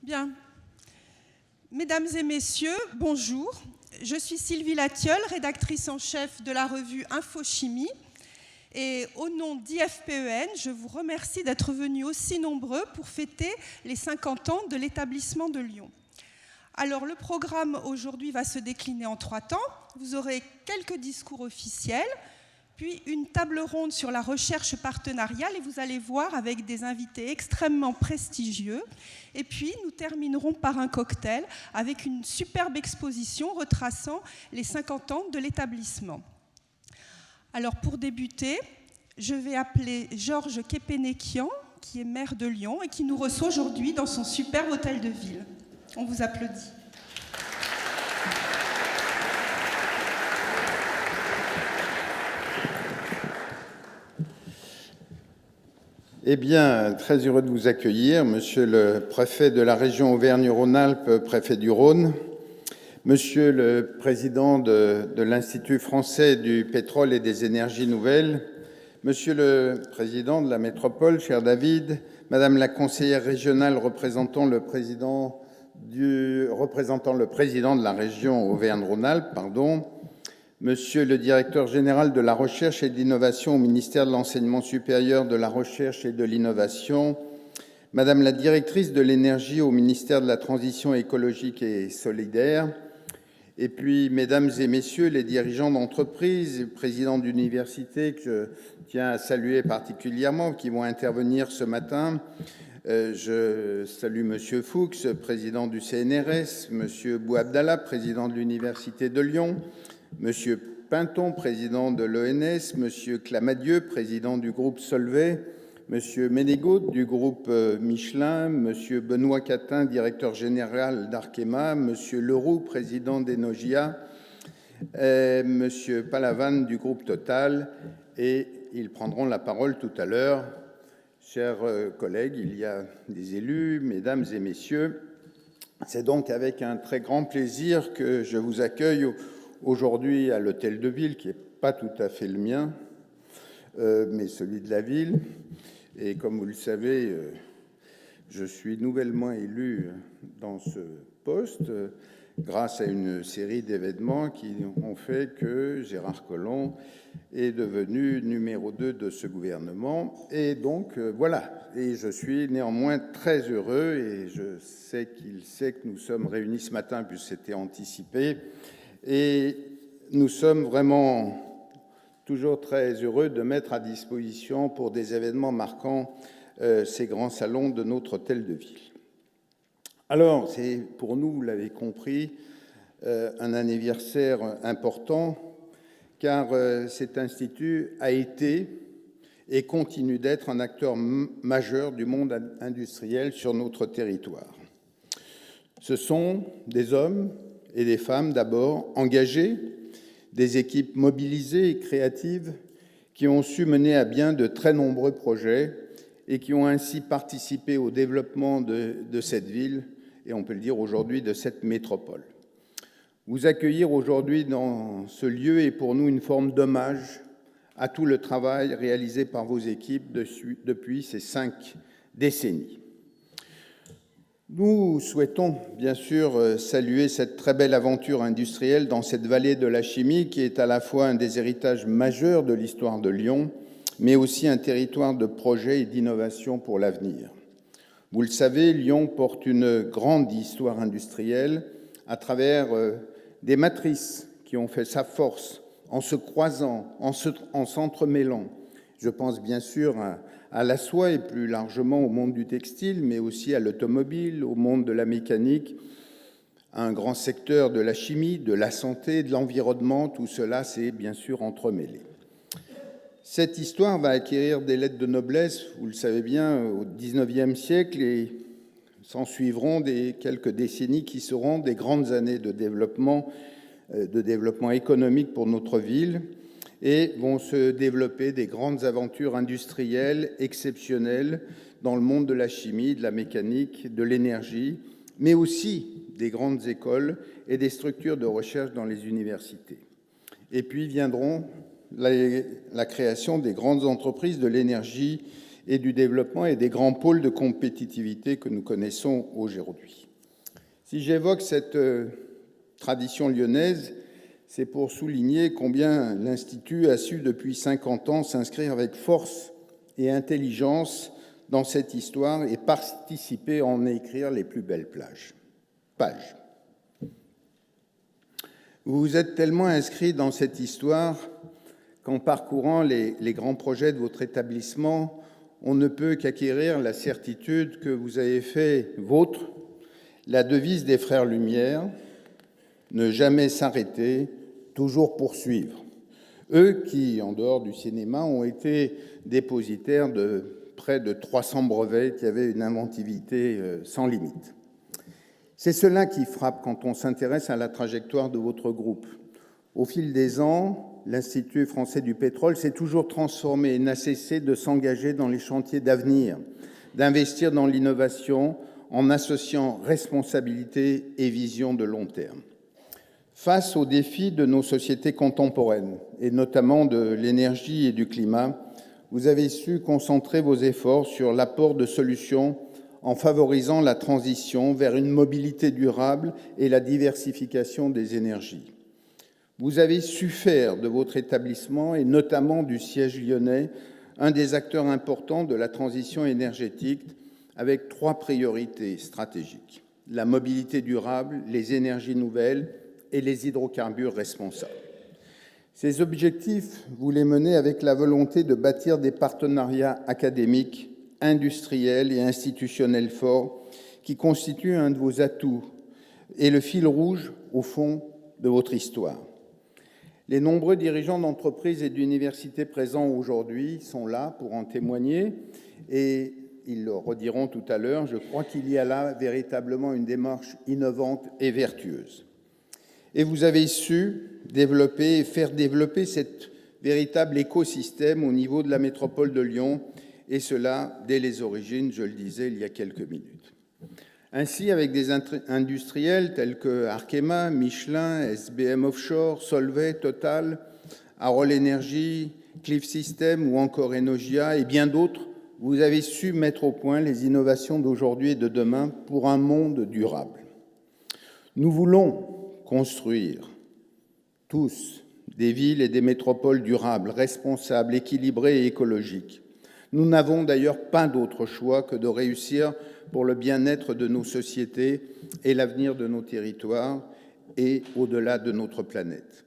Bien. Mesdames et messieurs, bonjour. Je suis Sylvie Latilleul, rédactrice en chef de la revue Infochimie. Et au nom d'IFPEN, je vous remercie d'être venus aussi nombreux pour fêter les 50 ans de l'établissement de Lyon. Alors, le programme aujourd'hui va se décliner en 3 temps. Vous aurez quelques discours officiels, puis une table ronde sur la recherche partenariale, et vous allez voir avec des invités extrêmement prestigieux. Et puis, nous terminerons par un cocktail avec une superbe exposition retraçant les 50 ans de l'établissement. Alors, pour débuter, je vais appeler Georges Kepenekian, qui est maire de Lyon et qui nous reçoit aujourd'hui dans son superbe hôtel de ville. On vous applaudit. Eh bien, très heureux de vous accueillir, monsieur le préfet de la région Auvergne-Rhône-Alpes, préfet du Rhône, monsieur le président de l'Institut français du pétrole et des énergies nouvelles, monsieur le président de la métropole, cher David, madame la conseillère régionale représentant le président de la région Auvergne-Rhône-Alpes, Monsieur le directeur général de la recherche et de l'innovation au ministère de l'Enseignement supérieur, de la recherche et de l'innovation, Madame la directrice de l'énergie au ministère de la Transition écologique et solidaire, et puis Mesdames et Messieurs les dirigeants d'entreprise, présidents d'université que je tiens à saluer particulièrement, qui vont intervenir ce matin. Je salue Monsieur Fuchs, président du CNRS, Monsieur Bouabdallah, président de l'Université de Lyon, Monsieur Pinton, président de l'ONS, Monsieur Clamadieu, président du groupe Solvay, Monsieur Ménégaud du groupe Michelin, Monsieur Benoît Catin, directeur général d'Arkema, Monsieur Leroux, président d'Enogia, Monsieur Palavane du groupe Total, et ils prendront la parole tout à l'heure. Chers collègues, il y a des élus, mesdames et messieurs, c'est donc avec un très grand plaisir que je vous accueille aujourd'hui à l'hôtel de ville, qui n'est pas tout à fait le mien, mais celui de la ville. Et comme vous le savez, je suis nouvellement élu dans ce poste grâce à une série d'événements qui ont fait que Gérard Collomb est devenu numéro 2 de ce gouvernement. Et donc, voilà. Et je suis néanmoins très heureux, et je sais qu'il sait que nous sommes réunis ce matin, puisque c'était anticipé. Et nous sommes vraiment toujours très heureux de mettre à disposition pour des événements marquants ces grands salons de notre hôtel de ville. Alors, c'est pour nous, vous l'avez compris, un anniversaire important, car cet institut a été et continue d'être un acteur majeur du monde industriel sur notre territoire. Ce sont des hommes et des femmes d'abord engagés, des équipes mobilisées et créatives qui ont su mener à bien de très nombreux projets et qui ont ainsi participé au développement de cette ville et on peut le dire aujourd'hui de cette métropole. Vous accueillir aujourd'hui dans ce lieu est pour nous une forme d'hommage à tout le travail réalisé par vos équipes depuis ces 5 décennies. Nous souhaitons bien sûr saluer cette très belle aventure industrielle dans cette vallée de la chimie qui est à la fois un des héritages majeurs de l'histoire de Lyon, mais aussi un territoire de projets et d'innovation pour l'avenir. Vous le savez, Lyon porte une grande histoire industrielle à travers des matrices qui ont fait sa force en se croisant, en s'entremêlant. Je pense bien sûr à la soie et plus largement au monde du textile, mais aussi à l'automobile, au monde de la mécanique, à un grand secteur de la chimie, de la santé, de l'environnement. Tout cela s'est bien sûr entremêlé. Cette histoire va acquérir des lettres de noblesse, vous le savez bien, au XIXe siècle et s'en suivront quelques décennies qui seront des grandes années de développement économique pour notre ville et vont se développer des grandes aventures industrielles exceptionnelles dans le monde de la chimie, de la mécanique, de l'énergie, mais aussi des grandes écoles et des structures de recherche dans les universités. Et puis viendront la création des grandes entreprises de l'énergie et du développement et des grands pôles de compétitivité que nous connaissons aujourd'hui. Si j'évoque cette tradition lyonnaise, c'est pour souligner combien l'Institut a su depuis 50 ans s'inscrire avec force et intelligence dans cette histoire et participer à en écrire les plus belles pages. Vous vous êtes tellement inscrit dans cette histoire qu'en parcourant les grands projets de votre établissement, on ne peut qu'acquérir la certitude que vous avez fait vôtre la devise des Frères Lumière, ne jamais s'arrêter, toujours poursuivre. Eux qui, en dehors du cinéma, ont été dépositaires de près de 300 brevets qui avaient une inventivité sans limite. C'est cela qui frappe quand on s'intéresse à la trajectoire de votre groupe. Au fil des ans, l'Institut français du pétrole s'est toujours transformé et n'a cessé de s'engager dans les chantiers d'avenir, d'investir dans l'innovation en associant responsabilité et vision de long terme. Face aux défis de nos sociétés contemporaines, et notamment de l'énergie et du climat, vous avez su concentrer vos efforts sur l'apport de solutions en favorisant la transition vers une mobilité durable et la diversification des énergies. Vous avez su faire de votre établissement, et notamment du siège lyonnais, un des acteurs importants de la transition énergétique avec 3 priorités stratégiques: la mobilité durable, les énergies nouvelles et les hydrocarbures responsables. Ces objectifs, vous les menez avec la volonté de bâtir des partenariats académiques, industriels et institutionnels forts qui constituent un de vos atouts et le fil rouge, au fond, de votre histoire. Les nombreux dirigeants d'entreprises et d'universités présents aujourd'hui sont là pour en témoigner et ils le rediront tout à l'heure. Je crois qu'il y a là véritablement une démarche innovante et vertueuse. Et vous avez su développer et faire développer cet véritable écosystème au niveau de la métropole de Lyon, et cela dès les origines, je le disais il y a quelques minutes. Ainsi, avec des industriels tels que Arkema, Michelin, SBM Offshore, Solvay, Total, Arol Energy, Cliff System ou encore Enogia et bien d'autres, vous avez su mettre au point les innovations d'aujourd'hui et de demain pour un monde durable. Nous voulons construire tous des villes et des métropoles durables, responsables, équilibrées et écologiques. Nous n'avons d'ailleurs pas d'autre choix que de réussir pour le bien-être de nos sociétés et l'avenir de nos territoires et au-delà de notre planète.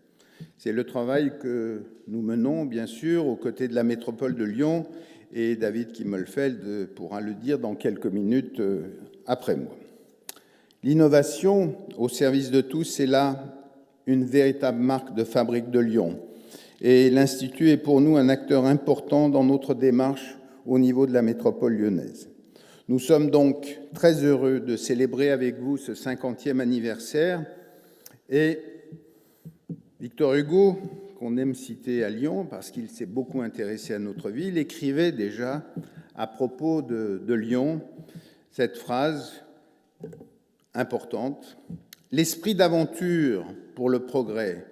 C'est le travail que nous menons, bien sûr, aux côtés de la métropole de Lyon, et David Kimmelfeld pourra le dire dans quelques minutes après moi. L'innovation au service de tous, c'est là une véritable marque de fabrique de Lyon. Et l'Institut est pour nous un acteur important dans notre démarche au niveau de la métropole lyonnaise. Nous sommes donc très heureux de célébrer avec vous ce 50e anniversaire. Et Victor Hugo, qu'on aime citer à Lyon parce qu'il s'est beaucoup intéressé à notre ville, écrivait déjà à propos de Lyon cette phrase importante: « L'esprit d'aventure pour le progrès,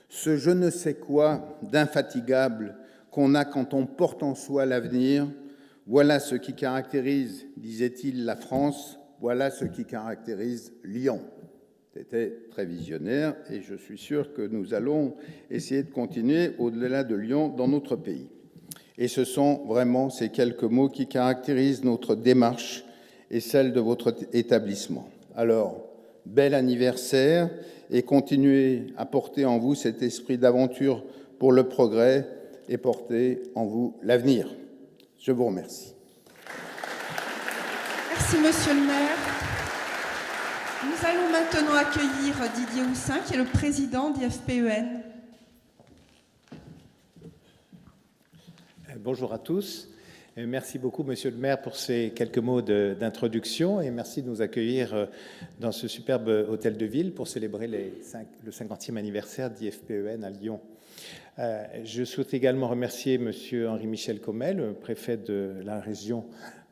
ce je ne sais quoi d'infatigable qu'on a quand on porte en soi l'avenir, voilà ce qui caractérise, disait-il, la France, voilà ce qui caractérise Lyon. » C'était très visionnaire et je suis sûr que nous allons essayer de continuer au-delà de Lyon dans notre pays. Et ce sont vraiment ces quelques mots qui caractérisent notre démarche et celle de votre établissement. Alors, bel anniversaire et continuez à porter en vous cet esprit d'aventure pour le progrès et porter en vous l'avenir. Je vous remercie. Merci, Monsieur le maire. Nous allons maintenant accueillir Didier Houssin, qui est le président d'IFPEN. Bonjour à tous. Merci beaucoup, Monsieur le maire, pour ces quelques mots d'introduction et merci de nous accueillir dans ce superbe hôtel de ville pour célébrer le 50e anniversaire d'IFPEN à Lyon. Je souhaite également remercier Monsieur Henri-Michel Commel, préfet de la région,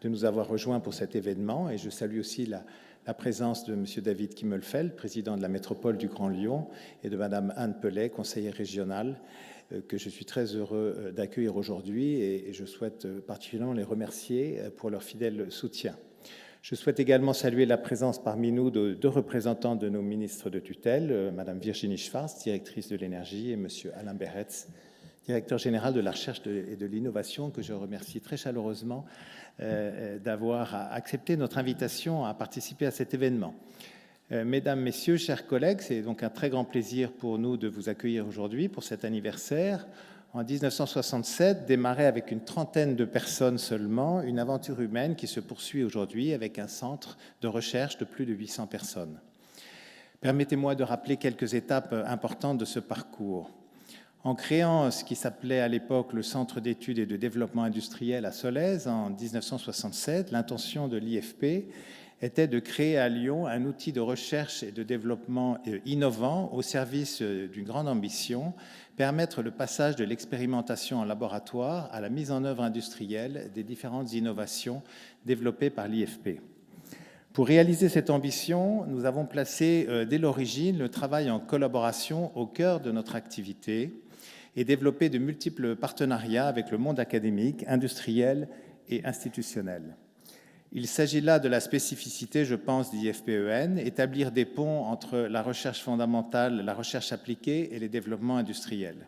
de nous avoir rejoints pour cet événement et je salue aussi la présence de Monsieur David Kimmelfeld, président de la métropole du Grand Lyon, et de Madame Anne Pellet, conseillère régionale. que je suis très heureux d'accueillir aujourd'hui et je souhaite particulièrement les remercier pour leur fidèle soutien. Je souhaite également saluer la présence parmi nous de deux représentants de nos ministres de tutelle, Mme Virginie Schwarz, directrice de l'énergie, et M. Alain Beretz, directeur général de la recherche et de l'innovation, que je remercie très chaleureusement d'avoir accepté notre invitation à participer à cet événement. Mesdames, Messieurs, chers collègues, c'est donc un très grand plaisir pour nous de vous accueillir aujourd'hui pour cet anniversaire. En 1967, démarrait avec une trentaine de personnes seulement une aventure humaine qui se poursuit aujourd'hui avec un centre de recherche de plus de 800 personnes. Permettez-moi de rappeler quelques étapes importantes de ce parcours. En créant ce qui s'appelait à l'époque le Centre d'études et de développement industriel à Solèze en 1967, l'intention de l'IFP était de créer à Lyon un outil de recherche et de développement innovant au service d'une grande ambition, permettre le passage de l'expérimentation en laboratoire à la mise en œuvre industrielle des différentes innovations développées par l'IFP. Pour réaliser cette ambition, nous avons placé dès l'origine le travail en collaboration au cœur de notre activité et développé de multiples partenariats avec le monde académique, industriel et institutionnel. Il s'agit là de la spécificité, je pense, d'IFPEN, établir des ponts entre la recherche fondamentale, la recherche appliquée et les développements industriels.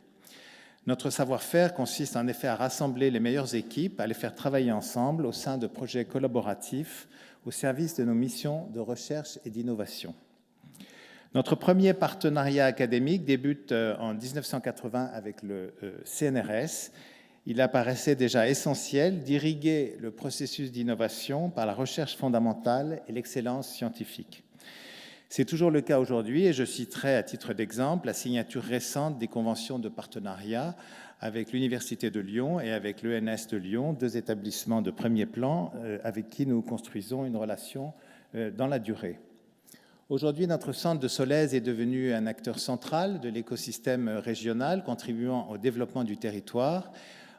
Notre savoir-faire consiste en effet à rassembler les meilleures équipes, à les faire travailler ensemble au sein de projets collaboratifs au service de nos missions de recherche et d'innovation. Notre premier partenariat académique débute en 1980 avec le CNRS. Il apparaissait déjà essentiel d'irriguer le processus d'innovation par la recherche fondamentale et l'excellence scientifique. C'est toujours le cas aujourd'hui et je citerai à titre d'exemple la signature récente des conventions de partenariat avec l'Université de Lyon et avec l'ENS de Lyon, deux établissements de premier plan avec qui nous construisons une relation dans la durée. Aujourd'hui, notre centre de Solèze est devenu un acteur central de l'écosystème régional, contribuant au développement du territoire,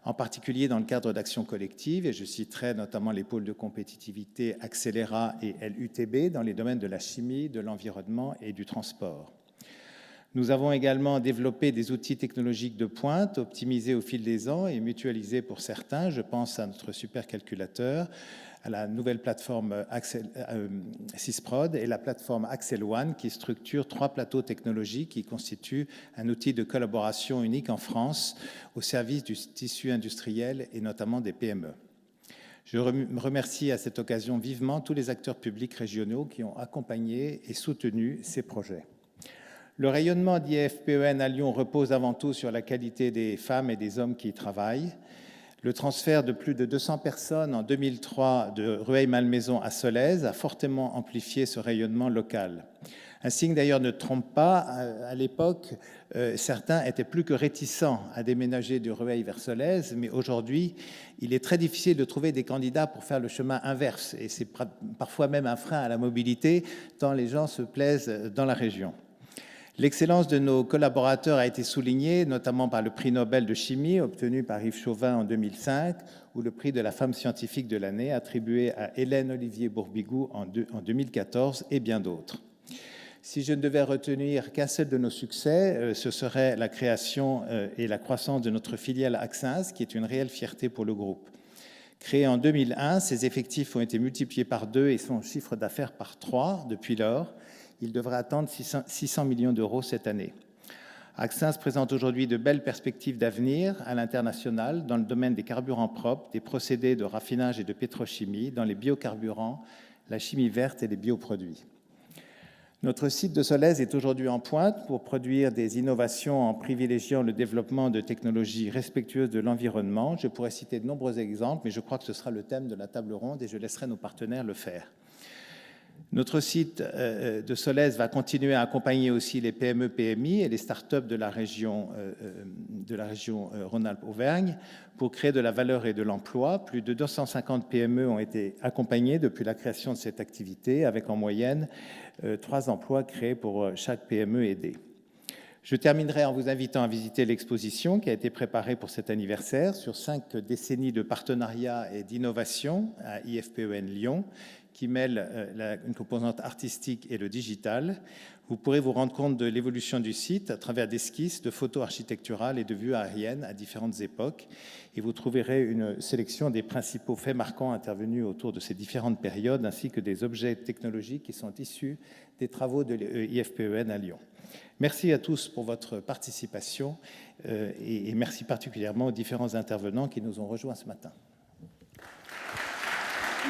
en particulier dans le cadre d'actions collectives, et je citerai notamment les pôles de compétitivité Accélera et LUTB dans les domaines de la chimie, de l'environnement et du transport. Nous avons également développé des outils technologiques de pointe, optimisés au fil des ans et mutualisés pour certains. Je pense à notre supercalculateur, à la nouvelle plateforme Sysprod et la plateforme Axel One qui structure 3 plateaux technologiques qui constituent un outil de collaboration unique en France au service du tissu industriel et notamment des PME. Je remercie à cette occasion vivement tous les acteurs publics régionaux qui ont accompagné et soutenu ces projets. Le rayonnement d'IFPEN à Lyon repose avant tout sur la qualité des femmes et des hommes qui y travaillent. Le transfert de plus de 200 personnes en 2003 de Rueil-Malmaison à Solèze a fortement amplifié ce rayonnement local. Un signe d'ailleurs ne trompe pas, à l'époque, certains étaient plus que réticents à déménager de Rueil vers Solèze, mais aujourd'hui, il est très difficile de trouver des candidats pour faire le chemin inverse, et c'est parfois même un frein à la mobilité, tant les gens se plaisent dans la région. L'excellence de nos collaborateurs a été soulignée, notamment par le prix Nobel de chimie obtenu par Yves Chauvin en 2005 ou le prix de la femme scientifique de l'année attribué à Hélène Olivier-Bourbigou en 2014 et bien d'autres. Si je ne devais retenir qu'un seul de nos succès, ce serait la création et la croissance de notre filiale Axens, qui est une réelle fierté pour le groupe. Créé en 2001, ses effectifs ont été multipliés par 2 et son chiffre d'affaires par 3 depuis lors. Il devrait atteindre 600 millions d'euros cette année. Axens présente aujourd'hui de belles perspectives d'avenir à l'international dans le domaine des carburants propres, des procédés de raffinage et de pétrochimie, dans les biocarburants, la chimie verte et les bioproduits. Notre site de Solèze est aujourd'hui en pointe pour produire des innovations en privilégiant le développement de technologies respectueuses de l'environnement. Je pourrais citer de nombreux exemples, mais je crois que ce sera le thème de la table ronde et je laisserai nos partenaires le faire. Notre site de Solèze va continuer à accompagner aussi les PME-PMI et les startups de la région Rhône-Alpes-Auvergne pour créer de la valeur et de l'emploi. Plus de 250 PME ont été accompagnées depuis la création de cette activité, avec en moyenne 3 emplois créés pour chaque PME aidée. Je terminerai en vous invitant à visiter l'exposition qui a été préparée pour cet anniversaire sur 5 décennies de partenariat et d'innovation à IFPEN Lyon, qui mêle une composante artistique et le digital. Vous pourrez vous rendre compte de l'évolution du site à travers d'esquisses, de photos architecturales et de vues aériennes à différentes époques. Et vous trouverez une sélection des principaux faits marquants intervenus autour de ces différentes périodes, ainsi que des objets technologiques qui sont issus des travaux de l'IFPEN à Lyon. Merci à tous pour votre participation et merci particulièrement aux différents intervenants qui nous ont rejoints ce matin.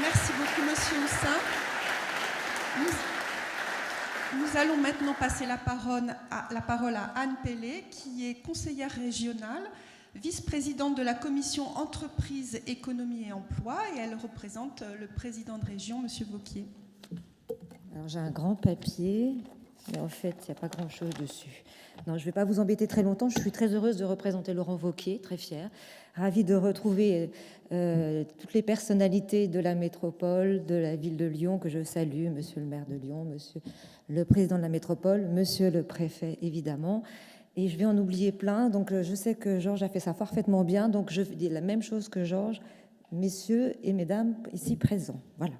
Merci beaucoup, Monsieur Houssin. Nous allons maintenant passer la parole à Anne Pellet, qui est conseillère régionale, vice-présidente de la commission entreprise, économie et emploi, et elle représente le président de région, Monsieur Vauquier. Alors j'ai un grand papier, mais en fait, il n'y a pas grand-chose dessus. Non, je ne vais pas vous embêter très longtemps. Je suis très heureuse de représenter Laurent Vauquier, très fière. Ravie de retrouver toutes les personnalités de la métropole, de la ville de Lyon, que je salue, monsieur le maire de Lyon, monsieur le président de la métropole, monsieur le préfet, évidemment. Et je vais en oublier plein. Donc, je sais que Georges a fait ça parfaitement bien. Donc, je dis la même chose que Georges, messieurs et mesdames ici présents. Voilà.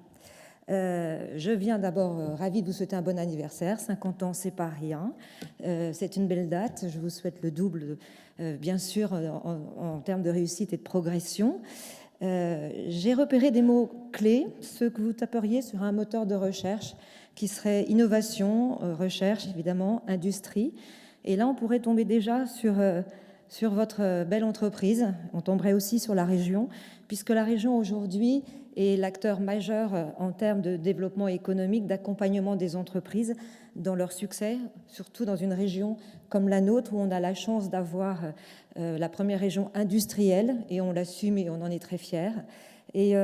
Je viens d'abord ravie de vous souhaiter un bon anniversaire. 50 ans, c'est pas rien. C'est une belle date. Je vous souhaite le double, bien sûr, en termes de réussite et de progression. J'ai repéré des mots clés, ceux que vous taperiez sur un moteur de recherche qui serait innovation, recherche, évidemment, industrie. Et là, on pourrait tomber déjà sur votre belle entreprise. On tomberait aussi sur la région, puisque la région aujourd'hui est l'acteur majeur en termes de développement économique, d'accompagnement des entreprises dans leur succès, surtout dans une région comme la nôtre, où on a la chance d'avoir la première région industrielle, et on l'assume et on en est très fiers. Et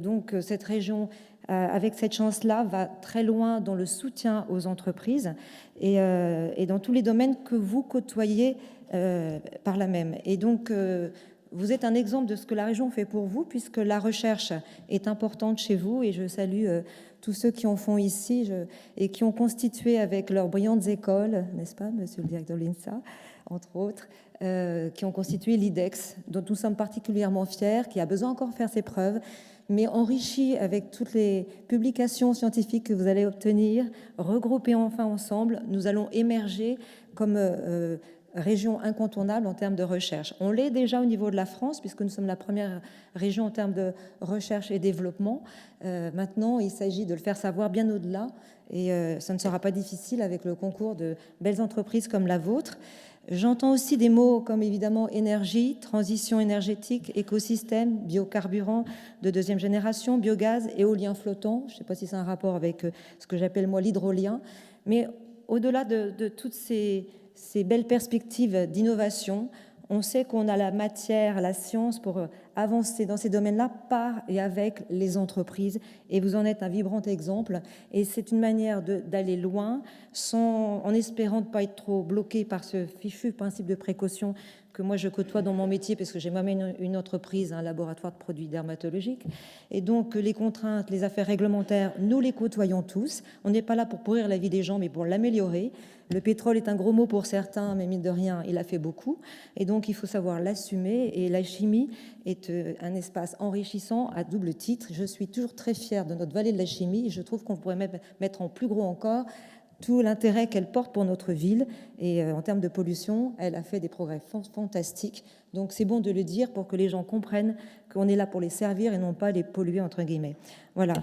donc, cette région, avec cette chance-là, va très loin dans le soutien aux entreprises et dans tous les domaines que vous côtoyez par là même. Et donc, vous êtes un exemple de ce que la région fait pour vous, puisque la recherche est importante chez vous, et je salue tous ceux qui en font ici et qui ont constitué avec leurs brillantes écoles, n'est-ce pas, monsieur le directeur de l'INSA, entre autres, qui ont constitué l'IDEX, dont nous sommes particulièrement fiers, qui a besoin encore de faire ses preuves, mais enrichi avec toutes les publications scientifiques que vous allez obtenir, regroupées enfin ensemble, nous allons émerger comme région incontournable en termes de recherche. On l'est déjà au niveau de la France, puisque nous sommes la première région en termes de recherche et développement. Maintenant, il s'agit de le faire savoir bien au-delà, et ça ne sera pas difficile avec le concours de belles entreprises comme la vôtre. J'entends aussi des mots comme évidemment énergie, transition énergétique, écosystème, biocarburants de deuxième génération, biogaz, éolien flottant. Je ne sais pas si c'est un rapport avec ce que j'appelle moi l'hydrolien. Mais au-delà de toutes ces belles perspectives d'innovation, on sait qu'on a la matière, la science pour avancer dans ces domaines-là par et avec les entreprises. Et vous en êtes un vibrant exemple. Et c'est une manière d'aller loin en espérant ne pas être trop bloqué par ce fichu principe de précaution que moi je côtoie dans mon métier, parce que j'ai moi-même une entreprise, un laboratoire de produits dermatologiques. Et donc les contraintes, les affaires réglementaires, nous les côtoyons tous. On n'est pas là pour pourrir la vie des gens, mais pour l'améliorer. Le pétrole est un gros mot pour certains, mais mine de rien, il a fait beaucoup. Et donc il faut savoir l'assumer. Et la chimie est un espace enrichissant à double titre. Je suis toujours très fière de notre vallée de la chimie, et je trouve qu'on pourrait même mettre en plus gros encore tout l'intérêt qu'elle porte pour notre ville. Et en termes de pollution, elle a fait des progrès fantastiques. Donc c'est bon de le dire pour que les gens comprennent qu'on est là pour les servir et non pas les polluer, entre guillemets. Voilà.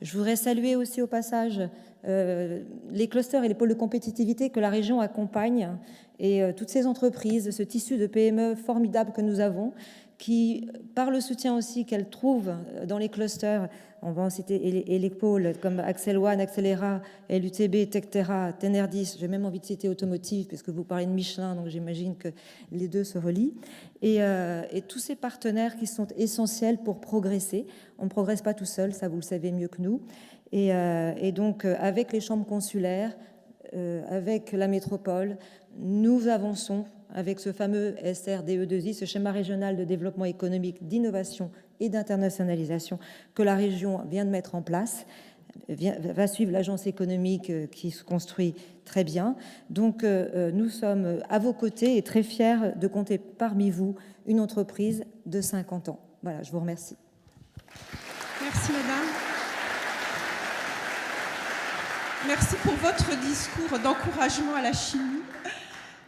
Je voudrais saluer aussi au passage les clusters et les pôles de compétitivité que la région accompagne, et toutes ces entreprises, ce tissu de PME formidable que nous avons, qui, par le soutien aussi qu'elles trouvent dans les clusters, on va en citer, et les pôles comme Axel One, Accélera, LUTB, Tectera, Tenerdis, j'ai même envie de citer Automotive, puisque vous parlez de Michelin, donc j'imagine que les deux se relient, et tous ces partenaires qui sont essentiels pour progresser. On ne progresse pas tout seul, ça vous le savez mieux que nous, et donc avec les chambres consulaires, avec la métropole, nous avançons avec ce fameux SRDE2I, ce schéma régional de développement économique, d'innovation et d'internationalisation que la région vient de mettre en place, va suivre l'agence économique qui se construit très bien. Donc nous sommes à vos côtés et très fiers de compter parmi vous une entreprise de 50 ans. Voilà, je vous remercie. Merci, madame. Merci pour votre discours d'encouragement à la chimie.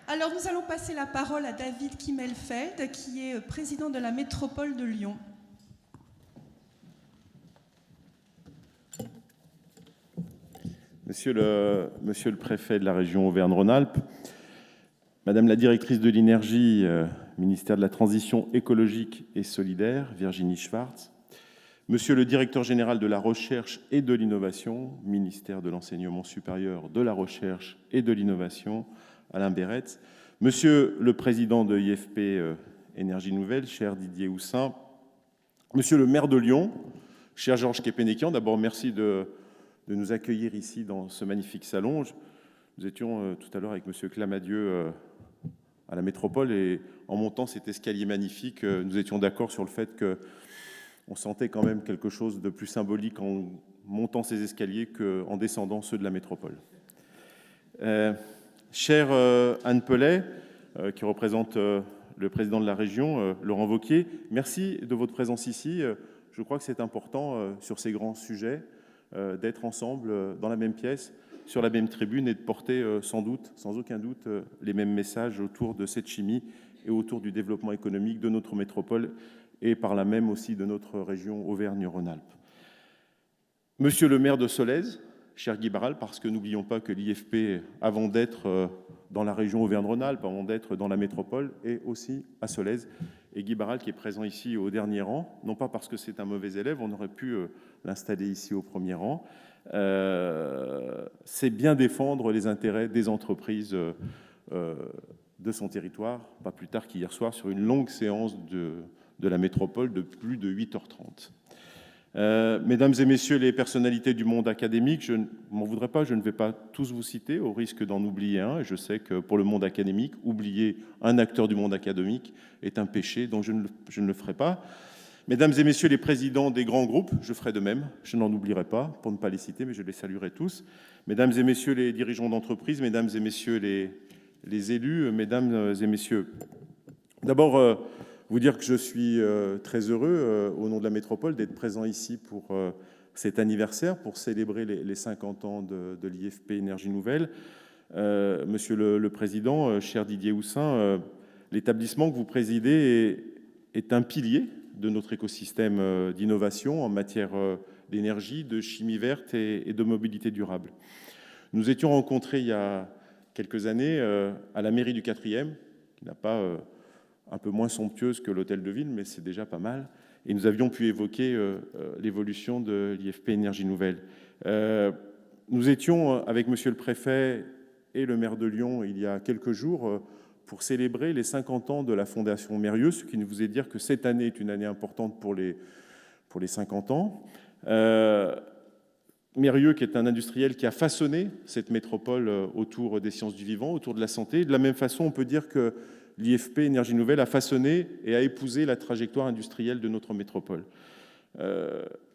Alors, nous allons passer la parole à David Kimmelfeld, qui est président de la métropole de Lyon. Monsieur le préfet de la région Auvergne-Rhône-Alpes, Madame la directrice de l'énergie, ministère de la Transition écologique et solidaire, Virginie Schwartz, Monsieur le directeur général de la recherche et de l'innovation, ministère de l'enseignement supérieur, de la recherche et de l'innovation, Alain Béretz, Monsieur le président de IFP Énergie Nouvelle, cher Didier Houssin, Monsieur le maire de Lyon, cher Georges Képénékian, d'abord merci de nous accueillir ici dans ce magnifique salon. Nous étions tout à l'heure avec Monsieur Clamadieu à la métropole et en montant cet escalier magnifique, nous étions d'accord sur le fait qu'on sentait quand même quelque chose de plus symbolique en montant ces escaliers qu'en descendant ceux de la métropole. Chère Anne Pellet, qui représente le président de la région, Laurent Wauquiez, merci de votre présence ici. Je crois que c'est important sur ces grands sujets d'être ensemble dans la même pièce, sur la même tribune et de porter sans aucun doute, les mêmes messages autour de cette chimie et autour du développement économique de notre métropole et par là même aussi de notre région Auvergne-Rhône-Alpes. Monsieur le maire de Solèze, cher Guy Baral, parce que n'oublions pas que l'IFP, avant d'être dans la région Auvergne-Rhône-Alpes, avant d'être dans la métropole, est aussi à Solèze. Et Guy Baral, qui est présent ici au dernier rang, non pas parce que c'est un mauvais élève, on aurait pu l'installer ici au premier rang, c'est bien défendre les intérêts des entreprises de son territoire, pas plus tard qu'hier soir, sur une longue séance de la métropole de plus de 8h30. Mesdames et messieurs les personnalités du monde académique, je ne m'en voudrais pas, je ne vais pas tous vous citer au risque d'en oublier un. Et je sais que pour le monde académique, oublier un acteur du monde académique est un péché, donc je ne le ferai pas. Mesdames et messieurs les présidents des grands groupes, je ferai de même, je n'en oublierai pas pour ne pas les citer, mais je les saluerai tous. Mesdames et messieurs les dirigeants d'entreprise, mesdames et messieurs les élus, mesdames et messieurs, d'abord, vous dire que je suis très heureux, au nom de la métropole, d'être présent ici pour cet anniversaire, pour célébrer les 50 ans de l'IFP Énergie Nouvelle. Monsieur le Président, cher Didier Houssin, l'établissement que vous présidez est un pilier de notre écosystème d'innovation en matière d'énergie, de chimie verte et de mobilité durable. Nous étions rencontrés il y a quelques années à la mairie du 4e, qui n'a pas... un peu moins somptueuse que l'hôtel de ville, mais c'est déjà pas mal. Et nous avions pu évoquer l'évolution de l'IFP Énergie Nouvelle. Nous étions avec Monsieur le Préfet et le maire de Lyon il y a quelques jours pour célébrer les 50 ans de la Fondation Mérieux, ce qui nous faisait dire que cette année est une année importante pour les 50 ans. Mérieux, qui est un industriel qui a façonné cette métropole autour des sciences du vivant, autour de la santé. De la même façon, on peut dire que l'IFP Énergie Nouvelle a façonné et a épousé la trajectoire industrielle de notre métropole.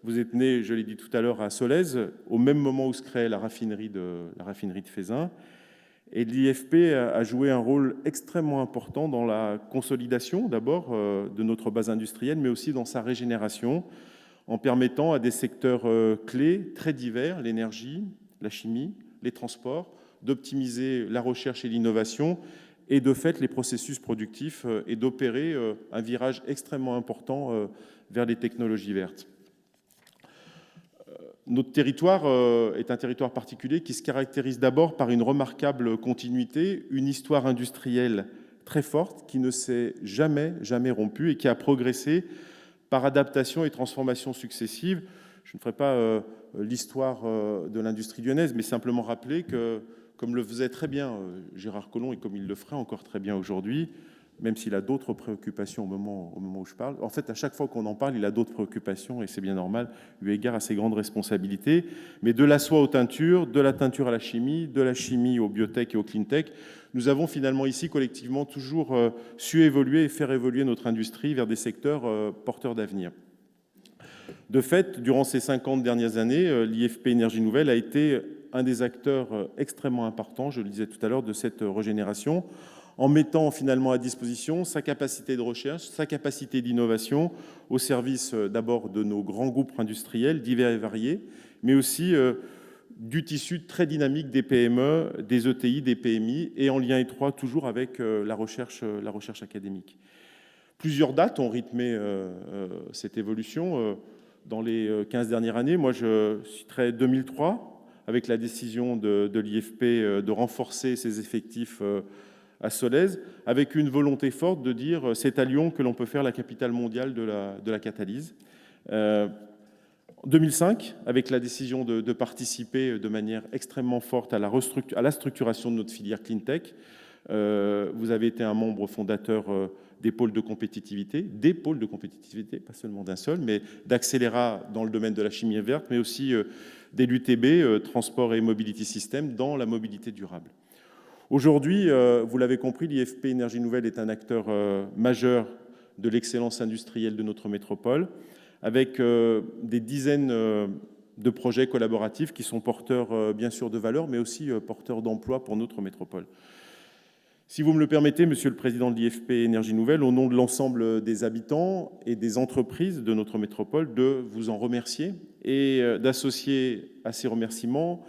Vous êtes né, je l'ai dit tout à l'heure, à Solèze, au même moment où se crée la raffinerie de Feyzin. Et l'IFP a joué un rôle extrêmement important dans la consolidation, d'abord, de notre base industrielle, mais aussi dans sa régénération, en permettant à des secteurs clés, très divers, l'énergie, la chimie, les transports, d'optimiser la recherche et l'innovation, et de fait les processus productifs et d'opérer un virage extrêmement important vers les technologies vertes. Notre territoire est un territoire particulier qui se caractérise d'abord par une remarquable continuité, une histoire industrielle très forte qui ne s'est jamais rompue et qui a progressé par adaptation et transformation successives. Je ne ferai pas l'histoire de l'industrie lyonnaise, mais simplement rappeler que, comme le faisait très bien Gérard Collomb et comme il le ferait encore très bien aujourd'hui, même s'il a d'autres préoccupations au moment où je parle. En fait, à chaque fois qu'on en parle, il a d'autres préoccupations et c'est bien normal, eu égard à ses grandes responsabilités. Mais de la soie aux teintures, de la teinture à la chimie, de la chimie aux biotech et aux cleantech, nous avons finalement ici collectivement toujours su évoluer et faire évoluer notre industrie vers des secteurs porteurs d'avenir. De fait, durant ces 50 dernières années, l'IFP Énergie Nouvelle a été un des acteurs extrêmement importants, je le disais tout à l'heure, de cette régénération, en mettant finalement à disposition sa capacité de recherche, sa capacité d'innovation au service d'abord de nos grands groupes industriels divers et variés, mais aussi du tissu très dynamique des PME, des ETI, des PMI, et en lien étroit toujours avec la recherche académique. Plusieurs dates ont rythmé cette évolution dans les 15 dernières années. Moi, je citerai 2003, avec la décision de l'IFP de renforcer ses effectifs à Solèze, avec une volonté forte de dire c'est à Lyon que l'on peut faire la capitale mondiale de la catalyse. 2005, avec la décision de participer de manière extrêmement forte à la structuration de notre filière cleantech. Vous avez été un membre fondateur des pôles de compétitivité, pas seulement d'un seul, mais d'Accéléra dans le domaine de la chimie verte, mais aussi des l'UTB, Transport et Mobility System, dans la mobilité durable. Aujourd'hui, vous l'avez compris, l'IFP Énergie Nouvelle est un acteur majeur de l'excellence industrielle de notre métropole, avec des dizaines de projets collaboratifs qui sont porteurs, bien sûr, de valeur, mais aussi porteurs d'emplois pour notre métropole. Si vous me le permettez, Monsieur le Président de l'IFP Énergie Nouvelle, au nom de l'ensemble des habitants et des entreprises de notre métropole, de vous en remercier et d'associer à ces remerciements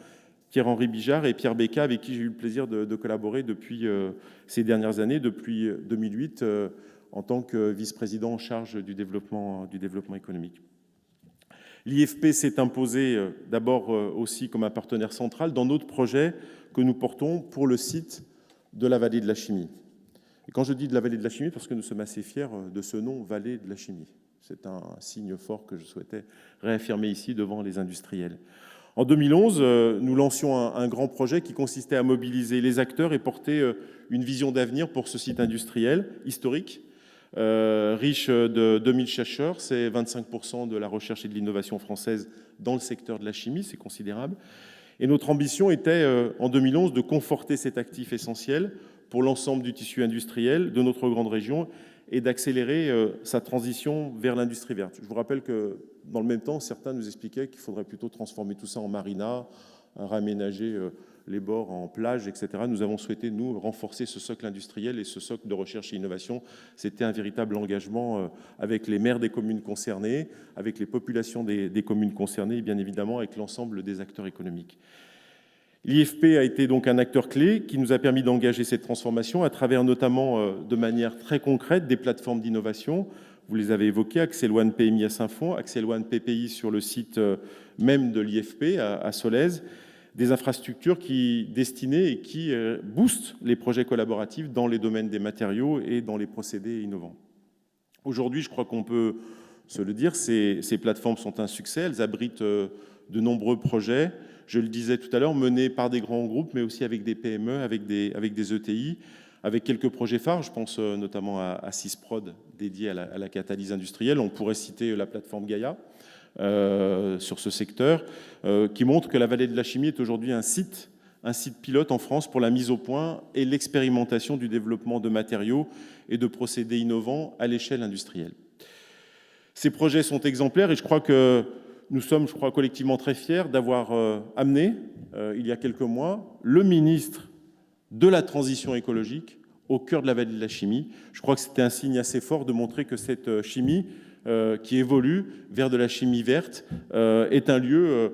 Pierre-Henri Bijard et Pierre Becca, avec qui j'ai eu le plaisir de collaborer depuis ces dernières années, depuis 2008, en tant que vice-président en charge du développement économique. L'IFP s'est imposé d'abord aussi comme un partenaire central dans notre projet que nous portons pour le site de la vallée de la chimie. Et quand je dis de la vallée de la chimie, parce que nous sommes assez fiers de ce nom, vallée de la chimie. C'est un signe fort que je souhaitais réaffirmer ici devant les industriels. En 2011, nous lancions un grand projet qui consistait à mobiliser les acteurs et porter une vision d'avenir pour ce site industriel historique, riche de 2000 chercheurs. C'est 25% de la recherche et de l'innovation française dans le secteur de la chimie, c'est considérable. Et notre ambition était, en 2011, de conforter cet actif essentiel pour l'ensemble du tissu industriel de notre grande région et d'accélérer sa transition vers l'industrie verte. Je vous rappelle que, dans le même temps, certains nous expliquaient qu'il faudrait plutôt transformer tout ça en marina, réaménager les bords en plage, etc. Nous avons souhaité, nous, renforcer ce socle industriel et ce socle de recherche et innovation. C'était un véritable engagement avec les maires des communes concernées, avec les populations des communes concernées et bien évidemment avec l'ensemble des acteurs économiques. L'IFP a été donc un acteur clé qui nous a permis d'engager cette transformation à travers notamment de manière très concrète des plateformes d'innovation. Vous les avez évoquées, Axel One PMI à Saint-Fond, Axel One PPI sur le site même de l'IFP à Solèze, des infrastructures destinées et qui boostent les projets collaboratifs dans les domaines des matériaux et dans les procédés innovants. Aujourd'hui, je crois qu'on peut se le dire, ces plateformes sont un succès, elles abritent de nombreux projets, je le disais tout à l'heure, menés par des grands groupes, mais aussi avec des PME, avec des ETI, avec quelques projets phares, je pense notamment à Sysprod, dédié à la catalyse industrielle. On pourrait citer la plateforme Gaïa sur ce secteur, qui montre que la vallée de la chimie est aujourd'hui un site pilote en France pour la mise au point et l'expérimentation du développement de matériaux et de procédés innovants à l'échelle industrielle. Ces projets sont exemplaires et je crois que nous sommes, collectivement très fiers d'avoir amené, il y a quelques mois, le ministre de la transition écologique au cœur de la vallée de la chimie. Je crois que c'était un signe assez fort de montrer que cette chimie qui évolue vers de la chimie verte est un lieu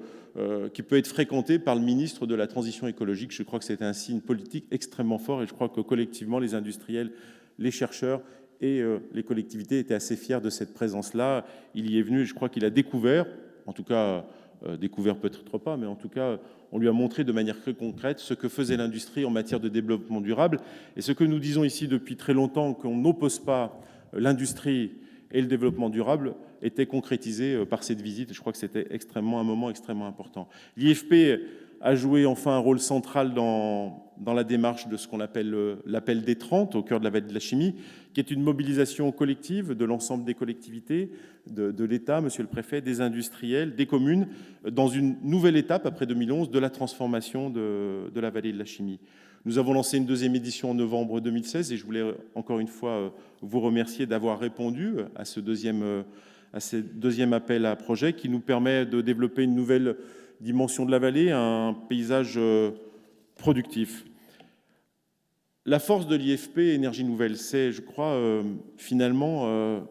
qui peut être fréquenté par le ministre de la transition écologique. Je crois que c'était un signe politique extrêmement fort et je crois que collectivement, les industriels, les chercheurs et les collectivités étaient assez fiers de cette présence-là. Il y est venu et je crois qu'il a découvert, en tout cas découvert peut-être pas, mais en tout cas on lui a montré de manière très concrète ce que faisait l'industrie en matière de développement durable. Et ce que nous disons ici depuis très longtemps, qu'on n'oppose pas l'industrie et le développement durable, était concrétisé par cette visite. Et je crois que c'était un moment extrêmement important. L'IFP a joué enfin un rôle central dans la démarche de ce qu'on appelle l'appel des 30 au cœur de la vallée de la chimie, qui est une mobilisation collective de l'ensemble des collectivités, de l'État, monsieur le préfet, des industriels, des communes, dans une nouvelle étape, après 2011, de la transformation de la vallée de la chimie. Nous avons lancé une deuxième édition en novembre 2016 et je voulais encore une fois vous remercier d'avoir répondu à ce deuxième appel à projet qui nous permet de développer une nouvelle dimension de la vallée, un paysage productif. La force de l'IFP Énergie Nouvelle, c'est, je crois, finalement,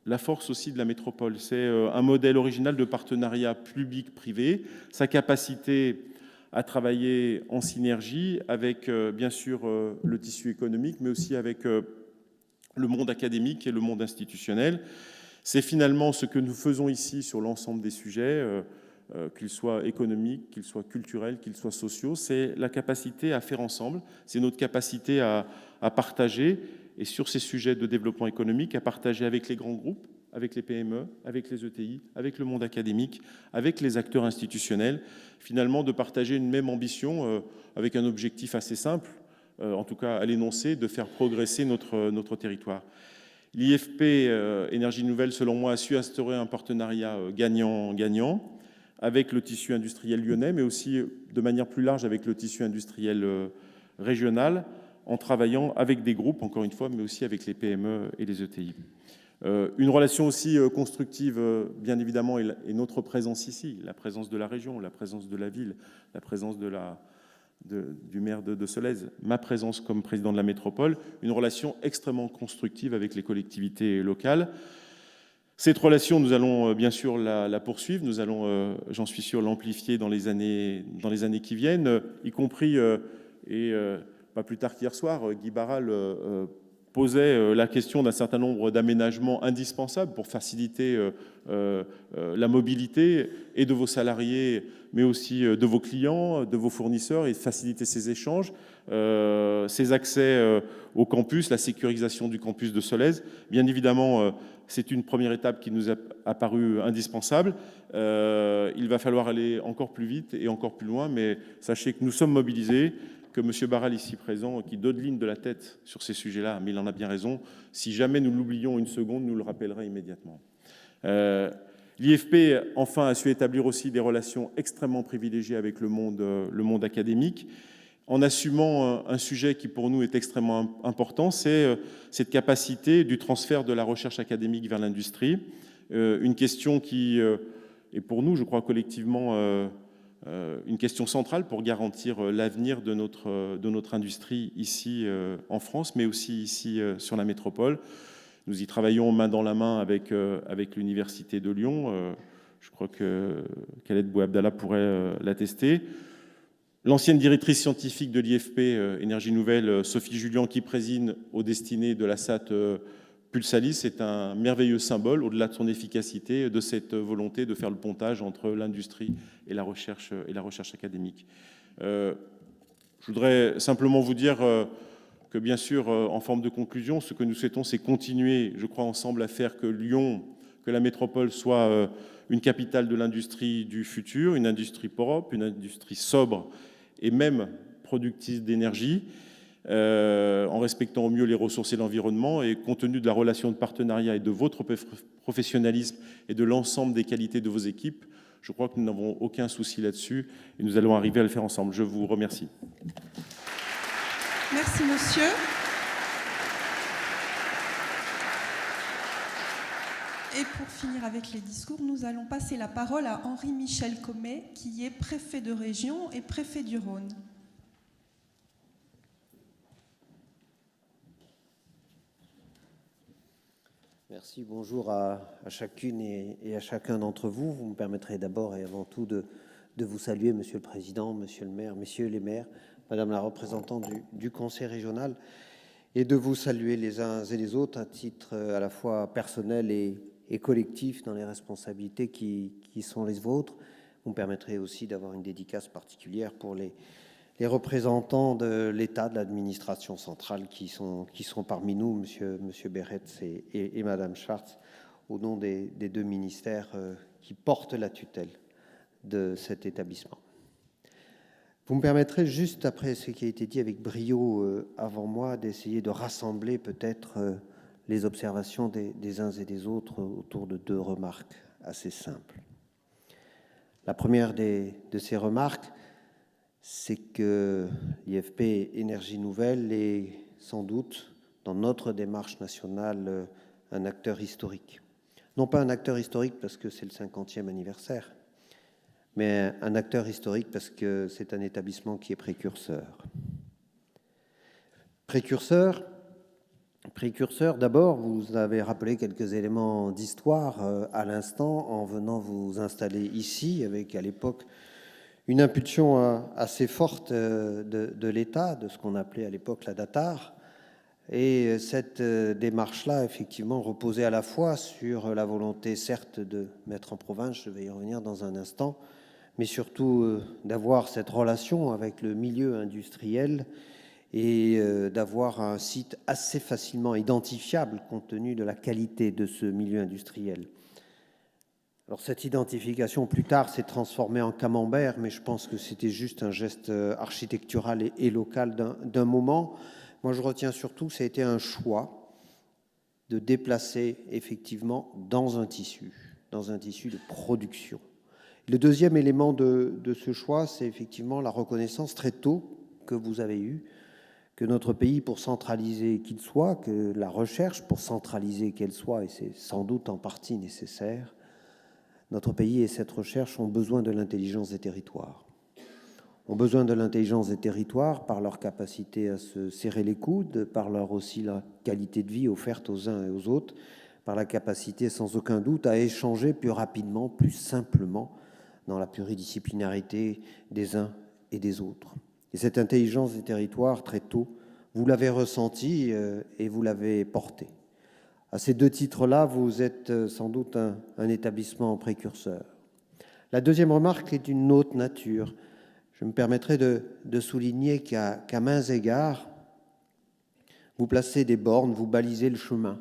la force aussi de la métropole. C'est un modèle original de partenariat public-privé, sa capacité à travailler en synergie avec, bien sûr, le tissu économique, mais aussi avec le monde académique et le monde institutionnel. C'est finalement ce que nous faisons ici sur l'ensemble des sujets, qu'ils soient économiques, qu'ils soient culturels, qu'ils soient sociaux. C'est la capacité à faire ensemble, c'est notre capacité à partager, et sur ces sujets de développement économique, à partager avec les grands groupes, avec les PME, avec les ETI, avec le monde académique, avec les acteurs institutionnels, finalement de partager une même ambition avec un objectif assez simple, en tout cas à l'énoncé, de faire progresser notre territoire. L'IFP Énergie Nouvelle, selon moi, a su instaurer un partenariat gagnant-gagnant avec le tissu industriel lyonnais, mais aussi de manière plus large avec le tissu industriel régional, en travaillant avec des groupes, encore une fois, mais aussi avec les PME et les ETI. Une relation aussi constructive, bien évidemment, est notre présence ici, la présence de la région, la présence de la ville, la présence du maire de Solèze, ma présence comme président de la métropole, une relation extrêmement constructive avec les collectivités locales. Cette relation, nous allons bien sûr la poursuivre, nous allons, j'en suis sûr, l'amplifier dans les années qui viennent, y compris, pas plus tard qu'hier soir, Guy Baral posait la question d'un certain nombre d'aménagements indispensables pour faciliter la mobilité et de vos salariés, mais aussi de vos clients, de vos fournisseurs, et faciliter ces échanges, ces accès au campus, la sécurisation du campus de Solèze. Bien évidemment, c'est une première étape qui nous a apparu indispensable. Il va falloir aller encore plus vite et encore plus loin, mais sachez que nous sommes mobilisés, que M. Baral, ici présent, qui dodeline de la tête sur ces sujets-là, mais il en a bien raison. Si jamais nous l'oublions une seconde, nous le rappellerons immédiatement. L'IFP, enfin, a su établir aussi des relations extrêmement privilégiées avec le monde académique, en assumant un sujet qui, pour nous, est extrêmement important, c'est cette capacité du transfert de la recherche académique vers l'industrie. Une question qui est, pour nous, je crois, collectivement, une question centrale pour garantir l'avenir de notre industrie ici en France, mais aussi ici sur la métropole. Nous y travaillons main dans la main avec l'Université de Lyon. Je crois que Khaled Bouabdallah pourrait l'attester. L'ancienne directrice scientifique de l'IFP Énergie Nouvelle, Sophie Julian, qui préside aux destinées de la SAT Pulsalis, est un merveilleux symbole, au-delà de son efficacité, de cette volonté de faire le pontage entre l'industrie et la recherche académique. Je voudrais simplement vous dire que, bien sûr, en forme de conclusion, ce que nous souhaitons, c'est continuer, je crois, ensemble à faire que Lyon, que la métropole soit une capitale de l'industrie du futur, une industrie propre, une industrie sobre et même productrice d'énergie, en respectant au mieux les ressources et l'environnement. Et compte tenu de la relation de partenariat et de votre professionnalisme et de l'ensemble des qualités de vos équipes, je crois que nous n'avons aucun souci là-dessus et nous allons arriver à le faire ensemble. Je vous remercie. Merci, monsieur. Et pour finir avec les discours, nous allons passer la parole à Henri-Michel Commet, qui est préfet de région et préfet du Rhône. Merci, bonjour à chacune et à chacun d'entre vous. Vous me permettrez d'abord et avant tout de vous saluer, Monsieur le Président, Monsieur le maire, Messieurs les maires, Madame la représentante du Conseil régional, et de vous saluer les uns et les autres à titre à la fois personnel et collectif dans les responsabilités qui sont les vôtres. Vous me permettrez aussi d'avoir une dédicace particulière pour les représentants de l'État, de l'administration centrale qui sont parmi nous, Monsieur Beretz et Madame Schwartz, au nom des deux ministères qui portent la tutelle de cet établissement. Vous me permettrez, juste après ce qui a été dit avec brio avant moi, d'essayer de rassembler peut-être les observations des uns et des autres autour de deux remarques assez simples. La première de ces remarques, c'est que l'IFP Énergie Nouvelle est sans doute, dans notre démarche nationale, un acteur historique. Non pas un acteur historique parce que c'est le 50e anniversaire, mais un acteur historique parce que c'est un établissement qui est précurseur. Précurseur, d'abord, vous avez rappelé quelques éléments d'histoire à l'instant en venant vous installer ici avec à l'époque Une impulsion assez forte de l'État, de ce qu'on appelait à l'époque la DATAR. Et cette démarche-là, effectivement, reposait à la fois sur la volonté, certes, de mettre en province, je vais y revenir dans un instant, mais surtout d'avoir cette relation avec le milieu industriel et d'avoir un site assez facilement identifiable compte tenu de la qualité de ce milieu industriel. Alors cette identification, plus tard, s'est transformée en camembert, mais je pense que c'était juste un geste architectural et local d'un moment. Moi, je retiens surtout que ça a été un choix de déplacer effectivement dans un tissu de production. Le deuxième élément de ce choix, c'est effectivement la reconnaissance très tôt que vous avez eue, que notre pays, pour centraliser qu'il soit, que la recherche, pour centraliser qu'elle soit, et c'est sans doute en partie nécessaire, notre pays et cette recherche ont besoin de l'intelligence des territoires. Ont besoin de l'intelligence des territoires par leur capacité à se serrer les coudes, par leur aussi la qualité de vie offerte aux uns et aux autres, par la capacité sans aucun doute à échanger plus rapidement, plus simplement, dans la pluridisciplinarité des uns et des autres. Et cette intelligence des territoires, très tôt, vous l'avez ressentie et vous l'avez portée. À ces deux titres-là, vous êtes sans doute un établissement précurseur. La deuxième remarque est d'une autre nature. Je me permettrai de souligner qu'à maints égards, vous placez des bornes, vous balisez le chemin.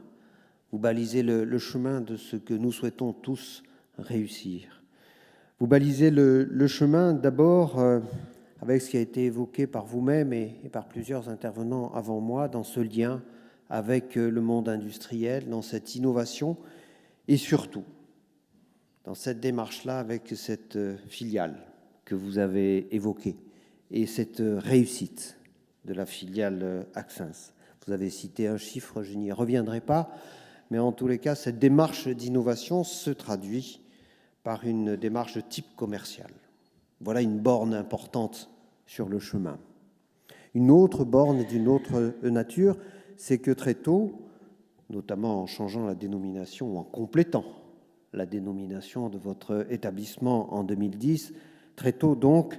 Vous balisez le chemin de ce que nous souhaitons tous réussir. Vous balisez le chemin d'abord avec ce qui a été évoqué par vous-même et par plusieurs intervenants avant moi dans ce lien avec le monde industriel, dans cette innovation et surtout dans cette démarche-là avec cette filiale que vous avez évoquée et cette réussite de la filiale Axens. Vous avez cité un chiffre, je n'y reviendrai pas, mais en tous les cas, cette démarche d'innovation se traduit par une démarche de type commercial. Voilà une borne importante sur le chemin. Une autre borne d'une autre nature, c'est que très tôt, notamment en changeant la dénomination ou en complétant la dénomination de votre établissement en 2010, très tôt donc,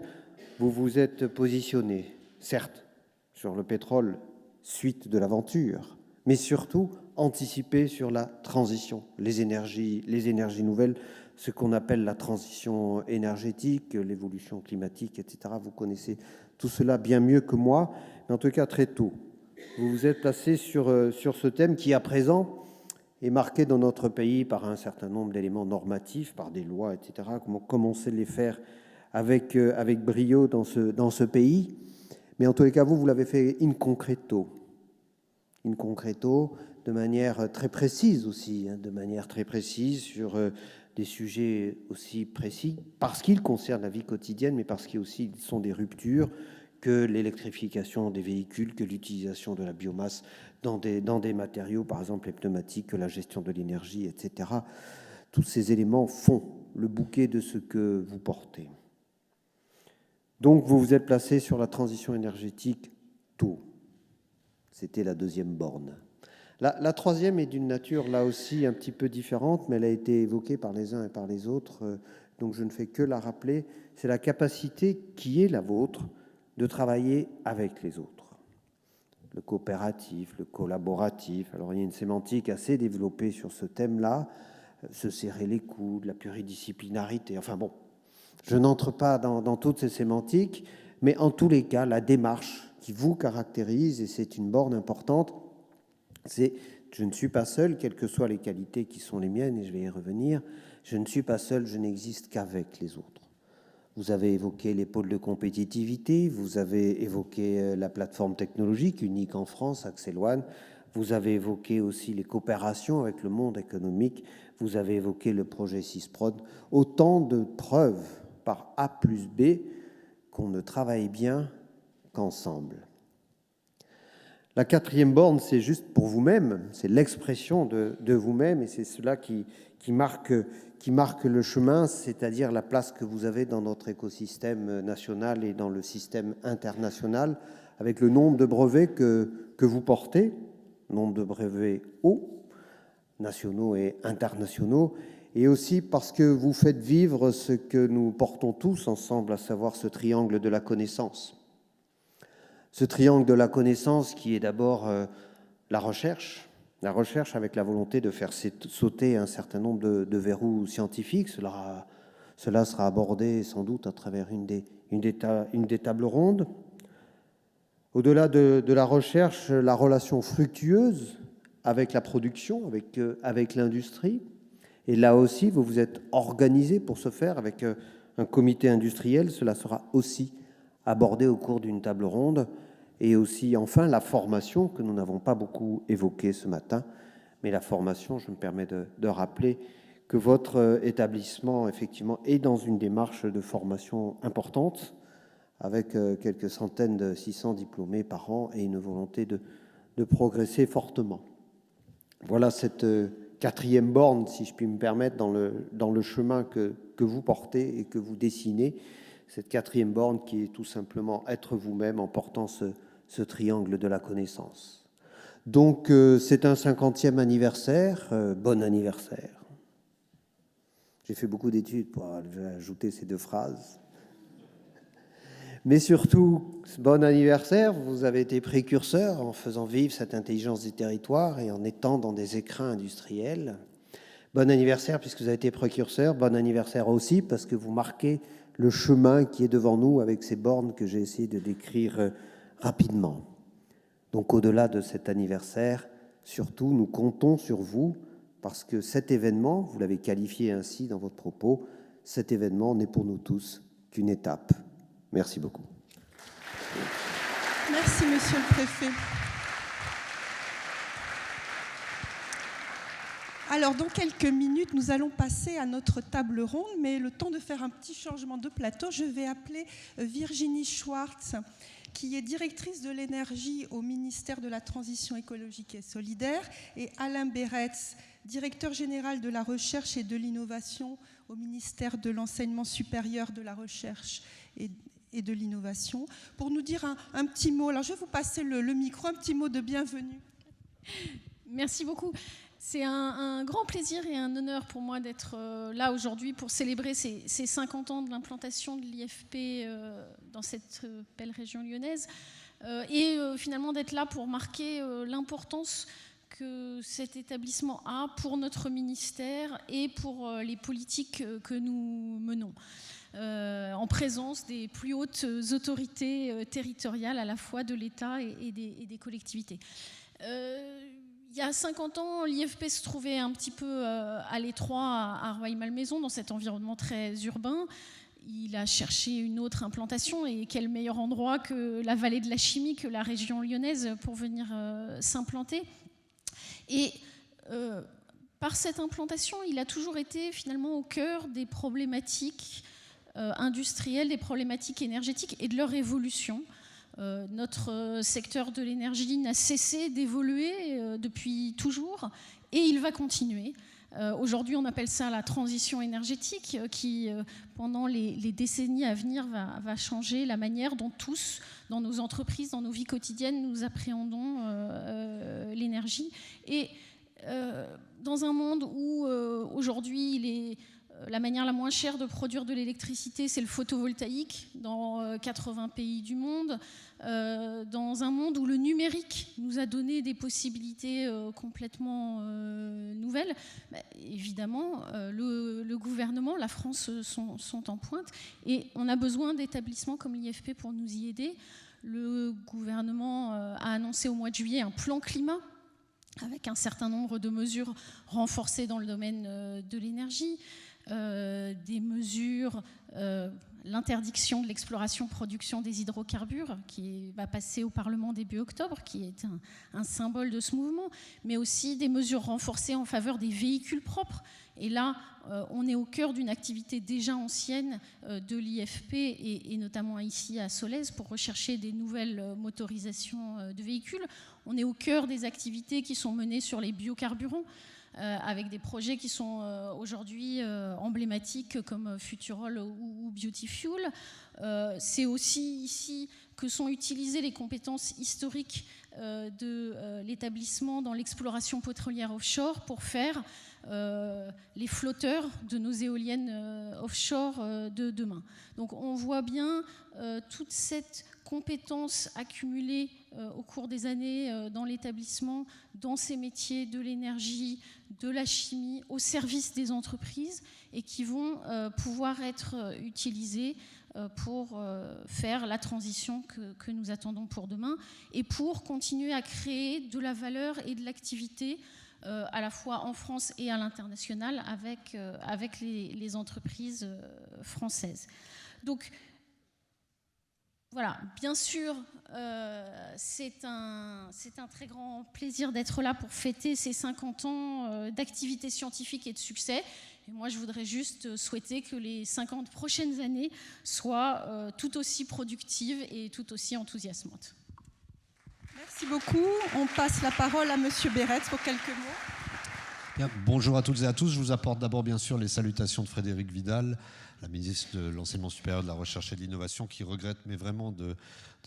vous vous êtes positionné, certes, sur le pétrole, suite de l'aventure, mais surtout anticiper sur la transition, les énergies nouvelles, ce qu'on appelle la transition énergétique, l'évolution climatique, etc. Vous connaissez tout cela bien mieux que moi, mais en tout cas très tôt. Vous vous êtes placé sur ce thème qui, à présent, est marqué dans notre pays par un certain nombre d'éléments normatifs, par des lois, etc., comme on sait les faire avec brio dans ce pays. Mais en tous les cas, vous l'avez fait in concreto, de manière très précise aussi, de manière très précise sur des sujets aussi précis, parce qu'ils concernent la vie quotidienne, mais parce qu'ils aussi sont des ruptures, que l'électrification des véhicules, que l'utilisation de la biomasse dans des matériaux, par exemple les pneumatiques, que la gestion de l'énergie, etc. Tous ces éléments font le bouquet de ce que vous portez. Donc vous vous êtes placé sur la transition énergétique tôt. C'était la deuxième borne. La troisième est d'une nature là aussi un petit peu différente, mais elle a été évoquée par les uns et par les autres, donc je ne fais que la rappeler. C'est la capacité qui est la vôtre de travailler avec les autres. Le coopératif, le collaboratif, alors il y a une sémantique assez développée sur ce thème-là, se serrer les coudes, la pluridisciplinarité, enfin bon, je n'entre pas dans toutes ces sémantiques, mais en tous les cas, la démarche qui vous caractérise, et c'est une borne importante, c'est je ne suis pas seul, quelles que soient les qualités qui sont les miennes, et je vais y revenir, je ne suis pas seul, je n'existe qu'avec les autres. Vous avez évoqué les pôles de compétitivité, vous avez évoqué la plateforme technologique unique en France, Axel One, vous avez évoqué aussi les coopérations avec le monde économique, vous avez évoqué le projet CISPROD, autant de preuves par A plus B qu'on ne travaille bien qu'ensemble. La quatrième borne, c'est juste pour vous-même, c'est l'expression de vous-même, et c'est cela qui marque le chemin, c'est-à-dire la place que vous avez dans notre écosystème national et dans le système international, avec le nombre de brevets que vous portez, nombre de brevets hauts, nationaux et internationaux, et aussi parce que vous faites vivre ce que nous portons tous ensemble, à savoir ce triangle de la connaissance. Ce triangle de la connaissance qui est d'abord la recherche avec la volonté de faire sauter un certain nombre de verrous scientifiques. Cela sera abordé sans doute à travers une des tables rondes. Au-delà de la recherche, la relation fructueuse avec la production, avec l'industrie. Et là aussi, vous vous êtes organisé pour ce faire avec un comité industriel. Cela sera aussi abordé au cours d'une table ronde. Et aussi, enfin, la formation que nous n'avons pas beaucoup évoquée ce matin. Mais la formation, je me permets de rappeler que votre établissement, effectivement, est dans une démarche de formation importante, avec quelques centaines de 600 diplômés par an et une volonté de progresser fortement. Voilà cette quatrième borne, si je puis me permettre, dans le chemin que vous portez et que vous dessinez, cette quatrième borne qui est tout simplement être vous-même en portant ce triangle de la connaissance. Donc c'est un 50e anniversaire, bon anniversaire. J'ai fait beaucoup d'études pour ajouter ces deux phrases. Mais surtout, bon anniversaire, vous avez été précurseur en faisant vivre cette intelligence des territoires et en étant dans des écrins industriels. Bon anniversaire puisque vous avez été précurseur, bon anniversaire aussi parce que vous marquez le chemin qui est devant nous avec ces bornes que j'ai essayé de décrire rapidement. Donc au-delà de cet anniversaire, surtout, nous comptons sur vous parce que cet événement, vous l'avez qualifié ainsi dans votre propos, cet événement n'est pour nous tous qu'une étape. Merci beaucoup. Merci, Monsieur le Préfet. Alors, dans quelques minutes, nous allons passer à notre table ronde, mais le temps de faire un petit changement de plateau, je vais appeler Virginie Schwartz, qui est directrice de l'énergie au ministère de la Transition écologique et solidaire, et Alain Béretz, directeur général de la recherche et de l'innovation au ministère de l'Enseignement supérieur, de la recherche et de l'innovation, pour nous dire un petit mot. Alors, je vais vous passer le micro, un petit mot de bienvenue. Merci beaucoup. C'est un grand plaisir et un honneur pour moi d'être là aujourd'hui pour célébrer ces 50 ans de l'implantation de l'IFP dans cette belle région lyonnaise et finalement d'être là pour marquer l'importance que cet établissement a pour notre ministère et pour les politiques que nous menons. En présence des plus hautes autorités territoriales à la fois de l'État et des collectivités. Il y a 50 ans, l'IFP se trouvait un petit peu à l'étroit à Rueil-Malmaison, dans cet environnement très urbain. Il a cherché une autre implantation, et quel meilleur endroit que la vallée de la Chimie, que la région lyonnaise, pour venir s'implanter. Et par cette implantation, il a toujours été finalement au cœur des problématiques industrielles, des problématiques énergétiques et de leur évolution. Notre secteur de l'énergie n'a cessé d'évoluer depuis toujours et il va continuer. Aujourd'hui, on appelle ça la transition énergétique qui, pendant les décennies à venir, va changer la manière dont tous, dans nos entreprises, dans nos vies quotidiennes, nous appréhendons l'énergie. Et dans un monde où aujourd'hui, la manière la moins chère de produire de l'électricité, c'est le photovoltaïque dans 80 pays du monde. Dans un monde où le numérique nous a donné des possibilités complètement nouvelles, évidemment, le gouvernement, la France sont en pointe. Et on a besoin d'établissements comme l'IFP pour nous y aider. Le gouvernement a annoncé au mois de juillet un plan climat avec un certain nombre de mesures renforcées dans le domaine de l'énergie. Des mesures, l'interdiction de l'exploration-production des hydrocarbures qui va passer au Parlement début octobre, qui est un symbole de ce mouvement, mais aussi des mesures renforcées en faveur des véhicules propres. Et là, on est au cœur d'une activité déjà ancienne de l'IFP et notamment ici à Solèze pour rechercher des nouvelles motorisations de véhicules. On est au cœur des activités qui sont menées sur les biocarburants, avec des projets qui sont aujourd'hui emblématiques comme Futurol ou Beauty Fuel. C'est aussi ici que sont utilisées les compétences historiques de l'établissement dans l'exploration pétrolière offshore pour faire les flotteurs de nos éoliennes offshore de demain. Donc on voit bien toute cette compétence accumulée au cours des années dans l'établissement, dans ces métiers de l'énergie, de la chimie, au service des entreprises, et qui vont pouvoir être utilisés pour faire la transition que nous attendons pour demain, et pour continuer à créer de la valeur et de l'activité à la fois en France et à l'international avec les entreprises françaises. Donc voilà, bien sûr, c'est un très grand plaisir d'être là pour fêter ces 50 ans d'activité scientifique et de succès. Et moi, je voudrais juste souhaiter que les 50 prochaines années soient tout aussi productives et tout aussi enthousiasmantes. Merci beaucoup. On passe la parole à Monsieur Beretz pour quelques mots. Bien, bonjour à toutes et à tous. Je vous apporte d'abord bien sûr les salutations de Frédérique Vidal, la ministre de l'Enseignement supérieur, de la Recherche et de l'Innovation, qui regrette mais vraiment de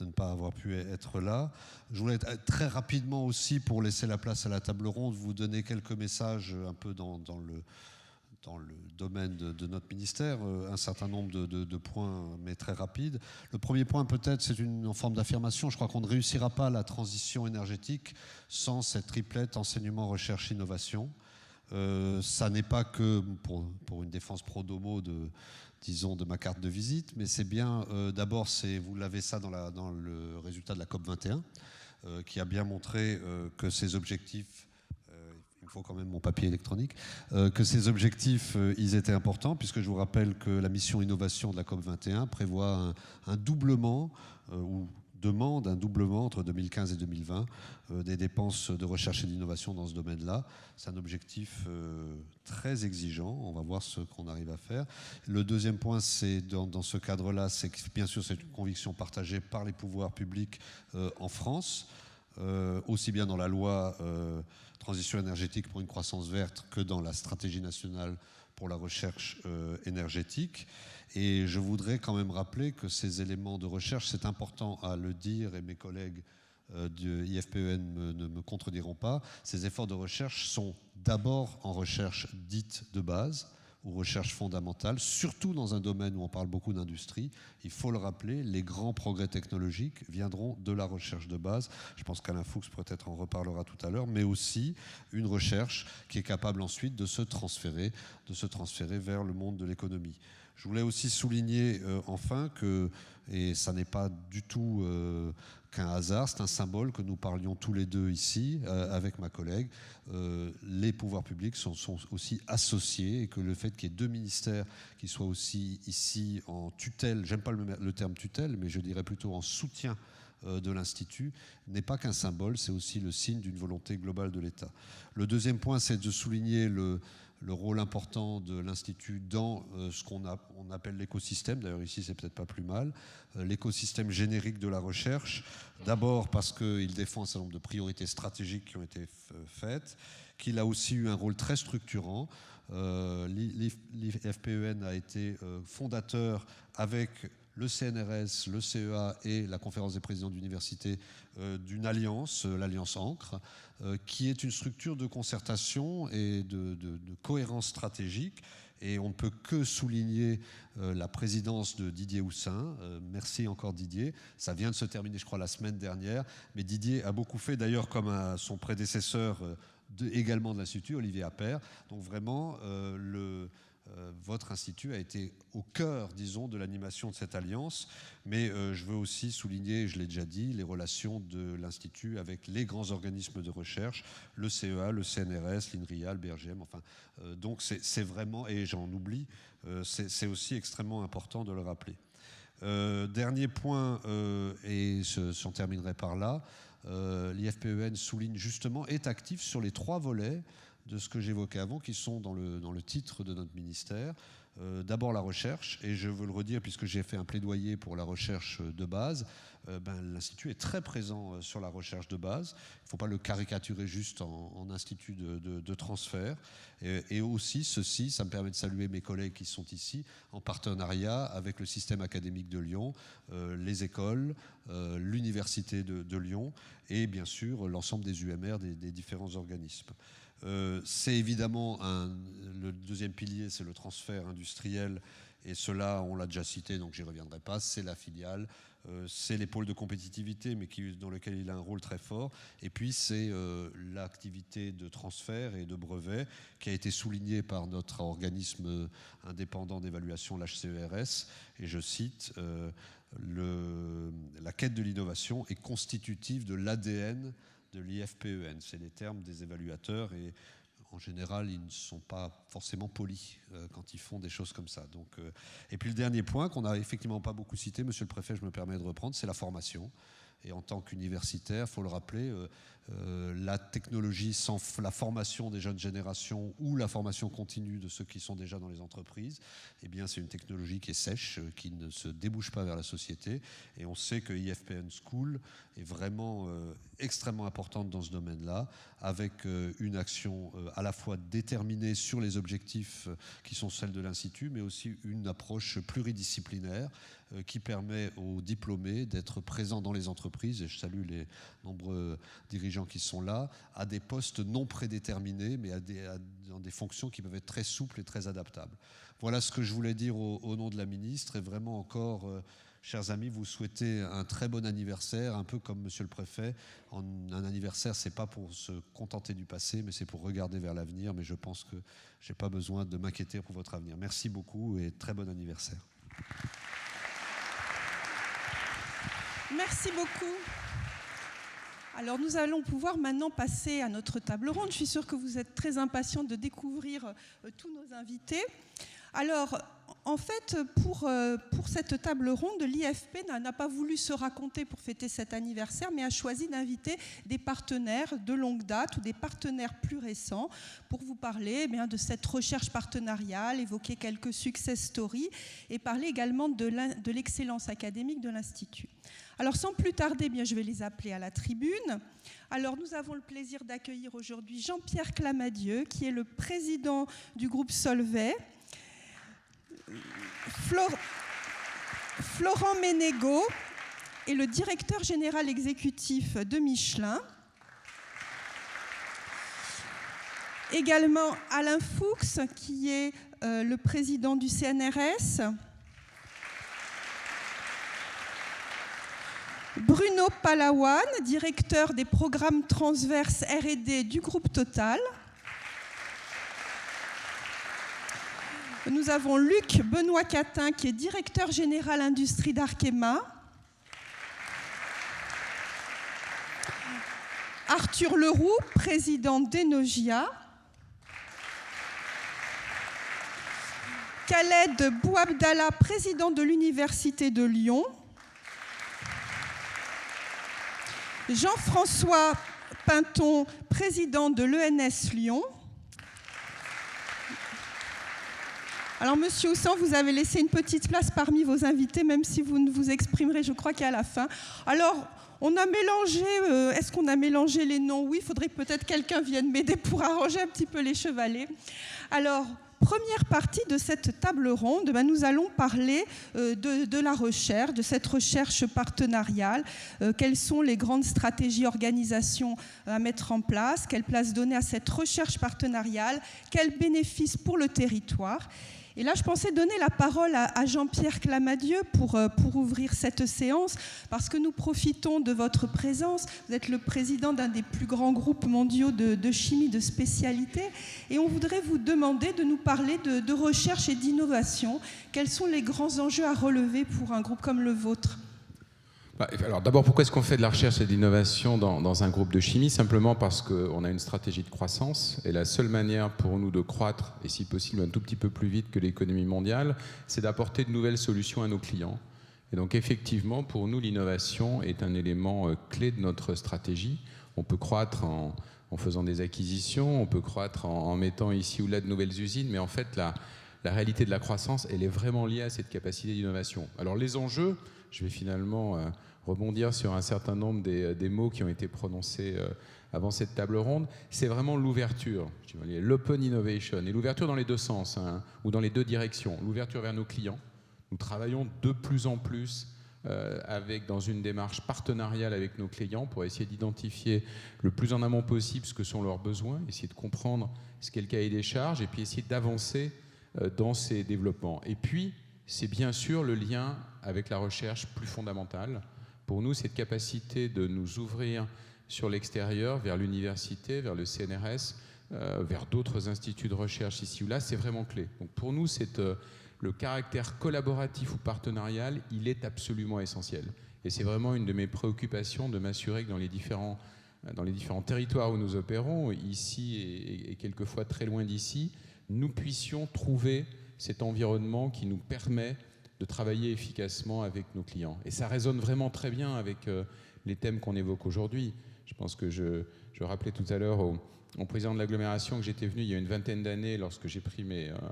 ne pas avoir pu être là. Je voulais très rapidement aussi, pour laisser la place à la table ronde, vous donner quelques messages un peu dans le domaine de notre ministère, un certain nombre de points, mais très rapides. Le premier point, peut-être, c'est en forme d'affirmation. Je crois qu'on ne réussira pas la transition énergétique sans cette triplette enseignement, recherche, innovation. Ça n'est pas que pour une défense pro domo de ma carte de visite, mais c'est bien, d'abord, vous l'avez ça dans le résultat de la COP21, qui a bien montré que ces objectifs, il faut quand même mon papier électronique, que ces objectifs, ils étaient importants, puisque je vous rappelle que la mission innovation de la COP21 prévoit un doublement, ou demande un doublement entre 2015 et 2020 des dépenses de recherche et d'innovation dans ce domaine-là. C'est un objectif très exigeant. On va voir ce qu'on arrive à faire. Le deuxième point, c'est dans ce cadre-là, c'est que bien sûr c'est une conviction partagée par les pouvoirs publics en France, aussi bien dans la loi transition énergétique pour une croissance verte que dans la stratégie nationale pour la recherche énergétique. Et je voudrais quand même rappeler que ces éléments de recherche, c'est important à le dire, et mes collègues de IFPEN ne me contrediront pas, ces efforts de recherche sont d'abord en recherche dite de base, ou recherche fondamentale, surtout dans un domaine où on parle beaucoup d'industrie. Il faut le rappeler, les grands progrès technologiques viendront de la recherche de base. Je pense qu'Alain Fuchs peut-être en reparlera tout à l'heure, mais aussi une recherche qui est capable ensuite de se transférer vers le monde de l'économie. Je voulais aussi souligner enfin que, et ça n'est pas du tout qu'un hasard, c'est un symbole que nous parlions tous les deux ici avec ma collègue. Les pouvoirs publics sont aussi associés, et que le fait qu'il y ait deux ministères qui soient aussi ici en tutelle, j'aime pas le terme tutelle, mais je dirais plutôt en soutien de l'Institut, n'est pas qu'un symbole, c'est aussi le signe d'une volonté globale de l'État. Le deuxième point, c'est de souligner le rôle important de l'Institut dans ce qu'on appelle l'écosystème. D'ailleurs, ici, c'est peut-être pas plus mal. L'écosystème générique de la recherche. D'abord parce qu'il défend un certain nombre de priorités stratégiques qui ont été faites, qu'il a aussi eu un rôle très structurant. L'IFPEN a été fondateur avec le CNRS, le CEA et la conférence des présidents d'université d'une alliance, l'Alliance Ancre, qui est une structure de concertation et de cohérence stratégique. Et on ne peut que souligner la présidence de Didier Houssin. Merci encore Didier. Ça vient de se terminer, je crois, la semaine dernière. Mais Didier a beaucoup fait, d'ailleurs, comme son prédécesseur également de l'Institut, Olivier Appert. Donc vraiment, votre institut a été au cœur, disons, de l'animation de cette alliance. Mais je veux aussi souligner, je l'ai déjà dit, les relations de l'Institut avec les grands organismes de recherche, le CEA, le CNRS, l'INRIA, le BRGM. Enfin, donc c'est vraiment, et j'en oublie, c'est aussi extrêmement important de le rappeler. Dernier point, et j'en terminerai par là, l'IFPEN souligne justement, est actif sur les 3 volets de ce que j'évoquais avant, qui sont dans le titre de notre ministère. D'abord la recherche, et je veux le redire puisque j'ai fait un plaidoyer pour la recherche de base. L'Institut est très présent sur la recherche de base. Il ne faut pas le caricaturer juste en institut de transfert. Et aussi ceci, ça me permet de saluer mes collègues qui sont ici, en partenariat avec le système académique de Lyon, les écoles, l'université de Lyon et bien sûr l'ensemble des UMR, des différents organismes. C'est évidemment le deuxième pilier, c'est le transfert industriel. Et cela, on l'a déjà cité, donc j'y reviendrai pas. C'est la filiale, c'est les pôles de compétitivité, mais dans lequel il a un rôle très fort. Et puis c'est l'activité de transfert et de brevet qui a été soulignée par notre organisme indépendant d'évaluation, l'HCERS. Et je cite, la quête de l'innovation est constitutive de l'ADN de l'IFPEN. C'est les termes des évaluateurs et en général, ils ne sont pas forcément polis quand ils font des choses comme ça. Donc, et puis le dernier point qu'on n'a effectivement pas beaucoup cité, Monsieur le Préfet, je me permets de reprendre, c'est la formation. Et en tant qu'universitaire, il faut le rappeler, la technologie sans la formation des jeunes générations ou la formation continue de ceux qui sont déjà dans les entreprises, eh bien, c'est une technologie qui est sèche, qui ne se débouche pas vers la société. Et on sait que IFPN School est vraiment extrêmement importante dans ce domaine-là, avec une action à la fois déterminée sur les objectifs qui sont celles de l'Institut, mais aussi une approche pluridisciplinaire qui permet aux diplômés d'être présents dans les entreprises, et je salue les nombreux dirigeants qui sont là, à des postes non prédéterminés, mais dans des fonctions qui peuvent être très souples et très adaptables. Voilà ce que je voulais dire au nom de la ministre, et vraiment encore, chers amis, vous souhaitez un très bon anniversaire, un peu comme Monsieur le Préfet. Un anniversaire, c'est pas pour se contenter du passé, mais c'est pour regarder vers l'avenir, mais je pense que je n'ai pas besoin de m'inquiéter pour votre avenir. Merci beaucoup et très bon anniversaire. Merci beaucoup. Alors nous allons pouvoir maintenant passer à notre table ronde. Je suis sûre que vous êtes très impatients de découvrir tous nos invités. Alors, en fait, pour cette table ronde, l'IFP n'a pas voulu se raconter pour fêter cet anniversaire, mais a choisi d'inviter des partenaires de longue date ou des partenaires plus récents pour vous parler de cette recherche partenariale, évoquer quelques success stories et parler également de l'excellence académique de l'Institut. Alors, sans plus tarder, je vais les appeler à la tribune. Alors, nous avons le plaisir d'accueillir aujourd'hui Jean-Pierre Clamadieu, qui est le président du groupe Solvay, Florent Ménégo est le directeur général exécutif de Michelin. Également Alain Fuchs, qui est le président du CNRS. Bruno Palawan, directeur des programmes transverses R&D du groupe Total. Nous avons Luc Benoît-Catin, qui est directeur général industrie d'Arkema. Arthur Leroux, président d'Enogia. Khaled Bouabdallah, président de l'Université de Lyon. Jean-François Pinton, président de l'ENS Lyon. Alors, Monsieur Houssan, vous avez laissé une petite place parmi vos invités, même si vous ne vous exprimerez, je crois, qu'à la fin. Alors, on a mélangé, est-ce qu'on a mélangé les noms? Oui, il faudrait que peut-être quelqu'un vienne m'aider pour arranger un petit peu les chevalets. Alors, première partie de cette table ronde, nous allons parler de la recherche, de cette recherche partenariale. Quelles sont les grandes stratégies organisation à mettre en place? Quelle place donner à cette recherche partenariale? Quels bénéfices pour le territoire? Et là, je pensais donner la parole à Jean-Pierre Clamadieu pour ouvrir cette séance, parce que nous profitons de votre présence. Vous êtes le président d'un des plus grands groupes mondiaux de chimie de spécialité, et on voudrait vous demander de nous parler de recherche et d'innovation. Quels sont les grands enjeux à relever pour un groupe comme le vôtre ? Alors d'abord, pourquoi est-ce qu'on fait de la recherche et de l'innovation dans un groupe de chimie? Simplement parce qu'on a une stratégie de croissance, et la seule manière pour nous de croître, et si possible un tout petit peu plus vite que l'économie mondiale, c'est d'apporter de nouvelles solutions à nos clients. Et donc effectivement, pour nous, l'innovation est un élément clé de notre stratégie. On peut croître en faisant des acquisitions, on peut croître en mettant ici ou là de nouvelles usines, mais en fait, la réalité de la croissance, elle est vraiment liée à cette capacité d'innovation. Alors les enjeux, je vais finalement rebondir sur un certain nombre des mots qui ont été prononcés avant cette table ronde. C'est vraiment l'ouverture, l'open innovation, et l'ouverture dans les deux sens, ou dans les deux directions. L'ouverture vers nos clients. Nous travaillons de plus en plus dans une démarche partenariale avec nos clients pour essayer d'identifier le plus en amont possible ce que sont leurs besoins, essayer de comprendre ce qu'est le cahier des charges et puis essayer d'avancer dans ces développements. Et puis, c'est bien sûr le lien avec la recherche plus fondamentale. Pour nous, cette capacité de nous ouvrir sur l'extérieur, vers l'université, vers le CNRS, vers d'autres instituts de recherche ici ou là, c'est vraiment clé. Donc pour nous, le caractère collaboratif ou partenarial, il est absolument essentiel. Et c'est vraiment une de mes préoccupations de m'assurer que dans les différents territoires où nous opérons, ici et quelquefois très loin d'ici, nous puissions trouver cet environnement qui nous permet de travailler efficacement avec nos clients. Et ça résonne vraiment très bien avec les thèmes qu'on évoque aujourd'hui. Je pense que je rappelais tout à l'heure au président de l'agglomération que j'étais venu il y a une vingtaine d'années, lorsque j'ai pris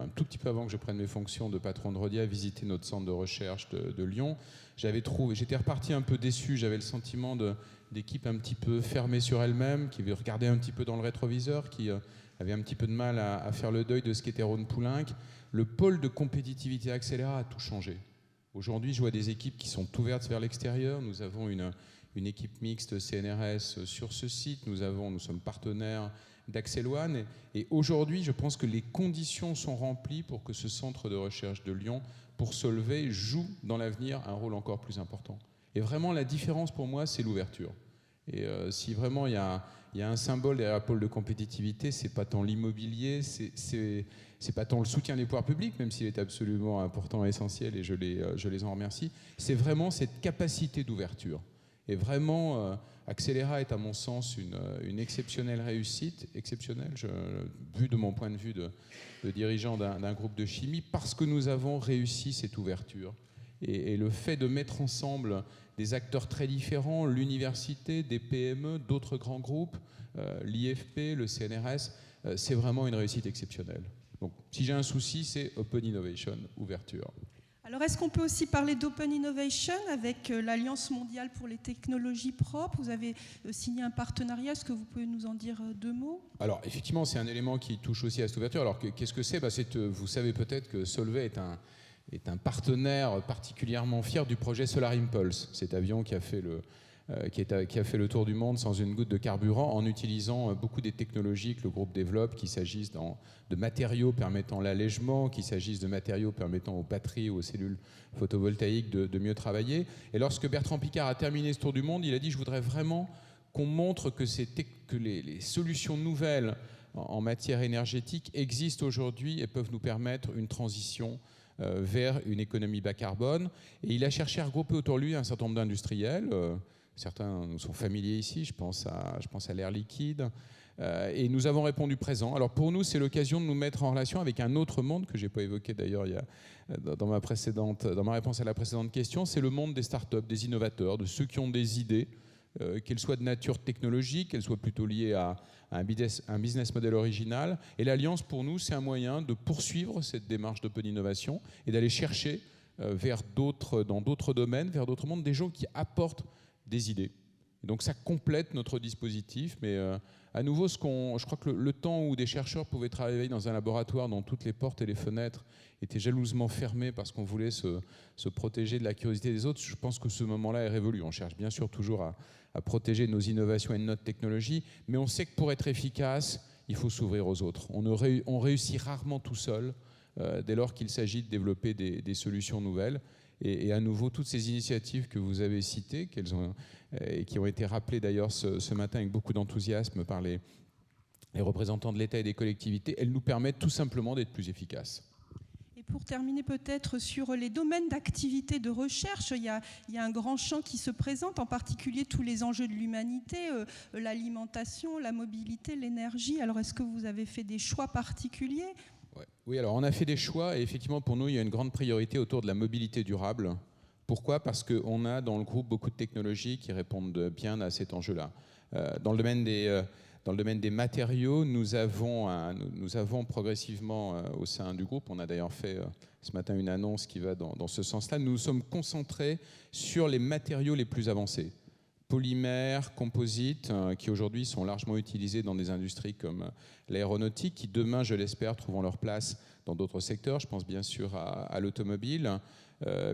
un tout petit peu avant que je prenne mes fonctions de patron de Rhodia, visiter notre centre de recherche de Lyon. J'étais reparti un peu déçu, j'avais le sentiment d'équipe un petit peu fermée sur elle-même, qui regardait un petit peu dans le rétroviseur, qui avait un petit peu de mal à faire le deuil de ce qu'était Rhône-Poulenc. Le pôle de compétitivité Accéléra a tout changé. Aujourd'hui, je vois des équipes qui sont ouvertes vers l'extérieur. Nous avons une équipe mixte CNRS sur ce site. Nous sommes partenaires d'Axeloan. Et aujourd'hui, je pense que les conditions sont remplies pour que ce centre de recherche de Lyon, pour Solvay, joue dans l'avenir un rôle encore plus important. Et vraiment, la différence pour moi, c'est l'ouverture. Et si vraiment il y a un symbole derrière le pôle de compétitivité, c'est pas tant l'immobilier, c'est pas tant le soutien des pouvoirs publics, même s'il est absolument important et essentiel, et je les en remercie. C'est vraiment cette capacité d'ouverture. Et vraiment, Accéléra est à mon sens une exceptionnelle réussite, exceptionnelle, vu de mon point de vue de dirigeant d'un groupe de chimie, parce que nous avons réussi cette ouverture. Et le fait de mettre ensemble des acteurs très différents, l'université, des PME, d'autres grands groupes, l'IFP, le CNRS, c'est vraiment une réussite exceptionnelle. Donc, si j'ai un souci, c'est Open Innovation, ouverture. Alors, est-ce qu'on peut aussi parler d'Open Innovation avec l'Alliance mondiale pour les technologies propres? Vous avez signé un partenariat, est-ce que vous pouvez nous en dire deux mots? Alors, effectivement, c'est un élément qui touche aussi à cette ouverture. Alors, qu'est-ce que c'est? Vous savez peut-être que Solvay est un partenaire particulièrement fier du projet Solar Impulse, cet avion qui a fait le tour du monde sans une goutte de carburant en utilisant beaucoup des technologies que le groupe développe, qu'il s'agisse de matériaux permettant l'allègement, qu'il s'agisse de matériaux permettant aux batteries ou aux cellules photovoltaïques de mieux travailler. Et lorsque Bertrand Piccard a terminé ce tour du monde, il a dit « Je voudrais vraiment qu'on montre que les solutions nouvelles en matière énergétique existent aujourd'hui et peuvent nous permettre une transition vers une économie bas carbone. » Et il a cherché à regrouper autour de lui un certain nombre d'industriels. Certains nous sont familiers ici, je pense à l'Air Liquide. Et nous avons répondu présent. Alors pour nous, c'est l'occasion de nous mettre en relation avec un autre monde que je n'ai pas évoqué d'ailleurs dans ma réponse à la précédente question. C'est le monde des startups, des innovateurs, de ceux qui ont des idées, qu'elles soient de nature technologique, qu'elles soient plutôt liées à un business model original. Et l'Alliance, pour nous, c'est un moyen de poursuivre cette démarche d'open innovation et d'aller chercher dans d'autres domaines, vers d'autres mondes, des gens qui apportent des idées. Et donc ça complète notre dispositif, mais à nouveau, je crois que le temps où des chercheurs pouvaient travailler dans un laboratoire dont toutes les portes et les fenêtres étaient jalousement fermées parce qu'on voulait se protéger de la curiosité des autres, je pense que ce moment-là est révolu. On cherche bien sûr toujours à protéger nos innovations et notre technologie, mais on sait que pour être efficace, il faut s'ouvrir aux autres. On réussit rarement tout seul dès lors qu'il s'agit de développer des solutions nouvelles. Et à nouveau, toutes ces initiatives que vous avez citées, et qui ont été rappelées d'ailleurs ce matin avec beaucoup d'enthousiasme par les représentants de l'État et des collectivités, elles nous permettent tout simplement d'être plus efficaces. Et pour terminer peut-être sur les domaines d'activité de recherche, il y a un grand champ qui se présente, en particulier tous les enjeux de l'humanité, l'alimentation, la mobilité, l'énergie. Alors est-ce que vous avez fait des choix particuliers ? Oui, alors on a fait des choix et effectivement pour nous il y a une grande priorité autour de la mobilité durable. Pourquoi ? Parce qu'on a dans le groupe beaucoup de technologies qui répondent bien à cet enjeu-là. Dans le domaine des matériaux, nous avons progressivement au sein du groupe, on a d'ailleurs fait ce matin une annonce qui va dans ce sens-là, nous nous sommes concentrés sur les matériaux les plus avancés. Polymères, composites, qui aujourd'hui sont largement utilisés dans des industries comme l'aéronautique, qui demain, je l'espère, trouveront leur place dans d'autres secteurs. Je pense bien sûr à l'automobile.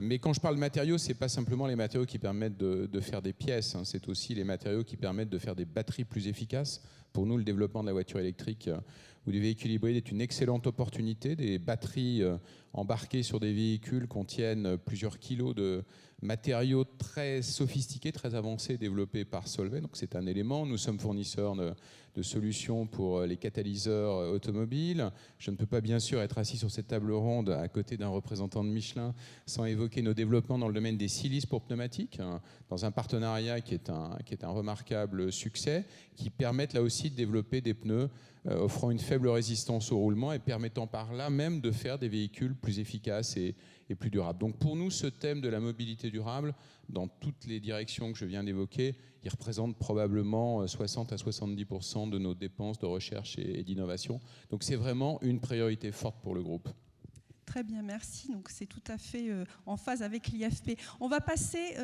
Mais quand je parle de matériaux, ce n'est pas simplement les matériaux qui permettent de faire des pièces, hein, c'est aussi les matériaux qui permettent de faire des batteries plus efficaces. Pour nous, le développement de la voiture électrique ou du véhicule hybride est une excellente opportunité. Des batteries embarquées sur des véhicules contiennent plusieurs kilos de matériaux très sophistiqués, très avancés, développés par Solvay. Donc c'est un élément. Nous sommes fournisseurs de solutions pour les catalyseurs automobiles. Je ne peux pas bien sûr être assis sur cette table ronde à côté d'un représentant de Michelin sans évoquer nos développements dans le domaine des silices pour pneumatiques, dans un partenariat qui est un remarquable succès, qui permettent là aussi de développer des pneus offrant une faible résistance au roulement et permettant par là même de faire des véhicules plus efficaces et plus durables. Donc pour nous, ce thème de la mobilité durable, dans toutes les directions que je viens d'évoquer, il représente probablement 60 à 70% de nos dépenses de recherche et d'innovation. Donc c'est vraiment une priorité forte pour le groupe. Très bien, merci. Donc c'est tout à fait en phase avec l'IFP. On va passer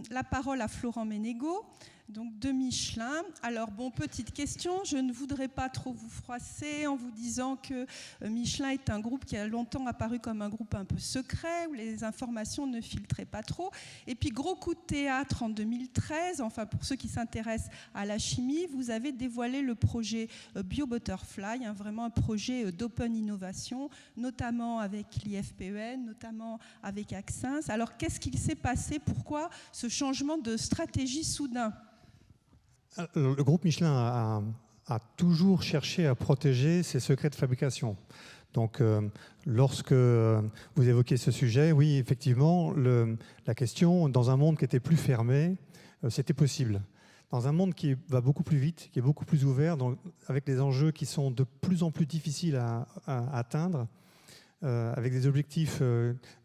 la parole à Florent Ménégo, donc de Michelin. Alors bon, petite question, je ne voudrais pas trop vous froisser en vous disant que Michelin est un groupe qui a longtemps apparu comme un groupe un peu secret, où les informations ne filtraient pas trop. Et puis gros coup de théâtre en 2013, enfin pour ceux qui s'intéressent à la chimie, vous avez dévoilé le projet BioButterfly, vraiment un projet d'open innovation, notamment avec l'IFPEN, notamment avec Axens. Alors qu'est-ce qu'il s'est passé? Pourquoi ce changement de stratégie soudain? Le groupe Michelin a toujours cherché à protéger ses secrets de fabrication. Donc, lorsque vous évoquez ce sujet, oui, effectivement, la question, dans un monde qui était plus fermé, c'était possible. Dans un monde qui va beaucoup plus vite, qui est beaucoup plus ouvert, donc, avec des enjeux qui sont de plus en plus difficiles à atteindre, avec des objectifs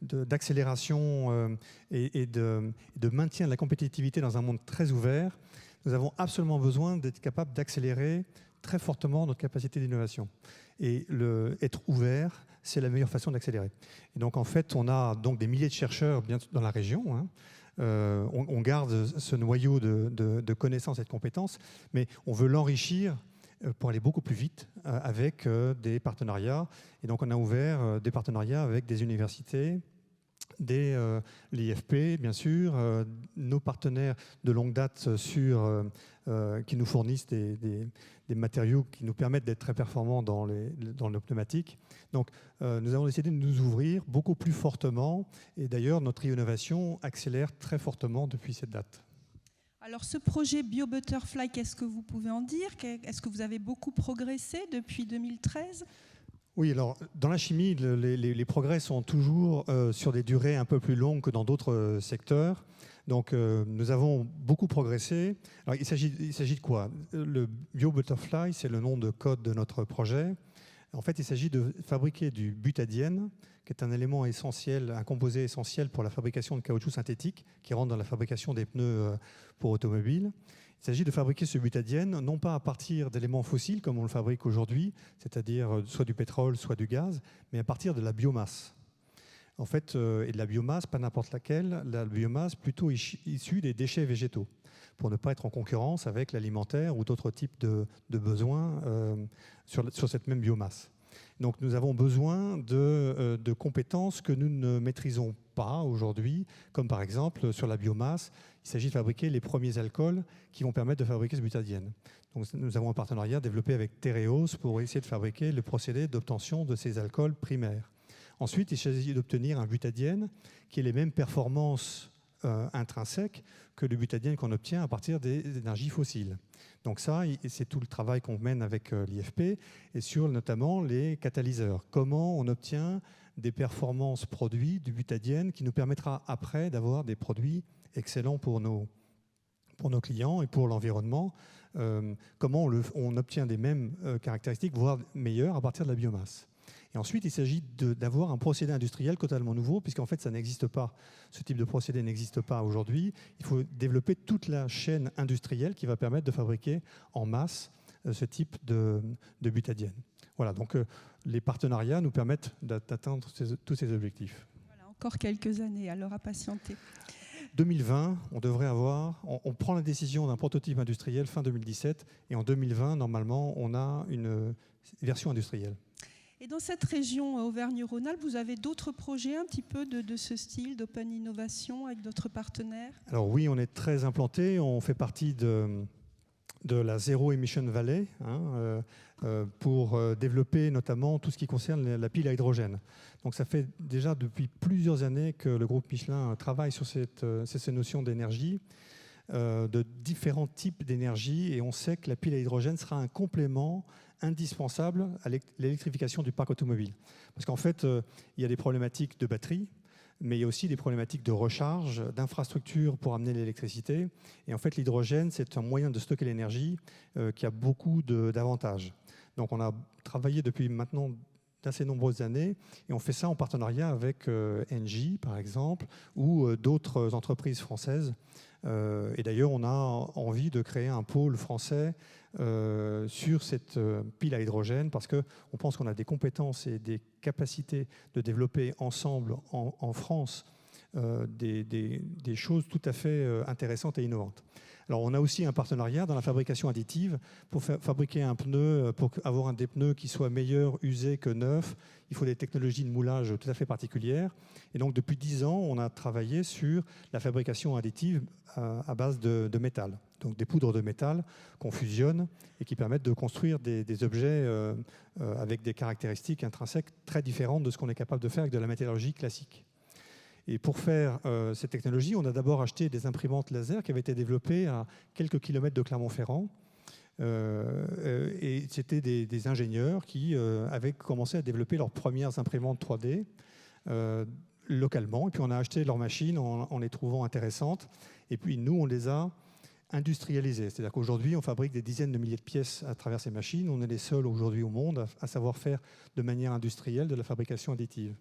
d'accélération et de maintien de la compétitivité dans un monde très ouvert, nous avons absolument besoin d'être capables d'accélérer très fortement notre capacité d'innovation. Et être ouvert, c'est la meilleure façon d'accélérer. Et donc, en fait, on a donc des milliers de chercheurs bien dans la région. Hein. On garde ce noyau de connaissances et de compétences, mais on veut l'enrichir pour aller beaucoup plus vite avec des partenariats. Et donc, on a ouvert des partenariats avec des universités, l'IFP, bien sûr, nos partenaires de longue date qui nous fournissent des matériaux qui nous permettent d'être très performants dans nos pneumatiques. Donc, nous avons décidé de nous ouvrir beaucoup plus fortement. Et d'ailleurs, notre innovation accélère très fortement depuis cette date. Alors, ce projet BioButterfly, qu'est-ce que vous pouvez en dire? Est-ce que vous avez beaucoup progressé depuis 2013? Oui, alors dans la chimie, les progrès sont toujours sur des durées un peu plus longues que dans d'autres secteurs. Donc nous avons beaucoup progressé. Alors, il s'agit de quoi? Le BioButterfly, c'est le nom de code de notre projet. En fait, il s'agit de fabriquer du butadiène, qui est un élément essentiel, un composé essentiel pour la fabrication de caoutchouc synthétique, qui rentre dans la fabrication des pneus pour automobiles. Il s'agit de fabriquer ce butadiène, non pas à partir d'éléments fossiles, comme on le fabrique aujourd'hui, c'est-à-dire soit du pétrole, soit du gaz, mais à partir de la biomasse. En fait, et de la biomasse, pas n'importe laquelle, la biomasse plutôt issue des déchets végétaux, pour ne pas être en concurrence avec l'alimentaire ou d'autres types de besoins sur cette même biomasse. Donc nous avons besoin de compétences que nous ne maîtrisons pas aujourd'hui, comme par exemple sur la biomasse, il s'agit de fabriquer les premiers alcools qui vont permettre de fabriquer ce butadiène. Donc nous avons un partenariat développé avec Tereos pour essayer de fabriquer le procédé d'obtention de ces alcools primaires. Ensuite, il s'agit d'obtenir un butadiène qui ait les mêmes performances intrinsèques que le butadiène qu'on obtient à partir des énergies fossiles. Donc ça, c'est tout le travail qu'on mène avec l'IFP et sur notamment les catalyseurs. Comment on obtient des performances produits du butadiène qui nous permettra après d'avoir des produits excellents pour nos clients et pour l'environnement. Comment on obtient des mêmes caractéristiques, voire meilleures, à partir de la biomasse. Et ensuite, il s'agit d'avoir un procédé industriel totalement nouveau, puisqu'en fait, ça n'existe pas. Ce type de procédé n'existe pas aujourd'hui. Il faut développer toute la chaîne industrielle qui va permettre de fabriquer en masse ce type de butadiène. Voilà, donc les partenariats nous permettent d'atteindre tous ces objectifs. Voilà, encore quelques années, alors à patienter. 2020, on prend la décision d'un prototype industriel fin 2017, et en 2020, normalement, on a une version industrielle. Et dans cette région Auvergne-Rhône-Alpes, vous avez d'autres projets un petit peu de ce style, d'open innovation avec d'autres partenaires? Alors oui, on est très implanté. On fait partie de la Zero Emission Valley pour développer notamment tout ce qui concerne la pile à hydrogène. Donc ça fait déjà depuis plusieurs années que le groupe Michelin travaille sur ces notions d'énergie, de différents types d'énergie, et on sait que la pile à hydrogène sera un complément indispensable à l'électrification du parc automobile. Parce qu'en fait, il y a des problématiques de batterie, mais il y a aussi des problématiques de recharge, d'infrastructure pour amener l'électricité. Et en fait, l'hydrogène, c'est un moyen de stocker l'énergie qui a beaucoup d'avantages. Donc on a travaillé depuis maintenant d'assez nombreuses années, et on fait ça en partenariat avec Engie, par exemple, ou d'autres entreprises françaises. Et d'ailleurs, on a envie de créer un pôle français sur cette pile à hydrogène, parce qu'on pense qu'on a des compétences et des capacités de développer ensemble en France des choses tout à fait intéressantes et innovantes. Alors, on a aussi un partenariat dans la fabrication additive pour fabriquer un pneu, pour avoir des pneus qui soient meilleurs usés que neufs. Il faut des technologies de moulage tout à fait particulières. Et donc, depuis 10 ans, on a travaillé sur la fabrication additive à base de métal. Donc, des poudres de métal qu'on fusionne et qui permettent de construire des objets avec des caractéristiques intrinsèques très différentes de ce qu'on est capable de faire avec de la métallurgie classique. Et pour faire cette technologie, on a d'abord acheté des imprimantes laser qui avaient été développées à quelques kilomètres de Clermont-Ferrand. Et c'était des ingénieurs qui avaient commencé à développer leurs premières imprimantes 3D localement. Et puis on a acheté leurs machines en les trouvant intéressantes. Et puis nous, on les a industrialisées. C'est-à-dire qu'aujourd'hui, on fabrique des dizaines de milliers de pièces à travers ces machines. On est les seuls aujourd'hui au monde à savoir faire de manière industrielle de la fabrication additive.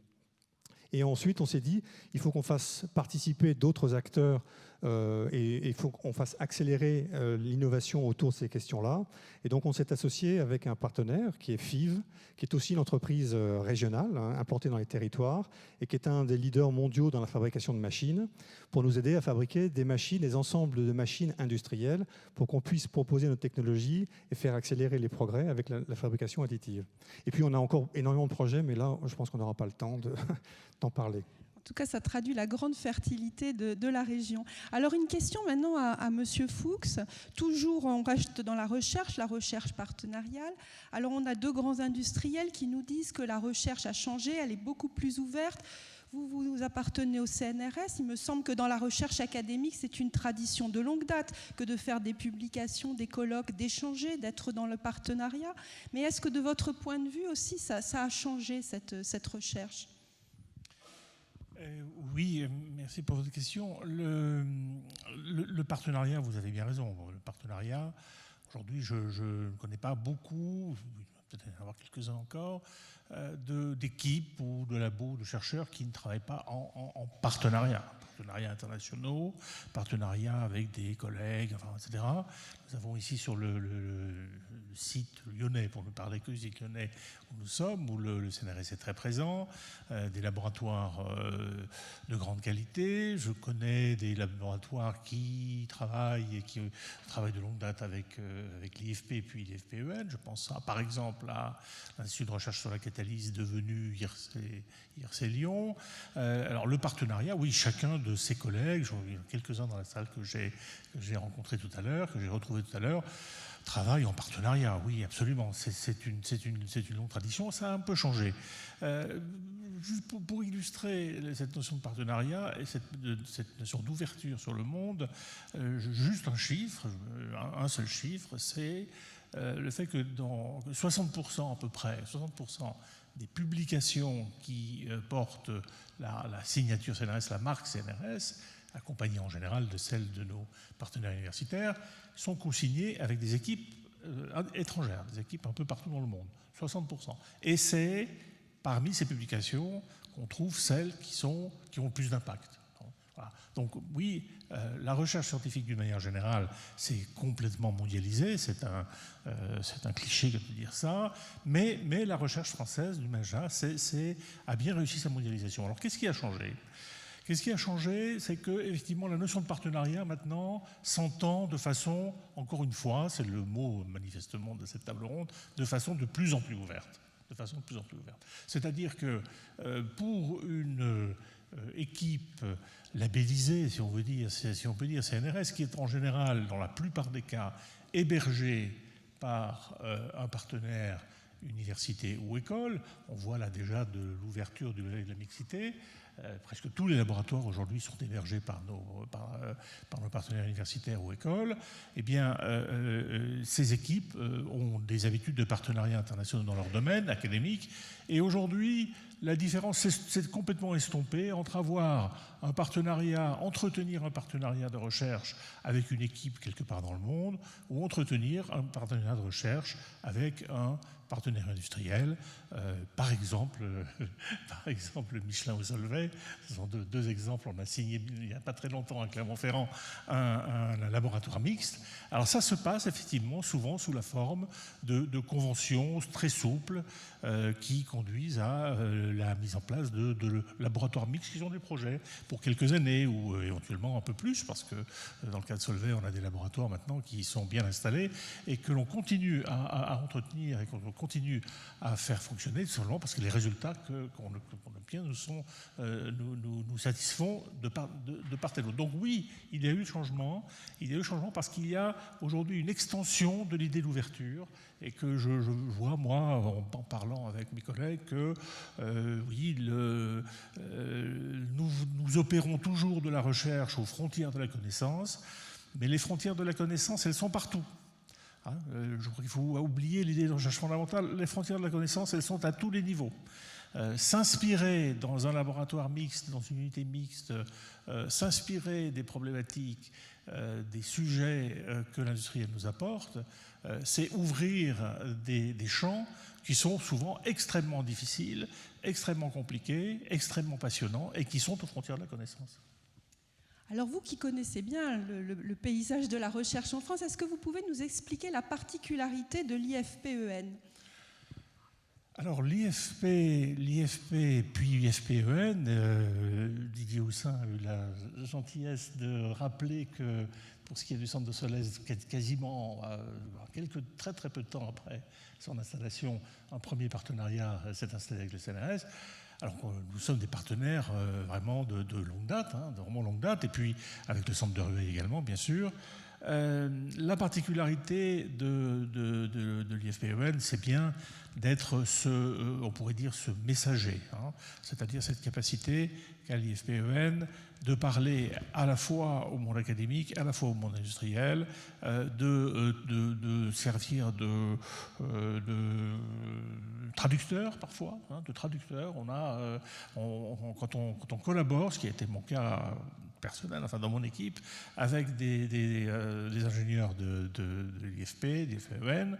Et ensuite, on s'est dit, il faut qu'on fasse participer d'autres acteurs et il faut qu'on fasse accélérer l'innovation autour de ces questions-là. Et donc, on s'est associé avec un partenaire qui est FIV, qui est aussi une entreprise régionale, implantée dans les territoires, et qui est un des leaders mondiaux dans la fabrication de machines, pour nous aider à fabriquer des machines, des ensembles de machines industrielles, pour qu'on puisse proposer notre technologie et faire accélérer les progrès avec la fabrication additive. Et puis, on a encore énormément de projets, mais là, je pense qu'on n'aura pas le temps d'en parler. En tout cas, ça traduit la grande fertilité de la région. Alors, une question maintenant à Monsieur Fuchs. Toujours, on reste dans la recherche partenariale. Alors, on a deux grands industriels qui nous disent que la recherche a changé, elle est beaucoup plus ouverte. Vous appartenez au CNRS. Il me semble que dans la recherche académique, c'est une tradition de longue date que de faire des publications, des colloques, d'échanger, d'être dans le partenariat. Mais est-ce que de votre point de vue aussi, ça a changé, cette recherche ? Oui, merci pour votre question. Le partenariat, vous avez bien raison. Le partenariat, aujourd'hui, je ne connais pas beaucoup, peut-être en avoir quelques-uns encore, d'équipes ou de labos, de chercheurs qui ne travaillent pas en partenariat. Partenariats internationaux, partenariats avec des collègues, enfin, etc. Nous avons ici sur le site lyonnais, pour ne parler que du site lyonnais où nous sommes, où le CNRS est très présent, des laboratoires de grande qualité. Je connais des laboratoires qui travaillent de longue date avec l'IFP puis l'IFPEN. Je pense par exemple à l'Institut de recherche sur la catalyse devenu IRC Lyon. Alors le partenariat, oui, chacun de ses collègues, j'en ai quelques-uns dans la salle que j'ai rencontrés tout à l'heure, que j'ai retrouvés tout à l'heure, travaillent en partenariat, oui, absolument. C'est une longue tradition, ça a un peu changé. Juste pour illustrer cette notion de partenariat et cette notion d'ouverture sur le monde, juste un chiffre, un seul chiffre, c'est le fait que dans 60% à peu près, 60% des publications qui portent la signature CNRS, la marque CNRS, accompagnée en général de celles de nos partenaires universitaires, sont co-signées avec des équipes étrangères, des équipes un peu partout dans le monde, 60%. Et c'est parmi ces publications qu'on trouve celles qui ont le plus d'impact. Voilà. Donc oui, la recherche scientifique d'une manière générale, c'est complètement mondialisé, c'est un cliché que de dire ça, mais la recherche française du MAJA a bien réussi sa mondialisation. Alors qu'est-ce qui a changé ? Qu'est-ce qui a changé ? C'est que effectivement la notion de partenariat maintenant s'entend de façon, encore une fois, c'est le mot manifestement de cette table ronde, de façon de plus en plus ouverte. de façon de plus en plus ouverte. C'est-à-dire que pour une équipe labellisée, si on peut dire CNRS, qui est en général, dans la plupart des cas, hébergée par un partenaire, université ou école, on voit là déjà de l'ouverture de la mixité. Presque tous les laboratoires aujourd'hui sont hébergés par nos partenaires universitaires ou écoles. Eh bien, ces équipes ont des habitudes de partenariat internationaux dans leur domaine académique. Et aujourd'hui, la différence s'est complètement estompée entre entretenir un partenariat de recherche avec une équipe quelque part dans le monde, ou entretenir un partenariat de recherche avec un partenaire industriel, par exemple Michelin ou Solvay. Ce sont deux exemples. On a signé il n'y a pas très longtemps à Clermont-Ferrand un laboratoire mixte. Alors ça se passe effectivement souvent sous la forme de conventions très souples qui conduisent à la mise en place de laboratoires mixtes qui sont des projets pour quelques années ou éventuellement un peu plus, parce que dans le cas de Solvay, on a des laboratoires maintenant qui sont bien installés et que l'on continue à entretenir et qu'on continue à faire fonctionner seulement parce que les résultats qu'on obtient nous satisfont de part et d'autre. Donc oui, il y a eu changement. Il y a eu changement parce qu'il y a aujourd'hui une extension de l'idée d'ouverture et que je vois, moi, en parlant avec mes collègues, que oui, nous opérons toujours de la recherche aux frontières de la connaissance, mais les frontières de la connaissance, elles sont partout. Je crois qu'il faut oublier l'idée de recherche fondamentale. Les frontières de la connaissance, elles sont à tous les niveaux. S'inspirer dans un laboratoire mixte, dans une unité mixte, s'inspirer des problématiques, des sujets que l'industriel nous apporte, c'est ouvrir des champs qui sont souvent extrêmement difficiles, extrêmement compliqués, extrêmement passionnants et qui sont aux frontières de la connaissance. Alors vous qui connaissez bien le paysage de la recherche en France, est-ce que vous pouvez nous expliquer la particularité de l'IFPEN ? Alors l'IFP puis IFPEN, Didier Houssin a eu la gentillesse de rappeler que pour ce qui est du centre de Solèze, quasiment très très peu de temps après son installation, un premier partenariat s'est installé avec le CNRS. Alors nous sommes des partenaires vraiment de longue date, de vraiment longue date, et puis avec le centre de Rueil également, bien sûr. La particularité de l'IFPEN, c'est bien d'être on pourrait dire ce messager, c'est-à-dire cette capacité qu'a l'IFPEN de parler à la fois au monde académique, à la fois au monde industriel, de servir de traducteur parfois, de traducteur. Quand on collabore, ce qui a été mon cas personnel, enfin dans mon équipe, avec des ingénieurs de l'IFP, d'IFPEN,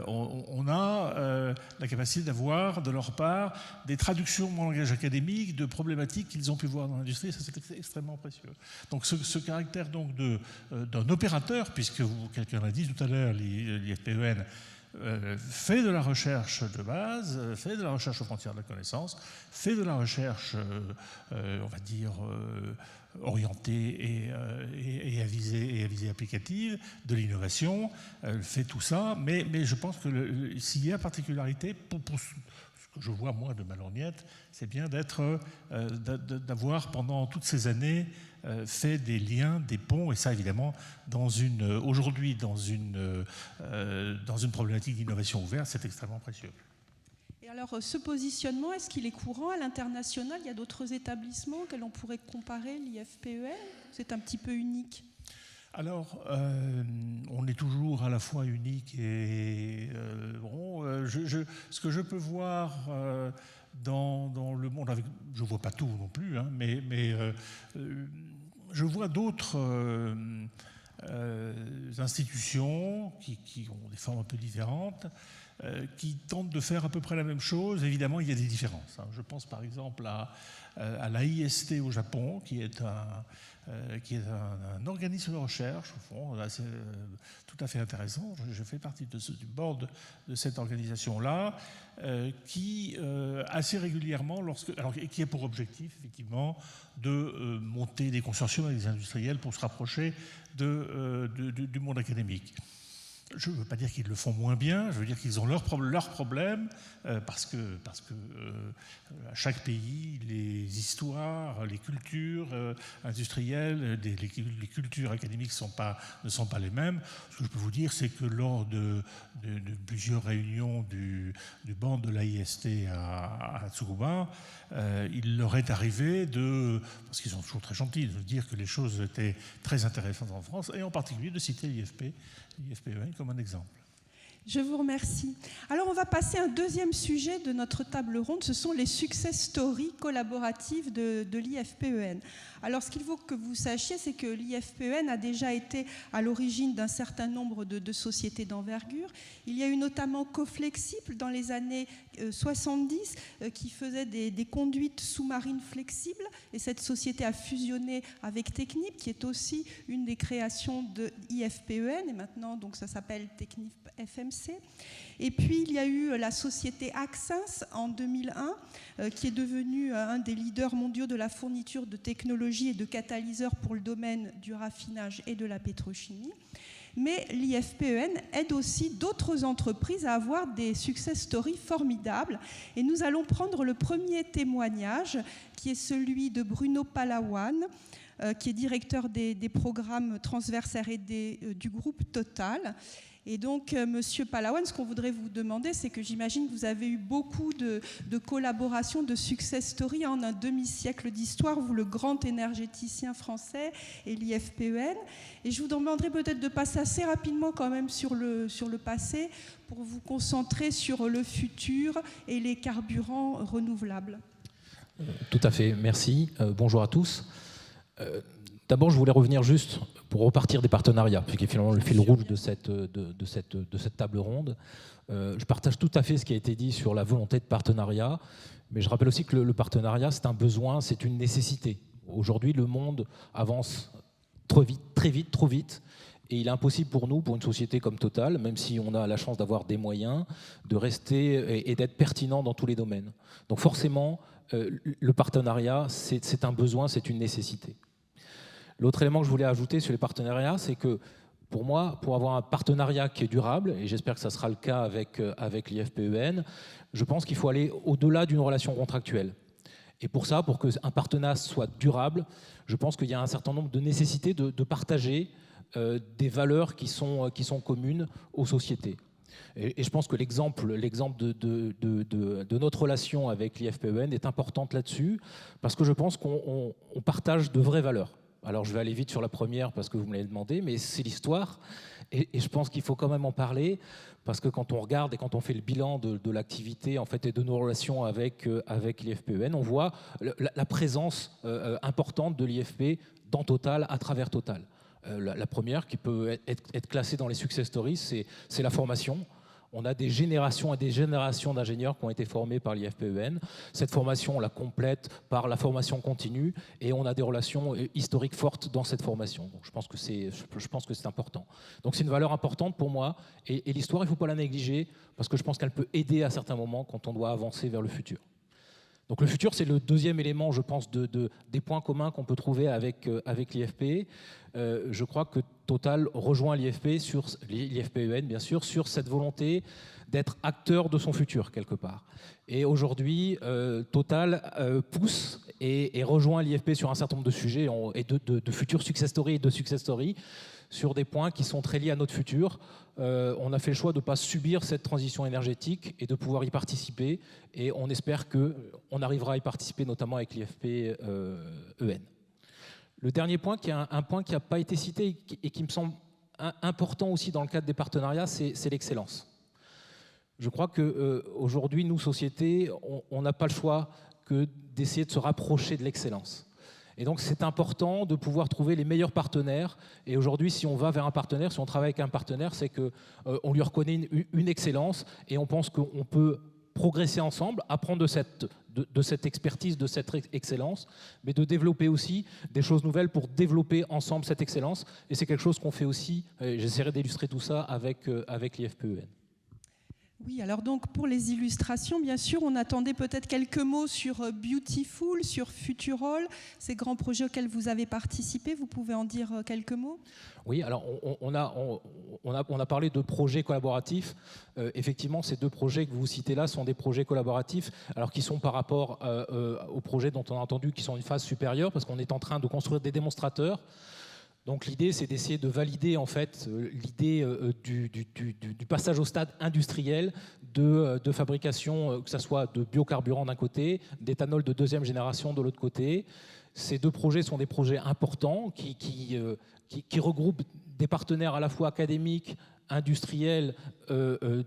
on a la capacité d'avoir de leur part des traductions en langage académique de problématiques qu'ils ont pu voir dans l'industrie. Ça, c'est extrêmement précieux. Donc ce caractère donc d'un opérateur, puisque quelqu'un l'a dit tout à l'heure, l'IFPEN fait de la recherche de base, fait de la recherche aux frontières de la connaissance, fait de la recherche, on va dire, orientée et à visée applicative, de l'innovation, fait tout ça, mais je pense que s'il y a particularité, pour ce que je vois moi de ma lorgnette, c'est bien d'avoir pendant toutes ces années fait des liens, des ponts, et ça évidemment aujourd'hui dans une problématique d'innovation ouverte, c'est extrêmement précieux. Et alors ce positionnement, est-ce qu'il est courant à l'international ? Il y a d'autres établissements que l'on pourrait comparer l'IFPEN ? C'est un petit peu unique. Alors, on est toujours à la fois unique et ce que je peux voir dans le monde, je ne vois pas tout non plus, mais je vois d'autres institutions qui ont des formes un peu différentes, qui tentent de faire à peu près la même chose. Évidemment, il y a des différences. Je pense par exemple à l'AIST au Japon, qui est un organisme de recherche, au fond, tout à fait intéressant. Je fais partie du board de cette organisation-là, qui assez régulièrement, qui a pour objectif, effectivement, de monter des consortiums avec des industriels pour se rapprocher du monde académique. je ne veux pas dire qu'ils le font moins bien, je veux dire qu'ils ont leurs problèmes, parce que à chaque pays, les histoires, les cultures industrielles, les cultures académiques ne sont pas les mêmes. Ce que je peux vous dire, c'est que lors de plusieurs réunions du banc de l'AIST à Tsukuba, il leur est arrivé parce qu'ils sont toujours très gentils, de dire que les choses étaient très intéressantes en France, et en particulier de citer l'IFPEN comme un exemple. Je vous remercie. Alors, on va passer à un deuxième sujet de notre table ronde. Ce sont les success stories collaboratives de l'IFPEN. Alors, ce qu'il faut que vous sachiez, c'est que l'IFPEN a déjà été à l'origine d'un certain nombre de sociétés d'envergure. Il y a eu notamment Coflexible dans les années 70 qui faisait des conduites sous-marines flexibles. Et cette société a fusionné avec Technip, qui est aussi une des créations de l'IFPEN. Et maintenant, donc, ça s'appelle Technip FMC. Et puis, il y a eu la société Axens en 2001, qui est devenue un des leaders mondiaux de la fourniture de technologies et de catalyseurs pour le domaine du raffinage et de la pétrochimie. Mais l'IFPEN aide aussi d'autres entreprises à avoir des success stories formidables. Et nous allons prendre le premier témoignage, qui est celui de Bruno Palawan, qui est directeur des programmes transverses R&D du groupe Total. Et donc, Monsieur Palawan, ce qu'on voudrait vous demander, c'est que j'imagine que vous avez eu beaucoup de collaborations, de success stories en un demi-siècle d'histoire, vous, le grand énergéticien français et l'IFPEN. Et je vous demanderai peut-être de passer assez rapidement quand même sur le passé pour vous concentrer sur le futur et les carburants renouvelables. Tout à fait, merci. Bonjour à tous. D'abord, je voulais revenir juste pour repartir des partenariats, qui est finalement le fil rouge de cette table ronde. Je partage tout à fait ce qui a été dit sur la volonté de partenariat, mais je rappelle aussi que le partenariat, c'est un besoin, c'est une nécessité. Aujourd'hui, le monde avance trop vite, et il est impossible pour nous, pour une société comme Total, même si on a la chance d'avoir des moyens, de rester et d'être pertinent dans tous les domaines. Donc forcément, le partenariat, c'est un besoin, c'est une nécessité. L'autre élément que je voulais ajouter sur les partenariats, c'est que pour moi, pour avoir un partenariat qui est durable, et j'espère que ça sera le cas avec l'IFPEN, je pense qu'il faut aller au-delà d'une relation contractuelle. Et pour ça, pour qu'un partenariat soit durable, je pense qu'il y a un certain nombre de nécessités de partager des valeurs qui sont communes aux sociétés. Et je pense que l'exemple de notre relation avec l'IFPEN est importante là-dessus, parce que je pense qu'on partage de vraies valeurs. Alors je vais aller vite sur la première parce que vous me l'avez demandé, mais c'est l'histoire, et je pense qu'il faut quand même en parler, parce que quand on regarde et quand on fait le bilan de l'activité en fait, et de nos relations avec l'IFPEN, on voit la présence importante de l'IFP dans Total, à travers Total. La première qui peut être classée dans les success stories, c'est la formation. On a des générations et des générations d'ingénieurs qui ont été formés par l'IFPEN. Cette formation, on la complète par la formation continue, et on a des relations historiques fortes dans cette formation. Donc je pense que c'est important. Donc c'est une valeur importante pour moi, et l'histoire, il ne faut pas la négliger, parce que je pense qu'elle peut aider à certains moments quand on doit avancer vers le futur. Donc le futur, c'est le deuxième élément, je pense, des points communs qu'on peut trouver avec l'IFP. Je crois que Total rejoint l'IFPEN, bien sûr, sur cette volonté d'être acteur de son futur, quelque part. Et aujourd'hui, Total pousse et rejoint l'IFP sur un certain nombre de sujets et de futurs success stories et de success stories sur des points qui sont très liés à notre futur. On a fait le choix de ne pas subir cette transition énergétique et de pouvoir y participer. Et on espère qu'on arrivera à y participer, notamment avec l'IFPEN. Le dernier point, qui est un point qui n'a pas été cité et qui me semble important aussi dans le cadre des partenariats, c'est l'excellence. Je crois qu'aujourd'hui, nous, sociétés, on n'a pas le choix que d'essayer de se rapprocher de l'excellence. Et donc, c'est important de pouvoir trouver les meilleurs partenaires. Et aujourd'hui, si on va vers un partenaire, si on travaille avec un partenaire, c'est qu'on lui reconnaît une excellence, et on pense qu'on peut progresser ensemble, apprendre de cette expertise, de cette excellence, mais de développer aussi des choses nouvelles pour développer ensemble cette excellence. Et c'est quelque chose qu'on fait aussi, j'essaierai d'illustrer tout ça avec l'IFPEN. Oui, alors donc pour les illustrations, bien sûr, on attendait peut-être quelques mots sur Beautiful, sur Futurol, ces grands projets auxquels vous avez participé. Vous pouvez en dire quelques mots? Oui, alors on a parlé de projets collaboratifs. Effectivement, ces deux projets que vous citez là sont des projets collaboratifs, alors qui sont par rapport aux projets dont on a entendu qui sont une phase supérieure, parce qu'on est en train de construire des démonstrateurs. Donc l'idée, c'est d'essayer de valider en fait l'idée du passage au stade industriel de fabrication, que ce soit de biocarburants d'un côté, d'éthanol de deuxième génération de l'autre côté. Ces deux projets sont des projets importants qui regroupent des partenaires à la fois académiques, industriels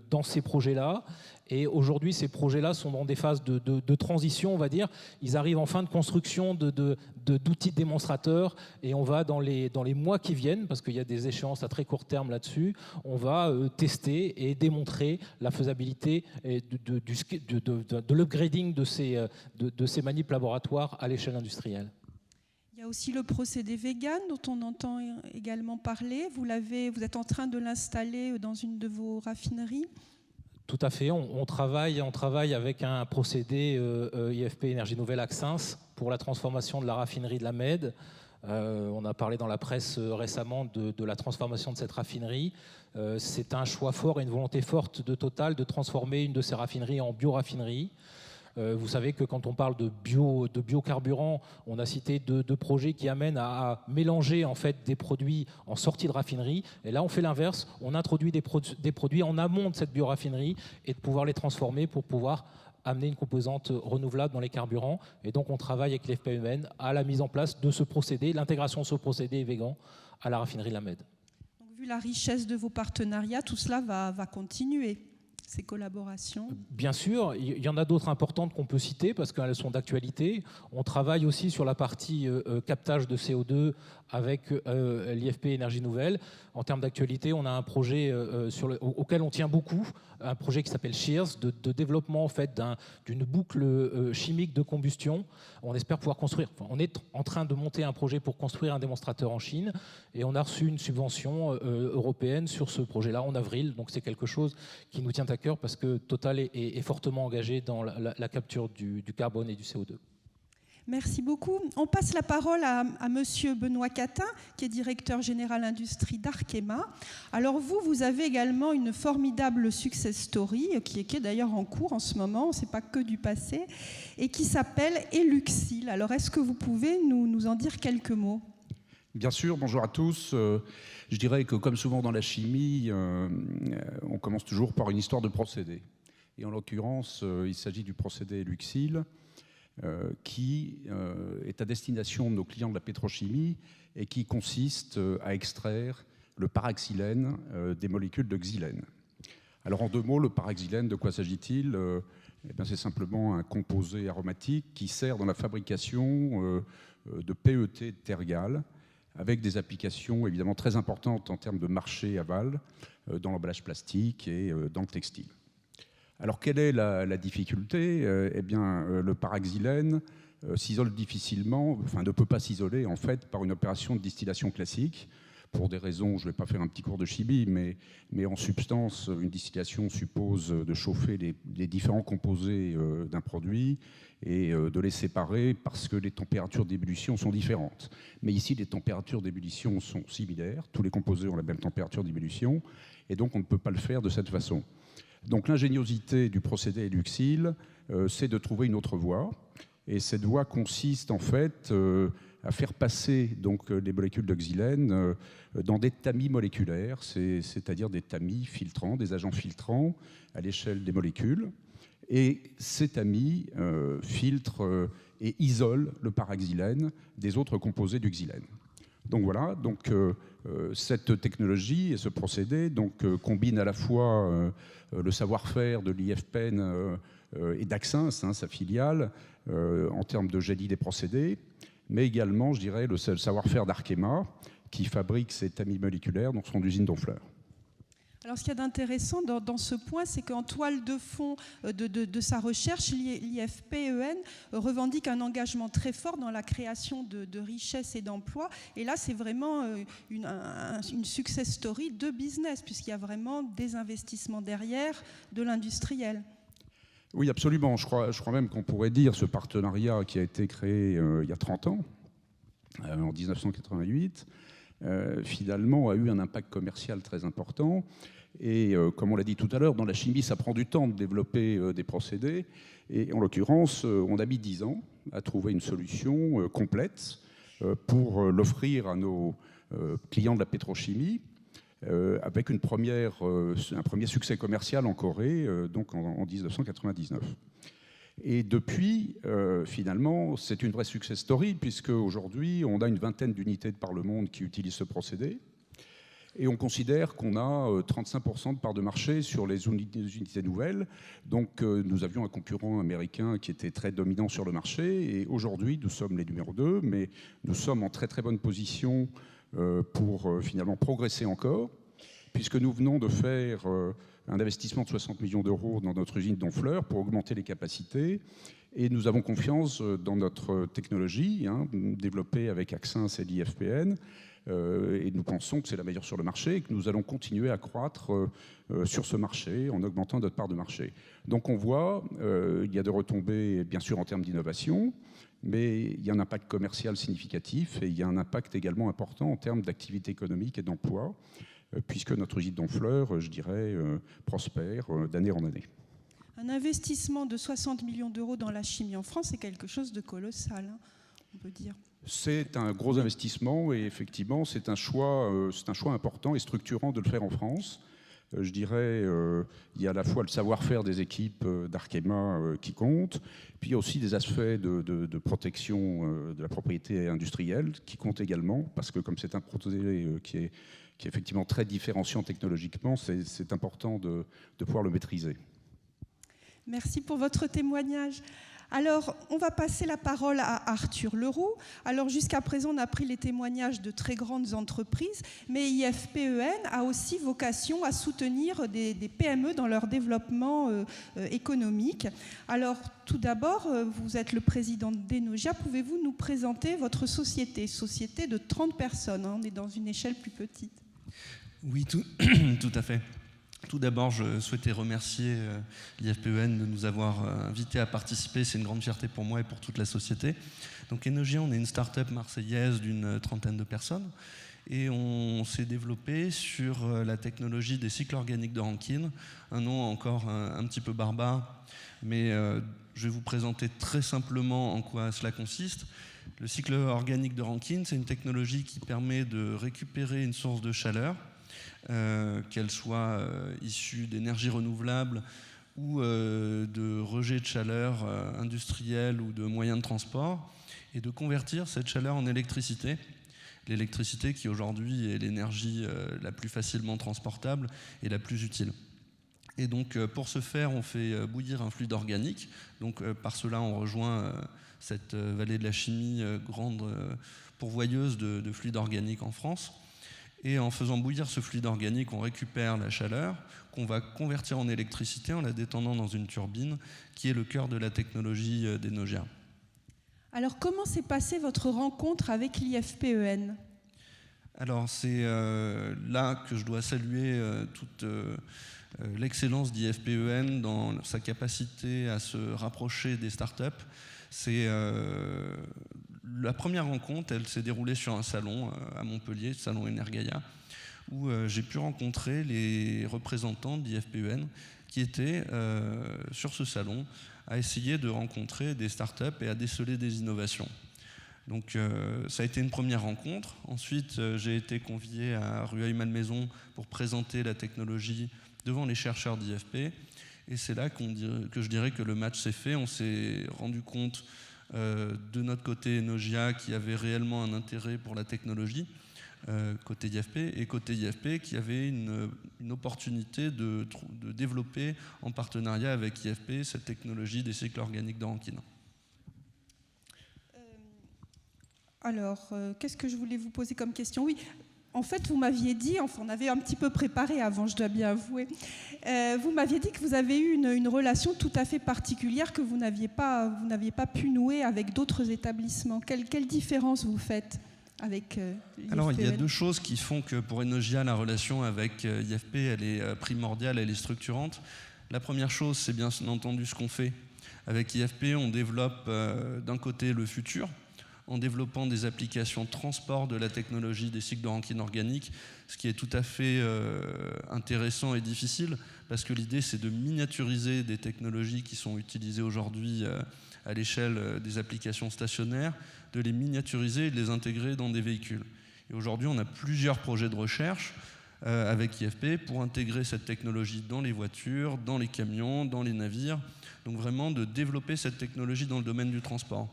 dans ces projets-là. Et aujourd'hui, ces projets-là sont dans des phases de transition, on va dire. Ils arrivent en fin de construction d'outils démonstrateurs et on va dans les mois qui viennent, parce qu'il y a des échéances à très court terme là-dessus, on va tester et démontrer la faisabilité de l'upgrading de ces manips laboratoires à l'échelle industrielle. Il y a aussi le procédé vegan dont on entend également parler. Vous êtes en train de l'installer dans une de vos raffineries. Tout à fait. On travaille avec un procédé IFP Énergie Nouvelle Axens pour la transformation de la raffinerie de la Med. On a parlé dans la presse récemment de la transformation de cette raffinerie. C'est un choix fort et une volonté forte de Total de transformer une de ces raffineries en bioraffinerie. Vous savez que quand on parle de biocarburant, on a cité deux projets qui amènent à mélanger en fait des produits en sortie de raffinerie. Et là, on fait l'inverse. On introduit des produits en amont de cette bioraffinerie et de pouvoir les transformer pour pouvoir amener une composante renouvelable dans les carburants. Et donc, on travaille avec l'IFP-EN à la mise en place de ce procédé, l'intégration de ce procédé végan à la raffinerie de la Med. Donc, vu la richesse de vos partenariats, tout cela va continuer, ces collaborations? Bien sûr, il y en a d'autres importantes qu'on peut citer parce qu'elles sont d'actualité. On travaille aussi sur la partie captage de CO2 avec l'IFP Énergie Nouvelle. En termes d'actualité, on a un projet auquel on tient beaucoup, un projet qui s'appelle Shears, de développement en fait, d'une boucle chimique de combustion. On espère pouvoir construire. On est en train de monter un projet pour construire un démonstrateur en Chine et on a reçu une subvention européenne sur ce projet-là en avril. Donc c'est quelque chose qui nous tient à cœur parce que Total est fortement engagé dans la capture du carbone et du CO2. Merci beaucoup. On passe la parole à Monsieur Benoît Catin, qui est directeur général industrie d'Arkema. Alors vous avez également une formidable success story, qui est d'ailleurs en cours en ce moment, ce n'est pas que du passé, et qui s'appelle Eluxil. Alors est-ce que vous pouvez nous en dire quelques mots? Bien sûr, bonjour à tous. Je dirais que comme souvent dans la chimie, on commence toujours par une histoire de procédé. Et en l'occurrence, il s'agit du procédé Eluxil, qui est à destination de nos clients de la pétrochimie et qui consiste à extraire le paraxylène des molécules de xylène. Alors en deux mots, le paraxylène, de quoi s'agit-il? C'est simplement un composé aromatique qui sert dans la fabrication de PET de tergale, avec des applications évidemment très importantes en termes de marché aval, dans l'emballage plastique et dans le textile. Alors, quelle est la difficulté? Le paraxylène s'isole difficilement, enfin ne peut pas s'isoler en fait par une opération de distillation classique, pour des raisons, je ne vais pas faire un petit cours de chimie, mais en substance, une distillation suppose de chauffer les différents composés d'un produit et de les séparer parce que les températures d'ébullition sont différentes. Mais ici, les températures d'ébullition sont similaires, tous les composés ont la même température d'ébullition, et donc on ne peut pas le faire de cette façon. Donc l'ingéniosité du procédé Eluxil, c'est de trouver une autre voie. Et cette voie consiste en fait à faire passer donc, les molécules de xylène dans des tamis moléculaires, c'est-à-dire des tamis filtrants, des agents filtrants à l'échelle des molécules. Et ces tamis filtrent et isolent le paraxylène des autres composés du xylène. Donc voilà, cette technologie et ce procédé combine à la fois le savoir-faire de l'IFPEN et d'Axens, sa filiale, en termes de génie des procédés, mais également, je dirais, le savoir-faire d'Arkema, qui fabrique ces tamis moléculaires dans son usine d'Honfleur. Alors, ce qu'il y a d'intéressant dans ce point, c'est qu'en toile de fond de sa recherche, l'IFPEN revendique un engagement très fort dans la création de richesses et d'emplois. Et là, c'est vraiment une success story de business, puisqu'il y a vraiment des investissements derrière, de l'industriel. Oui, absolument. Je crois même qu'on pourrait dire ce partenariat qui a été créé il y a 30 ans, en 1988, finalement a eu un impact commercial très important. Et comme on l'a dit tout à l'heure, dans la chimie, ça prend du temps de développer des procédés. Et en l'occurrence, on a mis 10 ans à trouver une solution complète pour l'offrir à nos clients de la pétrochimie, avec un premier succès commercial en Corée, donc en 1999. Et depuis, finalement, c'est une vraie success story, puisque aujourd'hui, on a une vingtaine d'unités de par le monde qui utilisent ce procédé. Et on considère qu'on a 35% de part de marché sur les unités nouvelles. Donc nous avions un concurrent américain qui était très dominant sur le marché. Et aujourd'hui, nous sommes les numéros 2, mais nous sommes en très très bonne position pour finalement progresser encore, puisque nous venons de faire un investissement de 60 millions d'euros dans notre usine d'Honfleur pour augmenter les capacités. Et nous avons confiance dans notre technologie, développée avec Axens et l'IFPN. Et nous pensons que c'est la meilleure sur le marché et que nous allons continuer à croître sur ce marché en augmentant notre part de marché. Donc on voit, il y a des retombées bien sûr en termes d'innovation, mais il y a un impact commercial significatif et il y a un impact également important en termes d'activité économique et d'emploi, puisque notre usine d'Honfleur, je dirais, prospère d'année en année. Un investissement de 60 millions d'euros dans la chimie en France, c'est quelque chose de colossal, on peut dire. C'est un gros investissement et effectivement, c'est un choix important et structurant de le faire en France. Je dirais, il y a à la fois le savoir-faire des équipes d'Arkema qui compte, puis il y a aussi des aspects de protection de la propriété industrielle qui comptent également, parce que comme c'est un procédé qui est effectivement très différenciant technologiquement, c'est important de pouvoir le maîtriser. Merci pour votre témoignage. Alors, on va passer la parole à Arthur Leroux. Alors, jusqu'à présent, on a pris les témoignages de très grandes entreprises, mais IFPEN a aussi vocation à soutenir des PME dans leur développement économique. Alors, tout d'abord, vous êtes le président d'Enogia. Pouvez-vous nous présenter votre société de 30 personnes, on est dans une échelle plus petite. Oui, tout à fait. Tout d'abord, je souhaitais remercier l'IFPEN de nous avoir invités à participer. C'est une grande fierté pour moi et pour toute la société. Donc Enogia, on est une start-up marseillaise d'une 30aine de personnes et on s'est développé sur la technologie des cycles organiques de Rankine, un nom encore un petit peu barbare, mais je vais vous présenter très simplement en quoi cela consiste. Le cycle organique de Rankine, c'est une technologie qui permet de récupérer une source de chaleur, qu'elle soit issue d'énergie renouvelable ou de rejet de chaleur industrielle ou de moyens de transport, et de convertir cette chaleur en électricité. L'électricité qui aujourd'hui est l'énergie la plus facilement transportable et la plus utile. Et donc pour ce faire, on fait bouillir un fluide organique. Donc par cela, on rejoint cette vallée de la chimie, grande pourvoyeuse de fluide organique en France. Et en faisant bouillir ce fluide organique, on récupère la chaleur qu'on va convertir en électricité en la détendant dans une turbine, qui est le cœur de la technologie d'Enogia. Alors, comment s'est passée votre rencontre avec l'IFPEN ? Alors, c'est là que je dois saluer toute l'excellence d'IFPEN dans sa capacité à se rapprocher des startups. C'est la première rencontre, elle s'est déroulée sur un salon à Montpellier, le salon Energaia, où j'ai pu rencontrer les représentants d'IFPEN qui étaient sur ce salon à essayer de rencontrer des startups et à déceler des innovations. Donc ça a été une première rencontre. Ensuite, j'ai été convié à Rueil-Malmaison pour présenter la technologie devant les chercheurs d'IFP. Et c'est là que je dirais que le match s'est fait. On s'est rendu compte de notre côté Enogia qui avait réellement un intérêt pour la technologie, côté IFP, et côté IFP qui avait une opportunité de développer en partenariat avec IFP cette technologie des cycles organiques de Rankine. Alors, qu'est-ce que je voulais vous poser comme question ? Oui, En fait, vous m'aviez dit, enfin on avait un petit peu préparé avant, je dois bien avouer, vous m'aviez dit que vous avez eu une relation tout à fait particulière que vous n'aviez pas pu nouer avec d'autres établissements. Quelle différence vous faites avec l'IFPEN? Alors, il y a deux choses qui font que pour Enogia, la relation avec IFP, elle est primordiale, elle est structurante. La première chose, c'est bien entendu ce qu'on fait. Avec IFP, on développe d'un côté le futur, en développant des applications de transport de la technologie des cycles de rankine organique, ce qui est tout à fait intéressant et difficile, parce que l'idée, c'est de miniaturiser des technologies qui sont utilisées aujourd'hui à l'échelle des applications stationnaires, de les miniaturiser et de les intégrer dans des véhicules. Et aujourd'hui, on a plusieurs projets de recherche avec IFP pour intégrer cette technologie dans les voitures, dans les camions, dans les navires, donc vraiment de développer cette technologie dans le domaine du transport.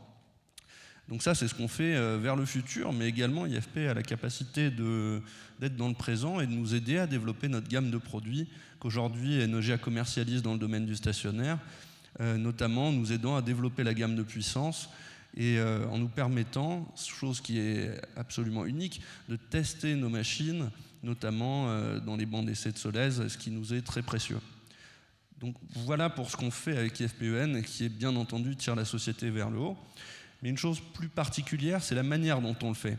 Donc ça, c'est ce qu'on fait vers le futur, mais également IFP a la capacité d'être dans le présent et de nous aider à développer notre gamme de produits qu'aujourd'hui Enogia commercialise dans le domaine du stationnaire, notamment nous aidant à développer la gamme de puissance et en nous permettant, chose qui est absolument unique, de tester nos machines, notamment dans les bancs d'essai de Solèze, ce qui nous est très précieux. Donc voilà pour ce qu'on fait avec IFPEN et qui, bien entendu, tire la société vers le haut. Mais une chose plus particulière, c'est la manière dont on le fait.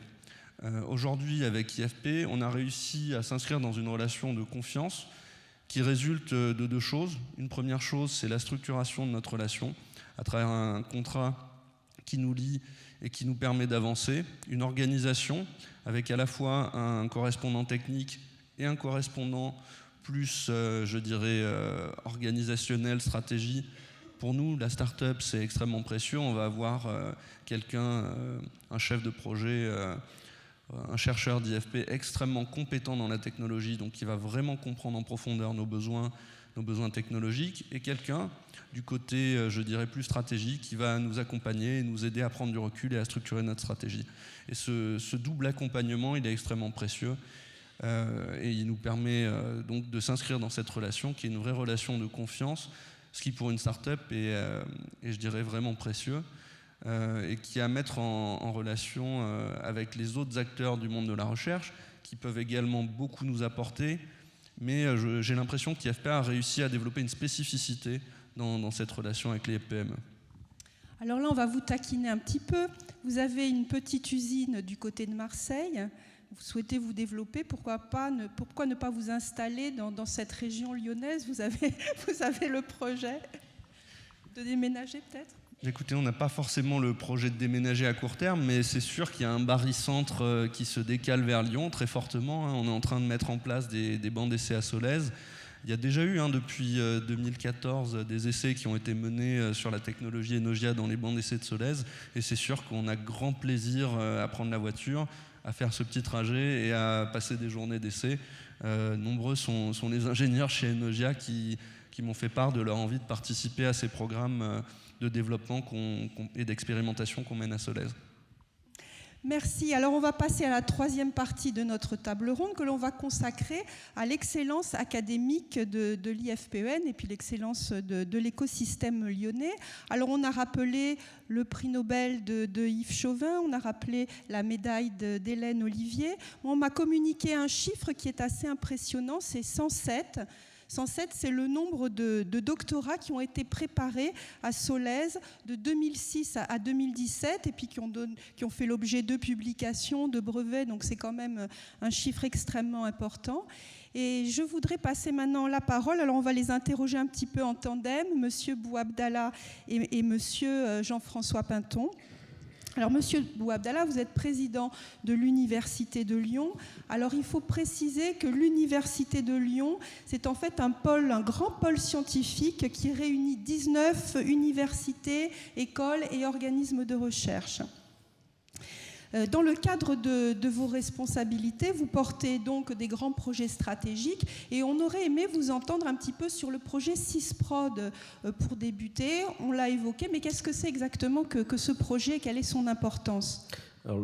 Aujourd'hui, avec IFP, on a réussi à s'inscrire dans une relation de confiance qui résulte de deux choses. Une première chose, c'est la structuration de notre relation à travers un contrat qui nous lie et qui nous permet d'avancer, une organisation avec à la fois un correspondant technique et un correspondant plus, je dirais, organisationnel, stratégie. Pour nous, la start-up, c'est extrêmement précieux. On va avoir quelqu'un, un chef de projet, un chercheur d'IFP extrêmement compétent dans la technologie, donc qui va vraiment comprendre en profondeur nos besoins technologiques, et quelqu'un du côté, je dirais, plus stratégique, qui va nous accompagner et nous aider à prendre du recul et à structurer notre stratégie. Et ce double accompagnement, il est extrêmement précieux. Et il nous permet donc de s'inscrire dans cette relation, qui est une vraie relation de confiance, ce qui pour une start-up est, je dirais, vraiment précieux, et qui est à mettre en relation avec les autres acteurs du monde de la recherche, qui peuvent également beaucoup nous apporter, mais j'ai l'impression qu'IFP a réussi à développer une spécificité dans cette relation avec les PME. Alors là, on va vous taquiner un petit peu. Vous avez une petite usine du côté de Marseille. Vous souhaitez vous développer, pourquoi ne pas vous installer dans cette région lyonnaise? Vous avez le projet de déménager peut-être? Écoutez, on n'a pas forcément le projet de déménager à court terme, mais c'est sûr qu'il y a un barycentre qui se décale vers Lyon très fortement. On est en train de mettre en place des bancs d'essai à Solèze. Il y a déjà eu depuis 2014 des essais qui ont été menés sur la technologie Enogia dans les bancs d'essai de Solèze, et c'est sûr qu'on a grand plaisir à prendre la voiture, à faire ce petit trajet et à passer des journées d'essai. Nombreux sont les ingénieurs chez Enogia qui m'ont fait part de leur envie de participer à ces programmes de développement et d'expérimentation qu'on mène à Solèze. Merci. Alors on va passer à la troisième partie de notre table ronde que l'on va consacrer à l'excellence académique de l'IFPEN et puis l'excellence de l'écosystème lyonnais. Alors on a rappelé le prix Nobel de Yves Chauvin, on a rappelé la médaille d'Hélène Olivier. On m'a communiqué un chiffre qui est assez impressionnant, c'est 107. 107, c'est le nombre de doctorats qui ont été préparés à Solèze de 2006 à 2017 et puis qui ont fait l'objet de publications, de brevets, donc c'est quand même un chiffre extrêmement important. Et je voudrais passer maintenant la parole, alors on va les interroger un petit peu en tandem, Monsieur Bouabdallah et Monsieur Jean-François Pinton. Alors, Monsieur Bouabdallah, vous êtes président de l'Université de Lyon. Alors, il faut préciser que l'Université de Lyon, c'est en fait un grand pôle scientifique qui réunit 19 universités, écoles et organismes de recherche. Dans le cadre de vos responsabilités, vous portez donc des grands projets stratégiques et on aurait aimé vous entendre un petit peu sur le projet CISPROD pour débuter. On l'a évoqué, mais qu'est-ce que c'est exactement que ce projet et quelle est son importance ? Alors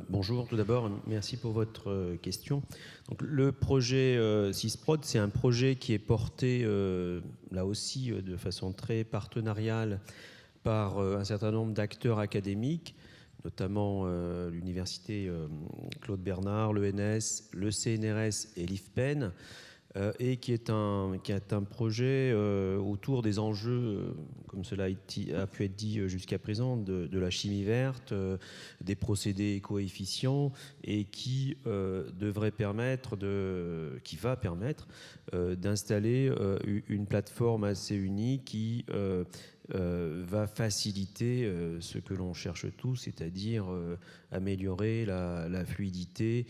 bonjour tout d'abord, merci pour votre question. Donc, le projet CISPROD, c'est un projet qui est porté là aussi de façon très partenariale par un certain nombre d'acteurs académiques. notamment l'université Claude Bernard, l'ENS, le CNRS et l'IFPEN, et qui est un projet autour des enjeux, comme cela a pu être dit jusqu'à présent, de la chimie verte, des procédés éco-efficients, et qui va permettre d'installer une plateforme assez unique qui va faciliter ce que l'on cherche tous, c'est-à-dire améliorer la fluidité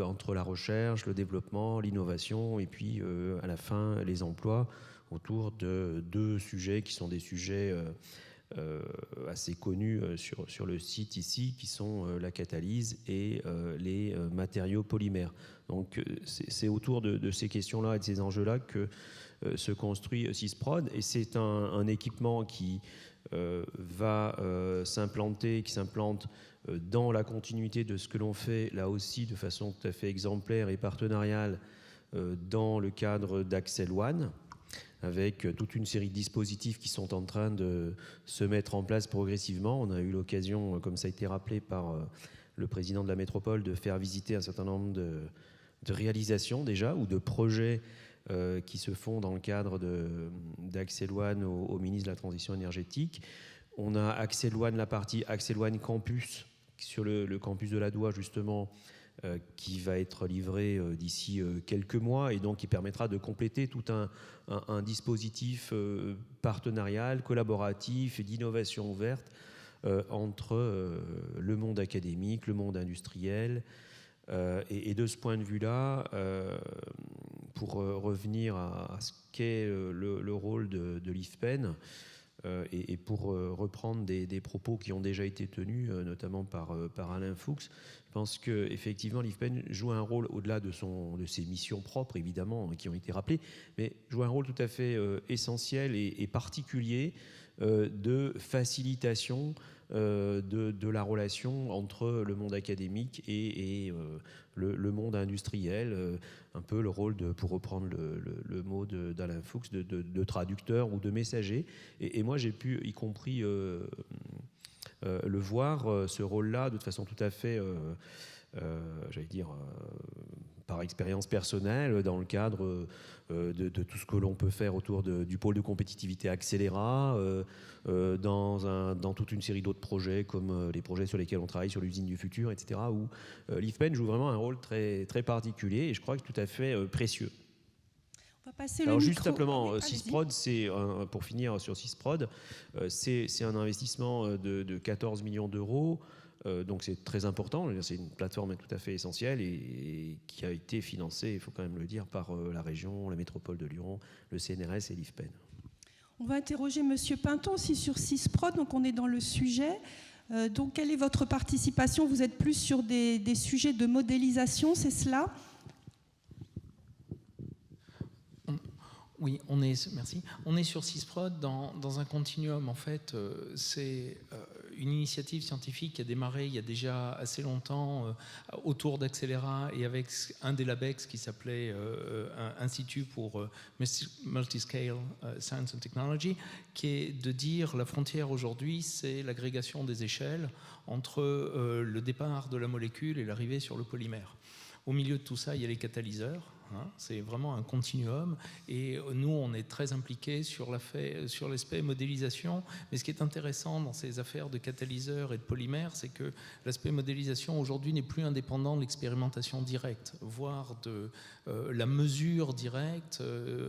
entre la recherche, le développement, l'innovation, et puis à la fin les emplois, autour de deux sujets qui sont des sujets assez connus sur le site ici, qui sont la catalyse et les matériaux polymères. Donc c'est autour de ces questions-là et de ces enjeux-là que se construit SysProd, et c'est un équipement qui va qui s'implante dans la continuité de ce que l'on fait, là aussi de façon tout à fait exemplaire et partenariale, dans le cadre d'Axel One, avec toute une série de dispositifs qui sont en train de se mettre en place progressivement. On a eu l'occasion, comme ça a été rappelé par le président de la métropole, de faire visiter un certain nombre de réalisations déjà, ou de projets qui se font dans le cadre d'Axel One au ministre de la Transition énergétique. On a Axel One, la partie Axel One Campus, sur le campus de la Doua, justement, qui va être livré d'ici quelques mois, et donc qui permettra de compléter tout un dispositif partenarial, collaboratif et d'innovation ouverte entre le monde académique, le monde industriel. Et de ce point de vue-là, pour revenir à ce qu'est le rôle de l'IFPEN, et pour reprendre des propos qui ont déjà été tenus, notamment par Alain Fuchs, je pense qu'effectivement l'IFPEN joue un rôle, au-delà de ses missions propres, évidemment, qui ont été rappelées, mais joue un rôle tout à fait essentiel et particulier de facilitation de la relation entre le monde académique et le monde industriel, un peu le rôle pour reprendre le mot d'Alain Fuchs, de traducteur ou de messager. Et moi, j'ai pu, y compris le voir, ce rôle-là, de façon tout à fait, j'allais dire, par expérience personnelle, dans le cadre de tout ce que l'on peut faire autour du pôle de compétitivité Accéléra, dans toute une série d'autres projets, comme les projets sur lesquels on travaille sur l'usine du futur, etc., où l'IFPEN joue vraiment un rôle très, très particulier, et je crois que tout à fait précieux. On va passer Alors le juste micro. simplement, Oui, SysProd, pour finir sur SysProd, c'est un investissement de 14 millions d'euros. Donc c'est très important, c'est une plateforme tout à fait essentielle, et qui a été financée, il faut quand même le dire, par la région, la métropole de Lyon, le CNRS et l'IFPEN. On va interroger M. Pinton aussi sur SysProd, donc on est dans le sujet. Donc quelle est votre participation? Vous êtes plus sur des sujets de modélisation, c'est cela? Oui, merci. On est sur SysProd dans un continuum. En fait, c'est une initiative scientifique qui a démarré il y a déjà assez longtemps autour d'Accéléra, et avec un des LabEx qui s'appelait Institut pour Multiscale Science and Technology, qui est de dire la frontière aujourd'hui, c'est l'agrégation des échelles entre le départ de la molécule et l'arrivée sur le polymère. Au milieu de tout ça, il y a les catalyseurs. C'est vraiment un continuum, et nous on est très impliqués sur l'aspect modélisation. Mais ce qui est intéressant dans ces affaires de catalyseurs et de polymères, c'est que l'aspect modélisation aujourd'hui n'est plus indépendant de l'expérimentation directe, voire de la mesure directe,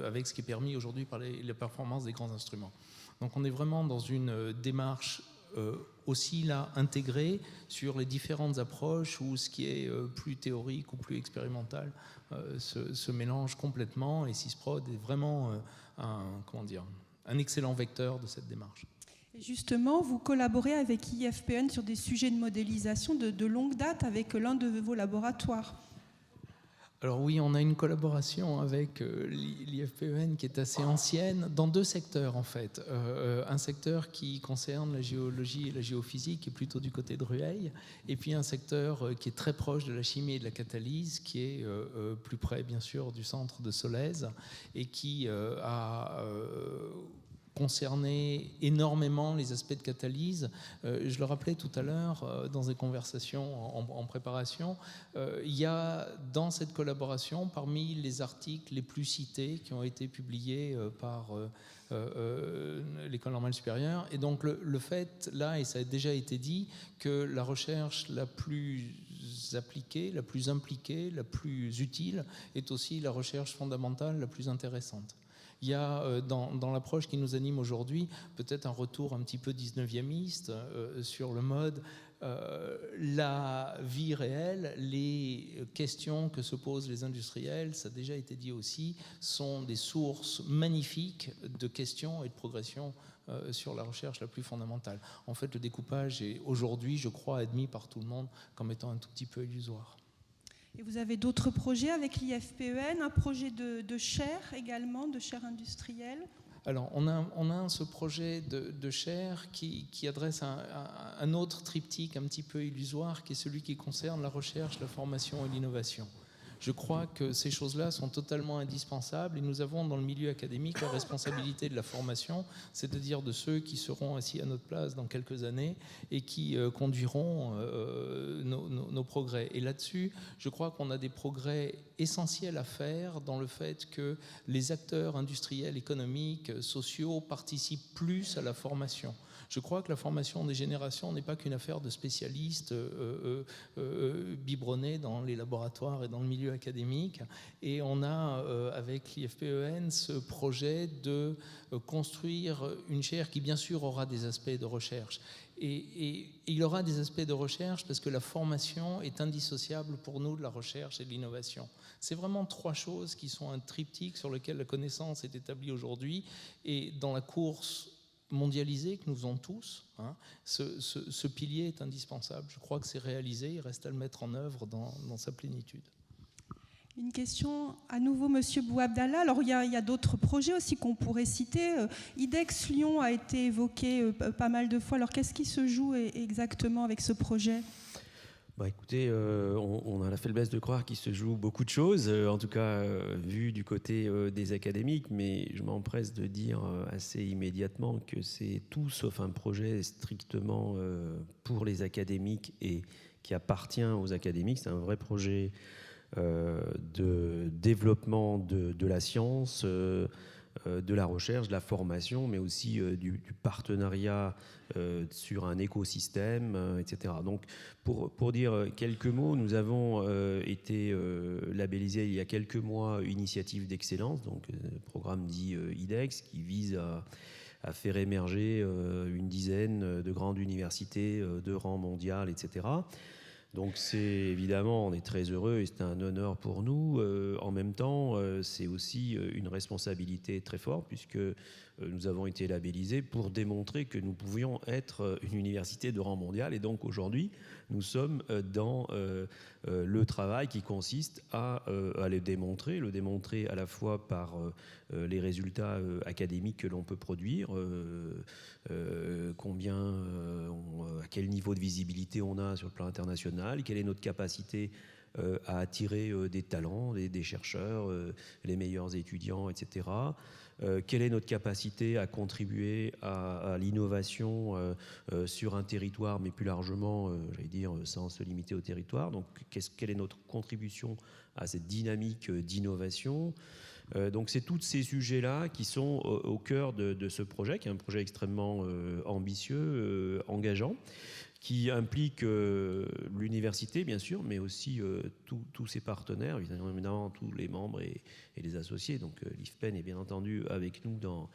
avec ce qui est permis aujourd'hui par les performances des grands instruments. Donc on est vraiment dans une démarche aussi là intégrée sur les différentes approches, où ce qui est plus théorique ou plus expérimental se mélange complètement, et SysProd est vraiment un excellent vecteur de cette démarche. Et justement, vous collaborez avec IFPEN sur des sujets de modélisation de longue date avec l'un de vos laboratoires. Alors oui, on a une collaboration avec l'IFPEN qui est assez ancienne, dans deux secteurs en fait. Un secteur qui concerne la géologie et la géophysique, qui est plutôt du côté de Rueil, et puis un secteur qui est très proche de la chimie et de la catalyse, qui est plus près bien sûr du centre de Solèze, et qui a concerner énormément les aspects de catalyse. Je le rappelais tout à l'heure dans des conversations en préparation, il y a dans cette collaboration, parmi les articles les plus cités qui ont été publiés par l'École normale supérieure, et donc le fait, là, et ça a déjà été dit, que la recherche la plus appliquée, la plus impliquée, la plus utile est aussi la recherche fondamentale la plus intéressante. Il y a dans l'approche qui nous anime aujourd'hui peut-être un retour un petit peu 19e sur le mode la vie réelle, les questions que se posent les industriels, ça a déjà été dit aussi, sont des sources magnifiques de questions et de progression sur la recherche la plus fondamentale. En fait, le découpage est aujourd'hui, je crois, admis par tout le monde comme étant un tout petit peu illusoire. Et vous avez d'autres projets avec l'IFPEN, un projet de chaire également, de chaire industrielle? Alors, on a ce projet de chaire qui adresse un autre triptyque un petit peu illusoire, qui est celui qui concerne la recherche, la formation et l'innovation. Je crois que ces choses-là sont totalement indispensables et nous avons dans le milieu académique la responsabilité de la formation, c'est-à-dire de ceux qui seront assis à notre place dans quelques années et qui conduiront nos progrès. Et là-dessus, je crois qu'on a des progrès essentiels à faire dans le fait que les acteurs industriels, économiques, sociaux participent plus à la formation. Je crois que la formation des générations n'est pas qu'une affaire de spécialistes biberonnés dans les laboratoires et dans le milieu académique. Et on a, avec l'IFPEN, ce projet de construire une chaire qui, bien sûr, aura des aspects de recherche. Et il aura des aspects de recherche parce que la formation est indissociable pour nous de la recherche et de l'innovation. C'est vraiment trois choses qui sont un triptyque sur lequel la connaissance est établie aujourd'hui. Et dans la course mondialisée que nous faisons tous, ce pilier est indispensable. Je crois que c'est réalisé, il reste à le mettre en œuvre dans sa plénitude. Une question à nouveau, Monsieur Bouabdallah. Alors il y a d'autres projets aussi qu'on pourrait citer. IDEX Lyon a été évoqué pas mal de fois. Alors qu'est-ce qui se joue exactement avec ce projet ? Écoutez, on a la faiblesse de croire qu'il se joue beaucoup de choses, en tout cas vu du côté des académiques, mais je m'empresse de dire assez immédiatement que c'est tout sauf un projet strictement pour les académiques et qui appartient aux académiques. C'est un vrai projet de développement de la science, de la recherche, de la formation, mais aussi du partenariat sur un écosystème, etc. Donc, pour dire quelques mots, nous avons été labellisés il y a quelques mois Initiative d'excellence, donc programme dit IDEX, qui vise à faire émerger une dizaine de grandes universités de rang mondial, etc. Donc c'est évidemment, on est très heureux et c'est un honneur pour nous. En même temps, c'est aussi une responsabilité très forte puisque nous avons été labellisés pour démontrer que nous pouvions être une université de rang mondial. Et donc aujourd'hui, nous sommes dans le travail qui consiste à le démontrer à la fois par les résultats académiques que l'on peut produire, à quel niveau de visibilité on a sur le plan international, quelle est notre capacité à attirer des talents, des chercheurs, les meilleurs étudiants, etc. Quelle est notre capacité à contribuer à l'innovation sur un territoire, mais plus largement, j'allais dire, sans se limiter au territoire. Donc, quelle est notre contribution à cette dynamique d'innovation ? Donc, c'est tous ces sujets-là qui sont au cœur de ce projet, qui est un projet extrêmement ambitieux, engageant, qui implique l'université, bien sûr, mais aussi tous ses partenaires, évidemment tous les membres et les associés. Donc l'IFPEN est bien entendu avec nous dans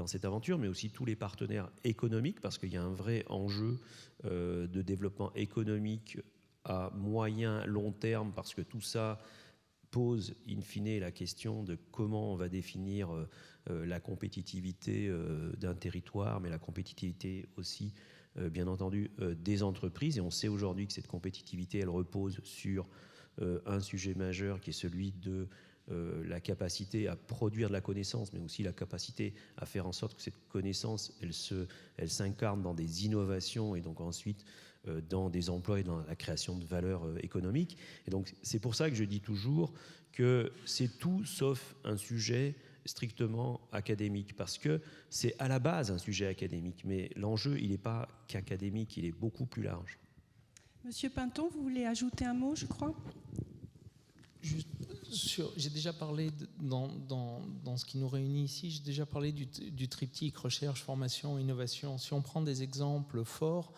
cette aventure, mais aussi tous les partenaires économiques, parce qu'il y a un vrai enjeu de développement économique à moyen, long terme, parce que tout ça pose in fine la question de comment on va définir la compétitivité d'un territoire, mais la compétitivité aussi bien entendu des entreprises. Et on sait aujourd'hui que cette compétitivité, elle repose sur un sujet majeur qui est celui de la capacité à produire de la connaissance, mais aussi la capacité à faire en sorte que cette connaissance, elle s'incarne dans des innovations et donc ensuite dans des emplois et dans la création de valeur économique. Et donc c'est pour ça que je dis toujours que c'est tout sauf un sujet strictement académique, parce que c'est à la base un sujet académique, mais l'enjeu, il n'est pas qu'académique, il est beaucoup plus large. Monsieur Pinton, vous voulez ajouter un mot, je crois? J'ai déjà parlé, dans ce qui nous réunit ici, j'ai déjà parlé du triptyque recherche, formation, innovation. Si on prend des exemples forts,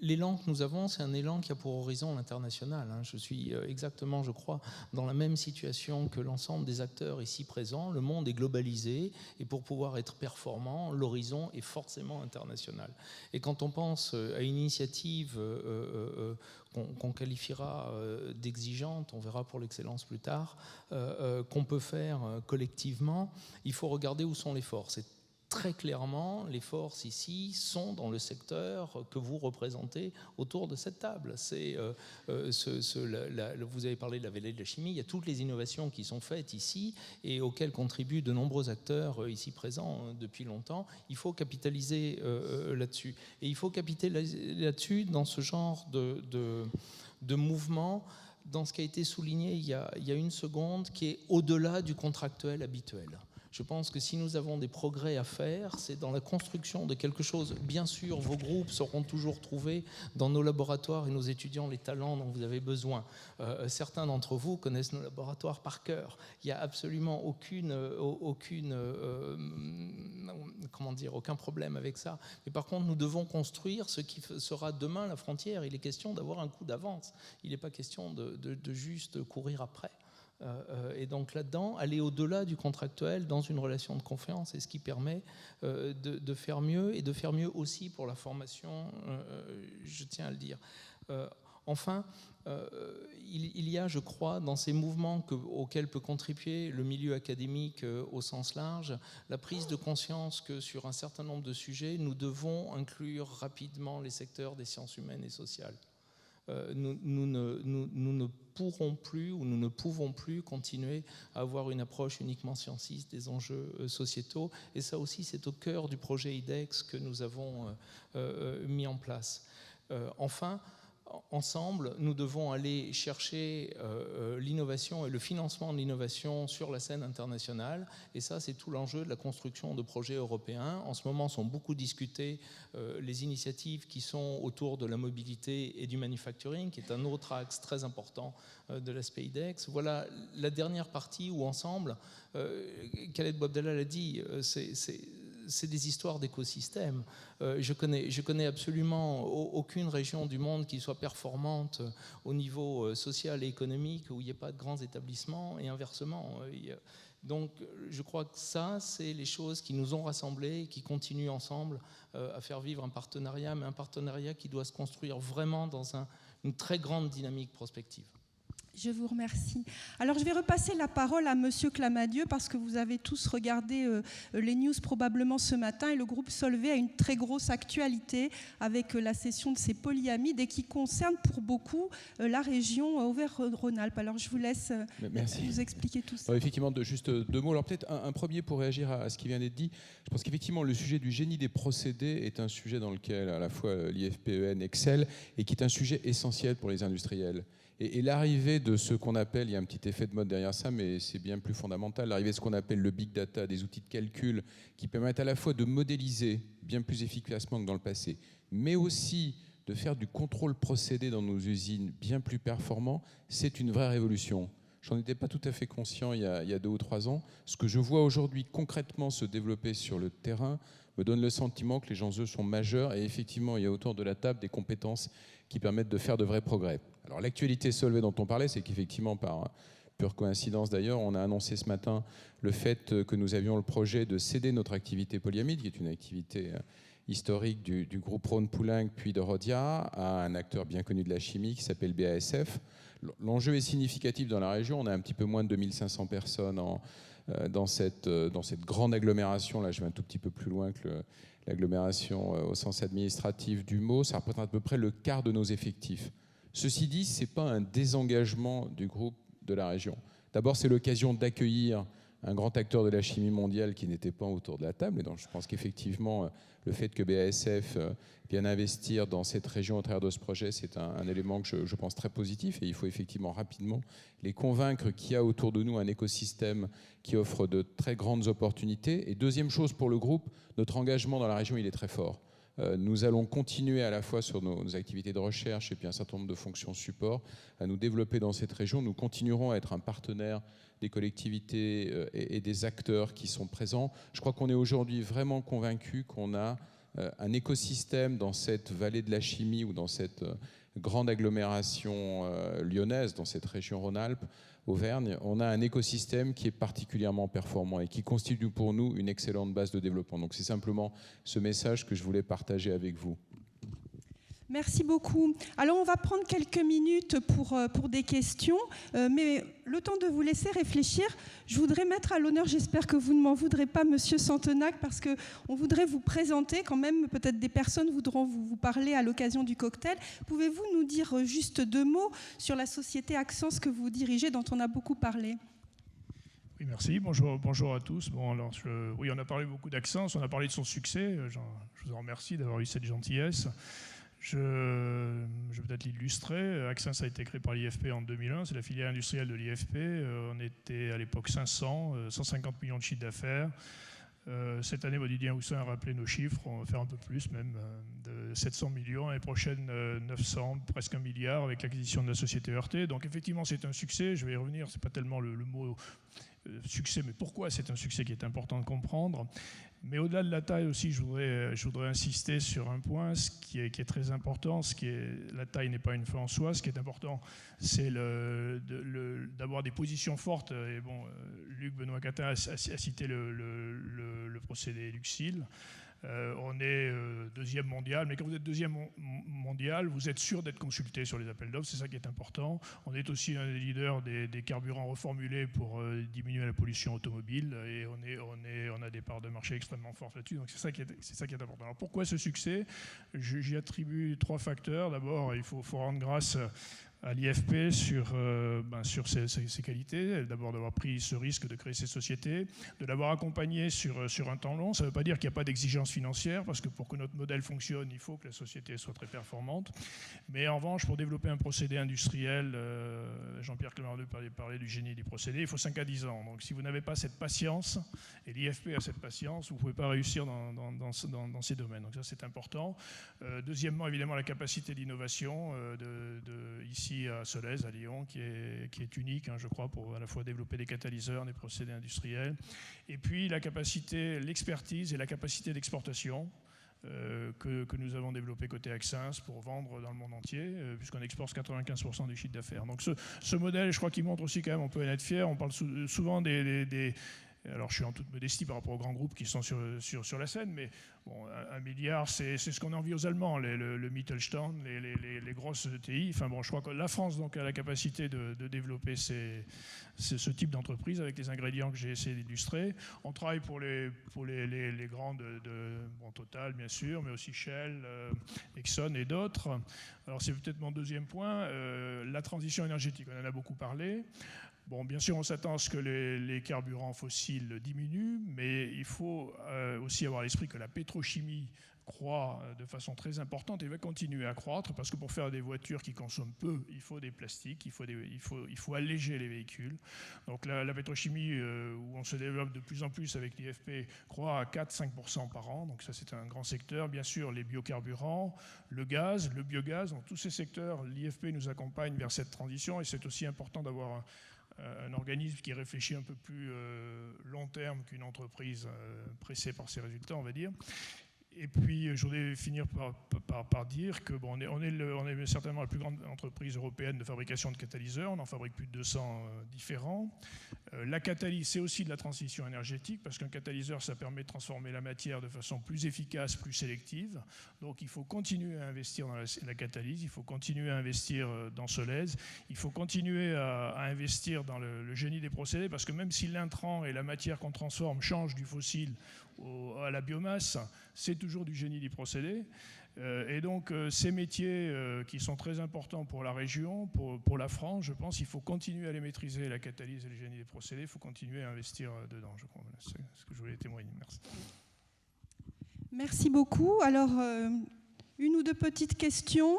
l'élan que nous avons, c'est un élan qui a pour horizon l'international. Je suis exactement, je crois, dans la même situation que l'ensemble des acteurs ici présents. Le monde est globalisé et pour pouvoir être performant, l'horizon est forcément international. Et quand on pense à une initiative qu'on qualifiera d'exigeante, on verra pour l'excellence plus tard, qu'on peut faire collectivement, il faut regarder où sont les forces. Très clairement, les forces ici sont dans le secteur que vous représentez autour de cette table. Vous avez parlé de la vallée de la chimie, il y a toutes les innovations qui sont faites ici et auxquelles contribuent de nombreux acteurs ici présents depuis longtemps. Il faut capitaliser là-dessus. Et il faut capitaliser là-dessus dans ce genre de mouvement, dans ce qui a été souligné il y a une seconde, qui est au-delà du contractuel habituel. Je pense que si nous avons des progrès à faire, c'est dans la construction de quelque chose. Bien sûr, vos groupes sauront toujours trouver dans nos laboratoires et nos étudiants les talents dont vous avez besoin. Certains d'entre vous connaissent nos laboratoires par cœur. Il n'y a absolument aucun problème avec ça. Mais par contre, nous devons construire ce qui sera demain la frontière. Il est question d'avoir un coup d'avance. Il n'est pas question de juste courir après. Et donc là-dedans, aller au-delà du contractuel dans une relation de confiance, c'est ce qui permet de faire mieux et de faire mieux aussi pour la formation, je tiens à le dire. Enfin, il y a, je crois, dans ces mouvements auxquels peut contribuer le milieu académique au sens large, la prise de conscience que sur un certain nombre de sujets, nous devons inclure rapidement les secteurs des sciences humaines et sociales. Nous ne pourrons plus ou nous ne pouvons plus continuer à avoir une approche uniquement scientiste des enjeux sociétaux. Et ça aussi, c'est au cœur du projet IDEX que nous avons mis en place. Enfin, ensemble, nous devons aller chercher l'innovation et le financement de l'innovation sur la scène internationale. Et ça, c'est tout l'enjeu de la construction de projets européens. En ce moment, sont beaucoup discutées les initiatives qui sont autour de la mobilité et du manufacturing, qui est un autre axe très important de l'aspect IDEX. Voilà la dernière partie où, ensemble, Khaled Bouabdallah l'a dit, c'est des histoires d'écosystèmes. Je connais absolument aucune région du monde qui soit performante au niveau social et économique, où il n'y ait pas de grands établissements, et inversement. Donc je crois que ça, c'est les choses qui nous ont rassemblés et qui continuent ensemble à faire vivre un partenariat, mais un partenariat qui doit se construire vraiment dans une très grande dynamique prospective. Je vous remercie. Alors, je vais repasser la parole à Monsieur Clamadieu parce que vous avez tous regardé les news probablement ce matin et le groupe Solvay a une très grosse actualité avec la cession de ces polyamides et qui concerne pour beaucoup la région Auvergne-Rhône-Alpes. Alors, je vous laisse vous expliquer tout ça. Alors, effectivement, juste deux mots. Alors, peut-être un premier pour réagir à ce qui vient d'être dit. Je pense qu'effectivement, le sujet du génie des procédés est un sujet dans lequel à la fois l'IFPEN excelle et qui est un sujet essentiel pour les industriels. Et l'arrivée de ce qu'on appelle, il y a un petit effet de mode derrière ça, mais c'est bien plus fondamental, l'arrivée de ce qu'on appelle le big data, des outils de calcul qui permettent à la fois de modéliser bien plus efficacement que dans le passé, mais aussi de faire du contrôle procédé dans nos usines bien plus performant, c'est une vraie révolution. J'en étais pas tout à fait conscient il y a 2 ou 3 ans. Ce que je vois aujourd'hui concrètement se développer sur le terrain me donne le sentiment que les enjeux sont majeurs et effectivement, il y a autour de la table des compétences qui permettent de faire de vrais progrès. Alors l'actualité Solvay dont on parlait, c'est qu'effectivement, par pure coïncidence d'ailleurs, on a annoncé ce matin le fait que nous avions le projet de céder notre activité polyamide, qui est une activité historique du groupe Rhône-Poulenc puis de Rhodia, à un acteur bien connu de la chimie qui s'appelle BASF. L'enjeu est significatif dans la région, on a un petit peu moins de 2500 personnes dans cette grande agglomération. Là, je vais un tout petit peu plus loin que l'agglomération au sens administratif du mot. Ça représente à peu près le quart de nos effectifs. Ceci dit, ce n'est pas un désengagement du groupe de la région. D'abord, c'est l'occasion d'accueillir un grand acteur de la chimie mondiale qui n'était pas autour de la table. Et donc je pense qu'effectivement, le fait que BASF vienne investir dans cette région au travers de ce projet, c'est un élément que je pense très positif. Et il faut effectivement rapidement les convaincre qu'il y a autour de nous un écosystème qui offre de très grandes opportunités. Et deuxième chose pour le groupe, notre engagement dans la région, il est très fort. Nous allons continuer à la fois sur nos activités de recherche et puis un certain nombre de fonctions support à nous développer dans cette région. Nous continuerons à être un partenaire des collectivités et des acteurs qui sont présents. Je crois qu'on est aujourd'hui vraiment convaincus qu'on a un écosystème dans cette vallée de la chimie ou dans cette grande agglomération lyonnaise, dans cette région Rhône-Alpes, Auvergne, on a un écosystème qui est particulièrement performant et qui constitue pour nous une excellente base de développement. Donc c'est simplement ce message que je voulais partager avec vous. Merci beaucoup. Alors on va prendre quelques minutes pour des questions, mais le temps de vous laisser réfléchir, je voudrais mettre à l'honneur, j'espère que vous ne m'en voudrez pas, Monsieur Santenac, parce qu'on voudrait vous présenter quand même, peut-être des personnes voudront vous parler à l'occasion du cocktail. Pouvez-vous nous dire juste 2 mots sur la société Axens que vous dirigez, dont on a beaucoup parlé ? Oui, merci. Bonjour à tous. Bon, alors, oui, on a parlé beaucoup d'Axens, on a parlé de son succès. Je vous en remercie d'avoir eu cette gentillesse. Je vais peut-être l'illustrer. Axens a été créé par l'IFP en 2001. C'est la filière industrielle de l'IFP. On était à l'époque 150 millions de chiffres d'affaires. Cette année, Didier Houssin a rappelé nos chiffres. On va faire un peu plus même, de 700 millions. L'année prochaine, 900, presque 1 milliard avec l'acquisition de la société ERT. Donc effectivement, c'est un succès. Je vais y revenir. Ce n'est pas tellement le mot succès, mais pourquoi c'est un succès qui est important de comprendre. Mais au-delà de la taille aussi, je voudrais insister sur un point, ce qui est très important. La taille n'est pas une fin en soi. Ce qui est important, c'est d'avoir des positions fortes. Et bon, Luc Benoît Catin a cité le procédé Luxil. On est 2e mondial, mais quand vous êtes 2e mondial, vous êtes sûr d'être consulté sur les appels d'offres, c'est ça qui est important. On est aussi un des leaders des carburants reformulés pour diminuer la pollution automobile, et on a des parts de marché extrêmement fortes là-dessus, donc c'est ça qui est important. Alors pourquoi ce succès ? J'y attribue 3 facteurs. D'abord, il faut rendre grâce à l'IFP sur ses qualités, d'abord d'avoir pris ce risque de créer ces sociétés, de l'avoir accompagné sur un temps long. Ça ne veut pas dire qu'il n'y a pas d'exigence financière, parce que pour que notre modèle fonctionne, il faut que la société soit très performante. Mais en revanche, pour développer un procédé industriel, Jean-Pierre Clément-Deux parlait du génie du procédé, il faut 5 à 10 ans. Donc si vous n'avez pas cette patience, et l'IFP a cette patience, vous ne pouvez pas réussir dans ces domaines. Donc ça, c'est important. Deuxièmement, évidemment, la capacité d'innovation ici à Solèze, à Lyon, qui est unique, je crois, pour à la fois développer des catalyseurs, des procédés industriels, et puis la capacité, l'expertise et la capacité d'exportation que nous avons développé côté Axens pour vendre dans le monde entier, puisqu'on exporte 95% du chiffre d'affaires. Donc ce modèle, je crois qu'il montre aussi quand même, on peut en être fier. On parle souvent alors je suis en toute modestie par rapport aux grands groupes qui sont sur la scène, mais bon, 1 milliard, c'est ce qu'on envie aux Allemands, le Mittelstand, les grosses ETI. Enfin bon, je crois que la France donc, a la capacité de développer ce type d'entreprise avec les ingrédients que j'ai essayé d'illustrer. On travaille pour les grandes Total, bien sûr, mais aussi Shell, Exxon et d'autres. Alors c'est peut-être mon deuxième point, la transition énergétique, on en a beaucoup parlé. Bon, bien sûr, on s'attend à ce que les carburants fossiles diminuent, mais il faut aussi avoir à l'esprit que la pétrochimie croît de façon très importante et va continuer à croître, parce que pour faire des voitures qui consomment peu, il faut des plastiques, il faut alléger les véhicules. Donc la pétrochimie, où on se développe de plus en plus avec l'IFP, croît à 4-5% par an, donc ça c'est un grand secteur. Bien sûr, les biocarburants, le gaz, le biogaz, dans tous ces secteurs, l'IFP nous accompagne vers cette transition, et c'est aussi important d'avoir un organisme qui réfléchit un peu plus long terme qu'une entreprise pressée par ses résultats, on va dire. Et puis, je voudrais finir par dire que bon, on est certainement la plus grande entreprise européenne de fabrication de catalyseurs. On en fabrique plus de 200 différents. La catalyse, c'est aussi de la transition énergétique, parce qu'un catalyseur, ça permet de transformer la matière de façon plus efficace, plus sélective. Donc, il faut continuer à investir dans la catalyse. Il faut continuer à investir dans Solèze. Il faut continuer à investir dans le génie des procédés, parce que même si l'intrant et la matière qu'on transforme changent du fossile à la biomasse, c'est toujours du génie du procédé. Et donc, ces métiers qui sont très importants pour la région, pour la France, je pense qu'il faut continuer à les maîtriser, la catalyse et le génie des procédés, il faut continuer à investir dedans, je crois. Voilà, c'est ce que je voulais témoigner. Merci. Merci beaucoup. Alors, une ou deux petites questions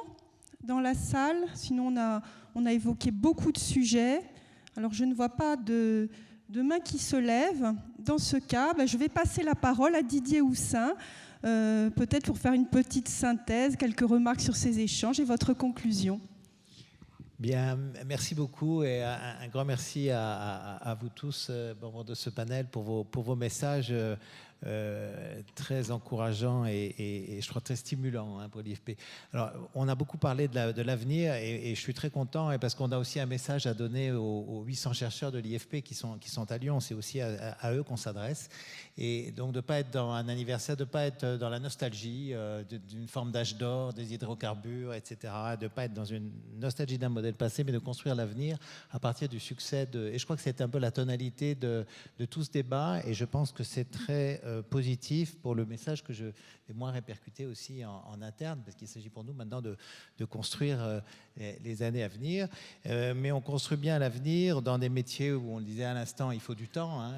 dans la salle. Sinon, on a évoqué beaucoup de sujets. Alors, je ne vois pas de main qui se lève. Dans ce cas, je vais passer la parole à Didier Houssin, peut-être pour faire une petite synthèse, quelques remarques sur ces échanges et votre conclusion. Bien, merci beaucoup et un grand merci à vous tous, membres de ce panel, pour vos messages très encourageants et je crois très stimulants pour l'IFP. Alors, on a beaucoup parlé de l'avenir et je suis très content parce qu'on a aussi un message à donner aux 800 chercheurs de l'IFP qui sont à Lyon. C'est aussi à eux qu'on s'adresse. Et donc, de ne pas être dans un anniversaire, de ne pas être dans la nostalgie d'une forme d'âge d'or, des hydrocarbures, etc. De ne pas être dans une nostalgie d'un modèle passé, mais de construire l'avenir à partir du succès. Et je crois que c'est un peu la tonalité de tout ce débat. Et je pense que c'est très positif pour le message que je vais moins répercuter aussi en interne, parce qu'il s'agit pour nous maintenant de construire les années à venir. Mais on construit bien l'avenir dans des métiers où, on le disait à l'instant, il faut du temps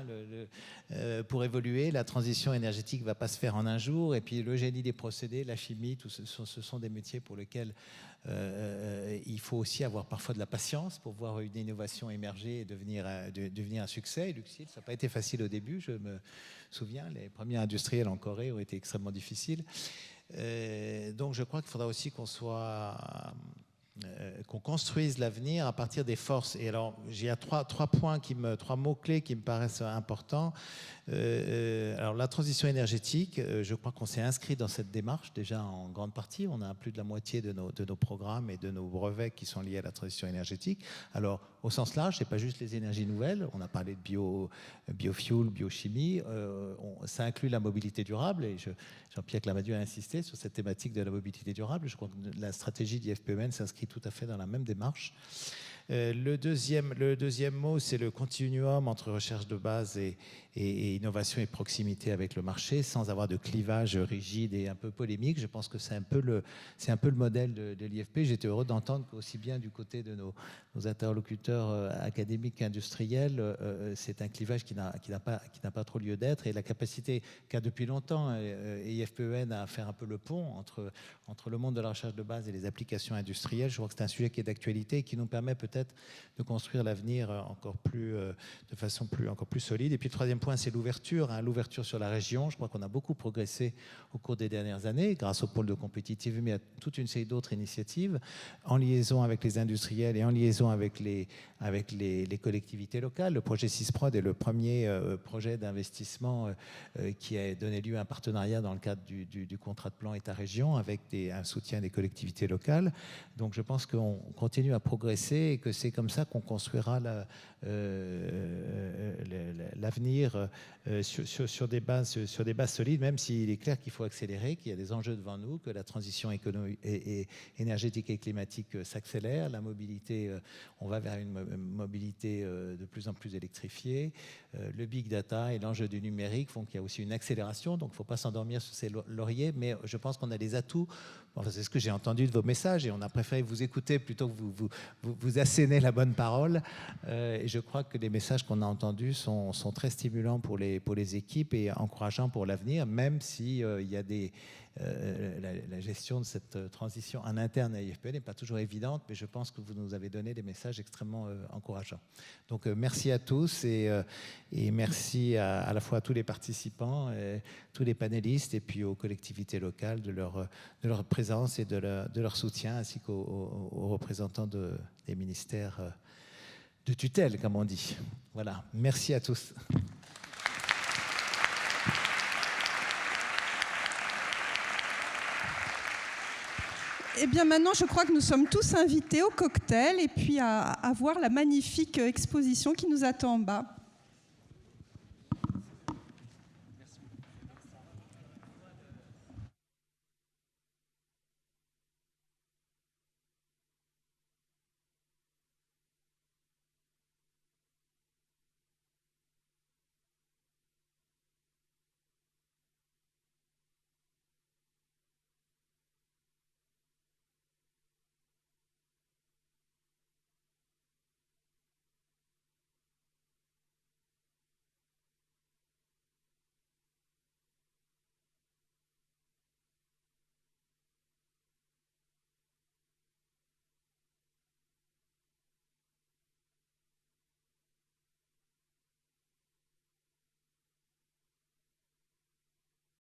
pour évoluer. La transition énergétique ne va pas se faire en un jour. Et puis le génie des procédés, la chimie, ce sont des métiers pour lesquels il faut aussi avoir parfois de la patience pour voir une innovation émerger et devenir un succès. Luxil, ça n'a pas été facile au début, je me souviens, les premiers industriels en Corée ont été extrêmement difficiles. Donc je crois qu'il faudra aussi qu'on construise l'avenir à partir des forces. Et alors, j'ai trois mots-clés qui me paraissent importants. Alors, la transition énergétique, je crois qu'on s'est inscrit dans cette démarche déjà en grande partie. On a plus de la moitié de nos programmes et de nos brevets qui sont liés à la transition énergétique. Alors, au sens large, ce n'est pas juste les énergies nouvelles. On a parlé de biofuel, biochimie. Ça inclut la mobilité durable. Et Jean-Pierre Clamadieu a insisté sur cette thématique de la mobilité durable. Je crois que la stratégie d'IFPEN s'inscrit tout à fait dans la même démarche. Le deuxième mot, c'est le continuum entre recherche de base et innovation et proximité avec le marché, sans avoir de clivage rigide et un peu polémique. Je pense que c'est un peu le modèle de l'IFP. J'étais heureux d'entendre qu'aussi bien du côté de nos interlocuteurs académiques et industriels, c'est un clivage qui n'a pas trop lieu d'être, et la capacité qu'a depuis longtemps IFPEN à faire un peu le pont entre le monde de la recherche de base et les applications industrielles. Je crois que c'est un sujet qui est d'actualité et qui nous permet peut-être de construire l'avenir de façon encore plus solide. Et puis le troisième point, c'est l'ouverture sur la région. Je crois qu'on a beaucoup progressé au cours des dernières années grâce au pôle de compétitivité, mais à toute une série d'autres initiatives en liaison avec les industriels et en liaison avec les collectivités locales. Le projet CISPROD est le premier projet d'investissement qui a donné lieu à un partenariat dans le cadre du contrat de plan État-région avec un soutien des collectivités locales. Donc je pense qu'on continue à progresser et que c'est comme ça qu'on construira l'avenir sur des bases solides, même s'il est clair qu'il faut accélérer, qu'il y a des enjeux devant nous, que la transition énergétique et climatique s'accélère, la mobilité, on va vers une mobilité de plus en plus électrifiée, le big data et l'enjeu du numérique font qu'il y a aussi une accélération, donc il ne faut pas s'endormir sur ses lauriers, mais je pense qu'on a des atouts. Enfin, c'est ce que j'ai entendu de vos messages et on a préféré vous écouter plutôt que vous asséner la bonne parole. Et je crois que les messages qu'on a entendus sont très stimulants pour les équipes et encourageants pour l'avenir, même si il y a la gestion de cette transition en interne à IFP n'est pas toujours évidente, mais je pense que vous nous avez donné des messages extrêmement encourageants. Donc merci à tous et merci à la fois à tous les participants, tous les panélistes et puis aux collectivités locales de leur présence et de leur soutien, ainsi qu'aux représentants des ministères de tutelle, comme on dit. Voilà, merci à tous. Eh bien maintenant, je crois que nous sommes tous invités au cocktail et puis à voir la magnifique exposition qui nous attend en bas.